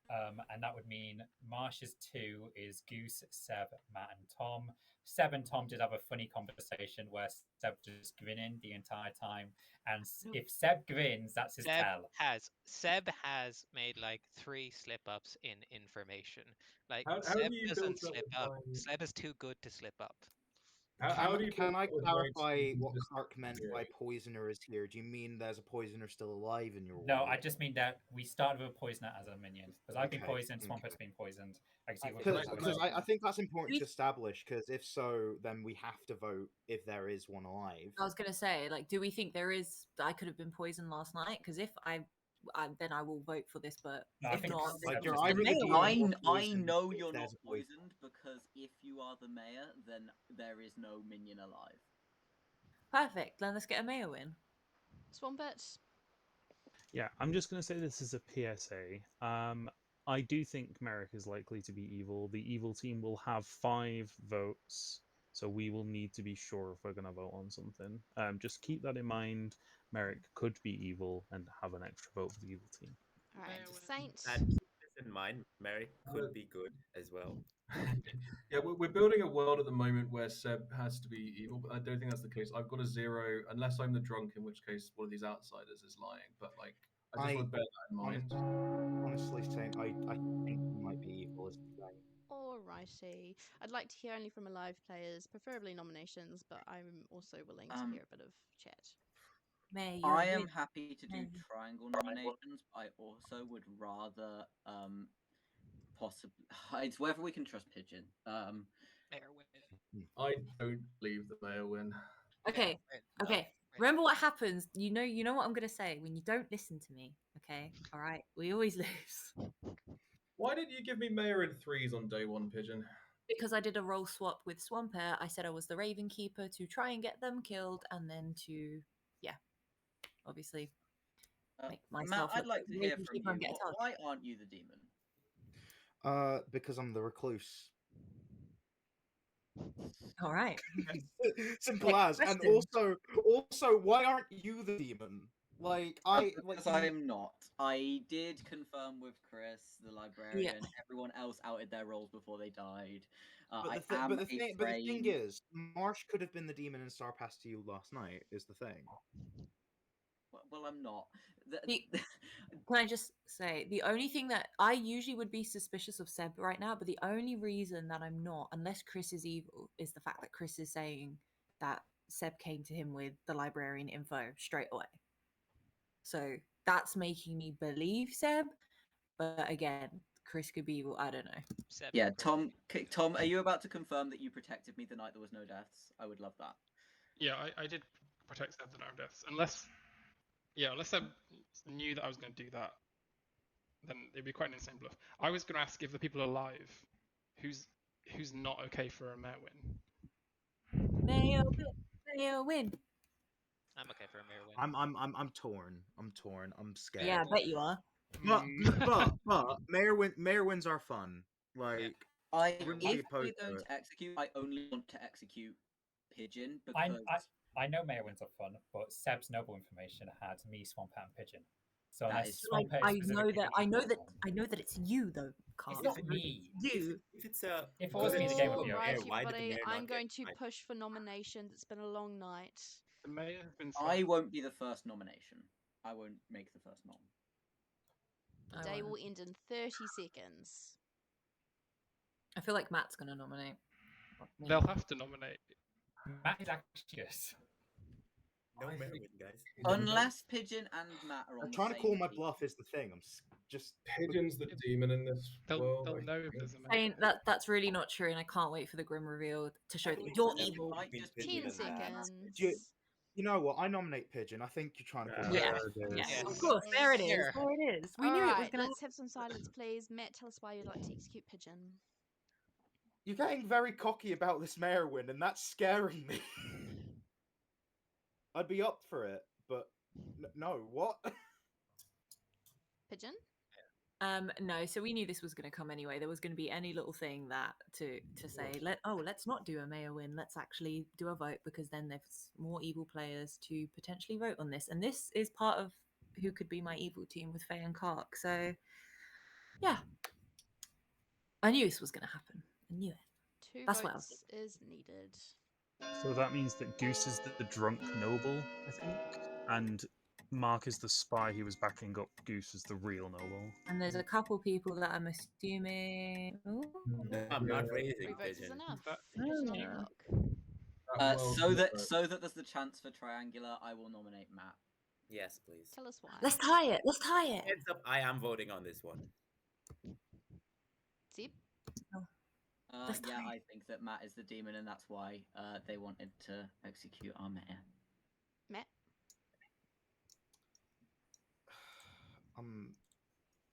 And that would mean Marsh's 2 is Goose, Seb, Matt, and Tom. Seb and Tom did have a funny conversation where Seb just grinning the entire time. And if Seb grins, that's his tell. Seb has made like 3 slip ups in information. Like How Seb do you doesn't feel slip up. Seb is too good to slip up. How do you Can I feel about Merrick's clarify what just Clark meant by poisoner is here? Do you mean there's a poisoner still alive in your world? No, I just mean that we started with a poisoner as a minion. Because I've been Okay, poisoned, Swamper's been poisoned. I can see Because I think that's important to establish, because if so, then we have to vote if there is one alive. I was going to say, like, do we think there is? I could have been poisoned last night because if then I will vote for this. But if not, like then you're either the demon I or I poisoned know if you're not there's a poison. poisoned because if you are the mayor, then there is no minion alive. perfect. Then let's get a mayor win. Swampert. Yeah, I'm just going to say this is a PSA. I do think Merrick is likely to be evil. The evil team will have 5 votes, so we will need to be sure if we're going to vote on something. Just keep that in mind. Merrick could be evil and have an extra vote for the evil team. All right, Saint. And keep this in mind, Merrick could be good as well. Yeah, we're building a world at the moment where Seb has to be evil, but I don't think that's the case. I've got a 0, unless I'm the drunk, in which case one of these outsiders is lying. But like, I just want to bear that in mind. Honestly, saying I think he might be evil as the game. Alrighty. I'd like to hear only from live players, preferably nominations, but I'm also willing to hear a bit of chat. I am happy to do triangle nominations. I also would rather possibly it's whether we can trust Pigeon. Mayor win. I don't believe the mayor win. Okay. Okay. Remember what happens. You know what I'm gonna say when you don't listen to me. Okay. All right. We always lose. Why did you give me mayor in 3s on day 1, Pigeon? Because I did a role swap with Swampert. I said I was the Raven Keeper to try and get them killed, and then to, obviously make myself. Matt, I'd like to hear from you. And get a target. Why aren't you the demon? Because I'm the recluse. All right. Simple as. And also, why aren't you the demon? Because I am not. I did confirm with Chris, the librarian. Everyone else outed their roles before they died. But the thing is, Marsh could have been the demon and Star passed to you last night. Is the thing. Well, I'm not. Can I just say, the only thing that I usually would be suspicious of Seb right now, but the only reason that I'm not, unless Chris is evil, is the fact that Chris is saying that Seb came to him with the librarian info straight away. So that's making me believe Seb. But again, Chris could be evil. I don't know. Yeah, Tom, are you about to confirm that you protected me the night there was no deaths? I would love that. Yeah, I did protect Seb the night of deaths. Unless Seb knew that I was going to do that, then it'd be quite an insane bluff. I was going to ask if the people alive, who's not okay for a mayor win. Mayor win. I'm okay for a mayor win. I'm torn. I'm scared. Yeah, I bet you are. But mayor wins are fun. Like I wouldn't be if opposed we're to going it. to execute, I only want to execute Pigeon because I know mayor wins are fun, but Seb's noble information had me, Swampert, and Pigeon. So That unless is- Swampert I is know that. specifically I know that it's you though, Carl. It's not me. You. If it's a If it was me, the game would be Right, over. why did the everybody, mayor I'm not going get to knighted? push for nominations. It's been a long night. The mayor has been. I won't be the first nomination. I won't make the first nom. The day will end in 30 seconds. I feel like Matt's gonna nominate. They'll have to nominate. Matt is anxious. No mayor win, guys. Unless Pigeon and Matt are on I'm the trying to same call my team. bluff is the thing. I'm just Pigeon's the demon in this world. They'll know if there's a mayor. Saying that's really not true, and I can't wait for the grim reveal to show that you're evil. 10 seconds. You know what? I nominate Pigeon. I think you're trying to call Yeah, me. of course. There it is. There it is. We All knew it was right, gonna. let's have some silence, please. Matt, tell us why you'd like to execute Pigeon. You're getting very cocky about this mayor win, and that's scaring me. I'd be up for it, but no. What? Pigeon? No, so we knew this was going to come anyway. There was going to be any little thing that to say, let's not do a mayor win. Let's actually do a vote because then there's more evil players to potentially vote on this. And this is part of who could be my evil team with Faye and Kark. So, yeah, I knew this was going to happen. I knew it. 2 That's what I was votes is needed. So that means that Goose is the drunk noble, I think, and Mark is the spy who was backing up Goose as the real noble. And there's a couple people that I'm assuming. Ooh. I'm not 3 raising votes is Pigeon. enough. So that there's the chance for triangular, I will nominate Matt. Yes, please. Tell us why. Let's tie it. Let's tie it. Heads up, I am voting on this one. Seb? Yeah, I think that Matt is the demon, and that's why they wanted to execute our mayor. Matt?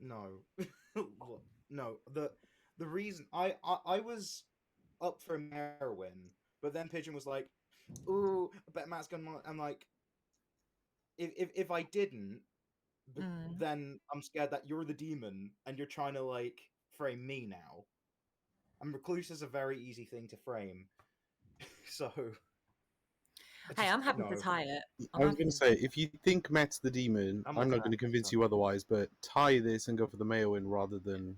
No. What? No. The reason I was up for a mayor win, but then Pigeon was like, "Ooh, I bet Matt's gonna." I'm like, if I didn't, then I'm scared that you're the demon and you're trying to like frame me now. And recluse is a very easy thing to frame, so. Hey, I'm happy to tie it. I was going to say, if you think Matt's the demon, I'm I'm with not going to that, convince so. you otherwise, but tie this and go for the mayor win rather than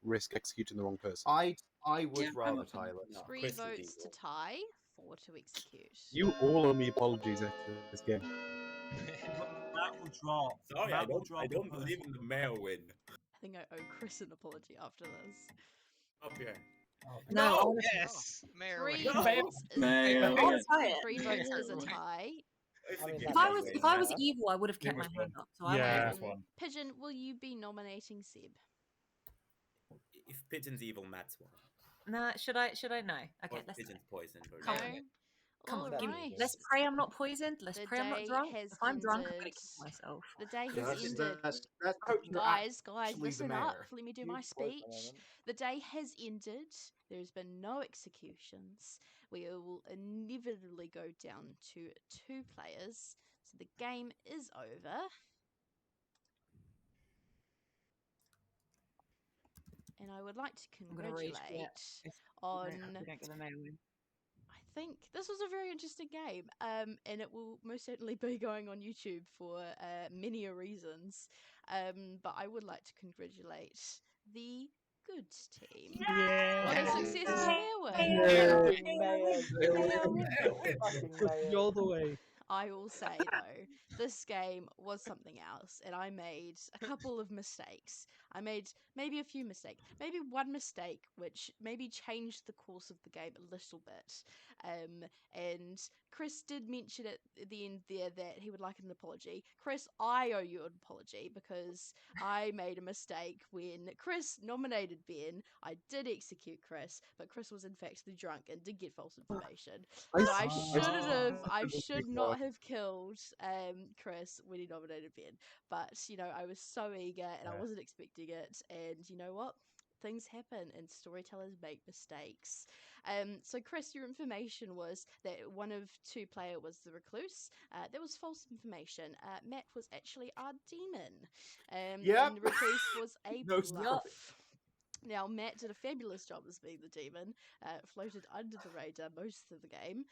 risk executing the wrong person. I would rather tie it. 3 votes to tie, 4 to execute. You all owe me apologies after this game. Matt will drop. Sorry, Matt will I drop don't because- believe in the mayor win. I think I owe Chris an apology after this. Up here. No, yes, mayor 3 win. votes is Mayor a win. tie. 3 votes is a tie. If I was evil, I would have kept my hand up. So Yeah. Pigeon, will you be nominating Seb? If Pigeon's evil, Matt's one. No, should I? No. Okay, Or let's Pigeon's poisoned. Or Come something. on. Come on, give me. Alright. Let's pray I'm not poisoned. Let's The pray I'm not day drunk. has If I'm drunk, I'm gonna ended. kill myself. The day has That's- ended. that's Guys, actually the listen up. mayor. Let me do You my voice for a speech. moment. The day has ended. There's been no executions. We will inevitably go down to 2 players. So the game is over. And I would like to I'm gonna rage congratulate quit on. we don't get the mayor win. I think this was a very interesting game, and it will most certainly be going on YouTube for many reasons. But I would like to congratulate the good team on a successful mayor win. You're the way. I will say though, this game was something else, and I made a couple of mistakes. I made maybe a few mistakes, maybe one mistake, which maybe changed the course of the game a little bit. And Chris did mention at the end there that he would like an apology. Chris, I owe you an apology because I made a mistake when Chris nominated Ben. I did execute Chris, but Chris was in fact the drunk and did get false information. So I should not have killed Chris when he nominated Ben. But I was so eager and I wasn't expecting it. And you know what? Things happen and storytellers make mistakes. So Chris, your information was that one of two player was the recluse. That was false information. Matt was actually our demon. And the recluse was a bluff. Now, Matt did a fabulous job as being the demon, floated under the radar most of the game.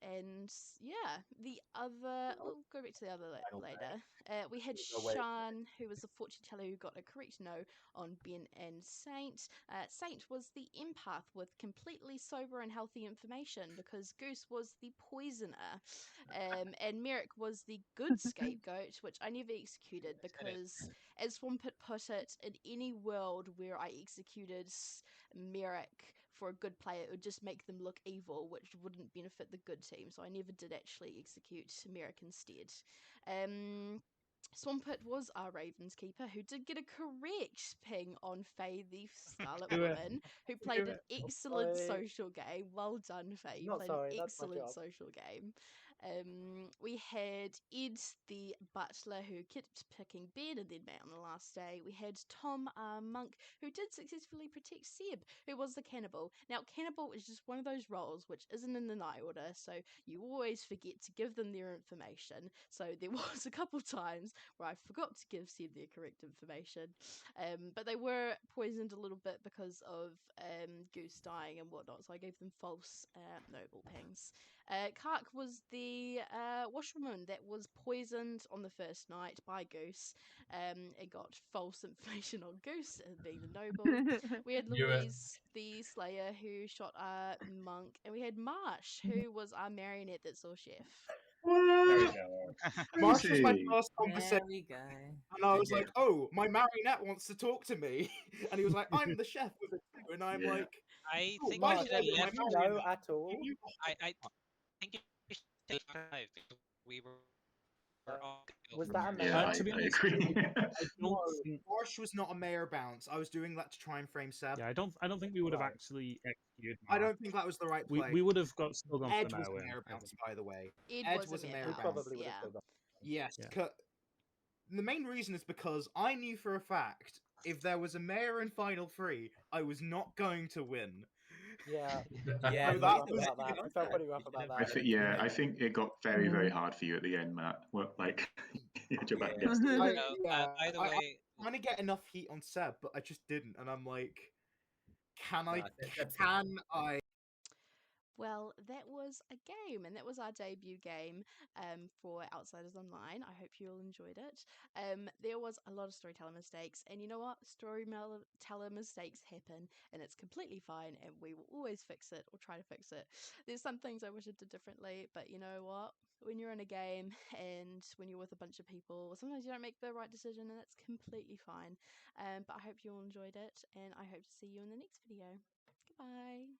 And yeah, the other, we'll go back to the other later. We had Sean, who was the fortune teller who got a correct no on Ben and Saint. Saint was the empath with completely sober and healthy information because Goose was the poisoner. And Merrick was the good scapegoat, which I never executed because, as Swampert put it, in any world where I executed Merrick for a good player, it would just make them look evil, which wouldn't benefit the good team. So I never did actually execute Merrick instead. Swampert was our Ravens keeper, who did get a correct ping on Faye the Scarlet Woman, who played an excellent social game. Well done, Faye. You played an excellent social game. We had Ed the butler, who kept picking Ben and then Matt on the last day. We had Tom Monk, who did successfully protect Seb, who was the cannibal. Now, cannibal is just one of those roles which isn't in the night order, so you always forget to give them their information. So there was a couple times where I forgot to give Seb their correct information. But they were poisoned a little bit because of Goose dying and whatnot, so I gave them false noble pings. Kark was the washwoman that was poisoned on the first night by Goose. It got false information on Goose being the noble. We had Louise, the slayer, who shot our monk, and we had Marsh, who was our marionette that saw Chef. There we go. Marsh was my first There conversation. we go. And I was like, oh, my marionette wants to talk to me. And he was like, I'm the chef with it too. And I'm like, I oh, think by you the should have way, my left. marionette- No, at all. I think you should have left live because we were all Was that a mayor? Yeah, To be I honest, agree. I No, don't think. Marsh was not a mayor bounce. I was doing that to try and frame Seb. Yeah, I don't think we would have Right. actually executed. I Mark. don't think that was the right play. We would have still gone for Ed the was mayor a win. mayor I bounce, think. by the way. Ed was was a a mayor mayor bounce, bounce. Probably would have yeah. still gone. Yes, Yeah. the main reason is because I knew for a fact if there was a mayor in Final 3, I was not going to win. Yeah. Yeah, So I that felt was about that. I felt pretty rough about I that. think I think it got very, very hard for you at the end, Matt. Well, like you had your back against the wall. by the way, I'm trying to get enough heat on Seb, but I just didn't, and I'm like, can I? Well, that was a game, and that was our debut game for Outsiders Online. I hope you all enjoyed it. There was a lot of storyteller mistakes, and you know what? Storyteller mistakes happen, and it's completely fine, and we will always fix it or try to fix it. There's some things I wish I did differently, but you know what? When you're in a game and when you're with a bunch of people, sometimes you don't make the right decision, and that's completely fine. But I hope you all enjoyed it, and I hope to see you in the next video. Goodbye.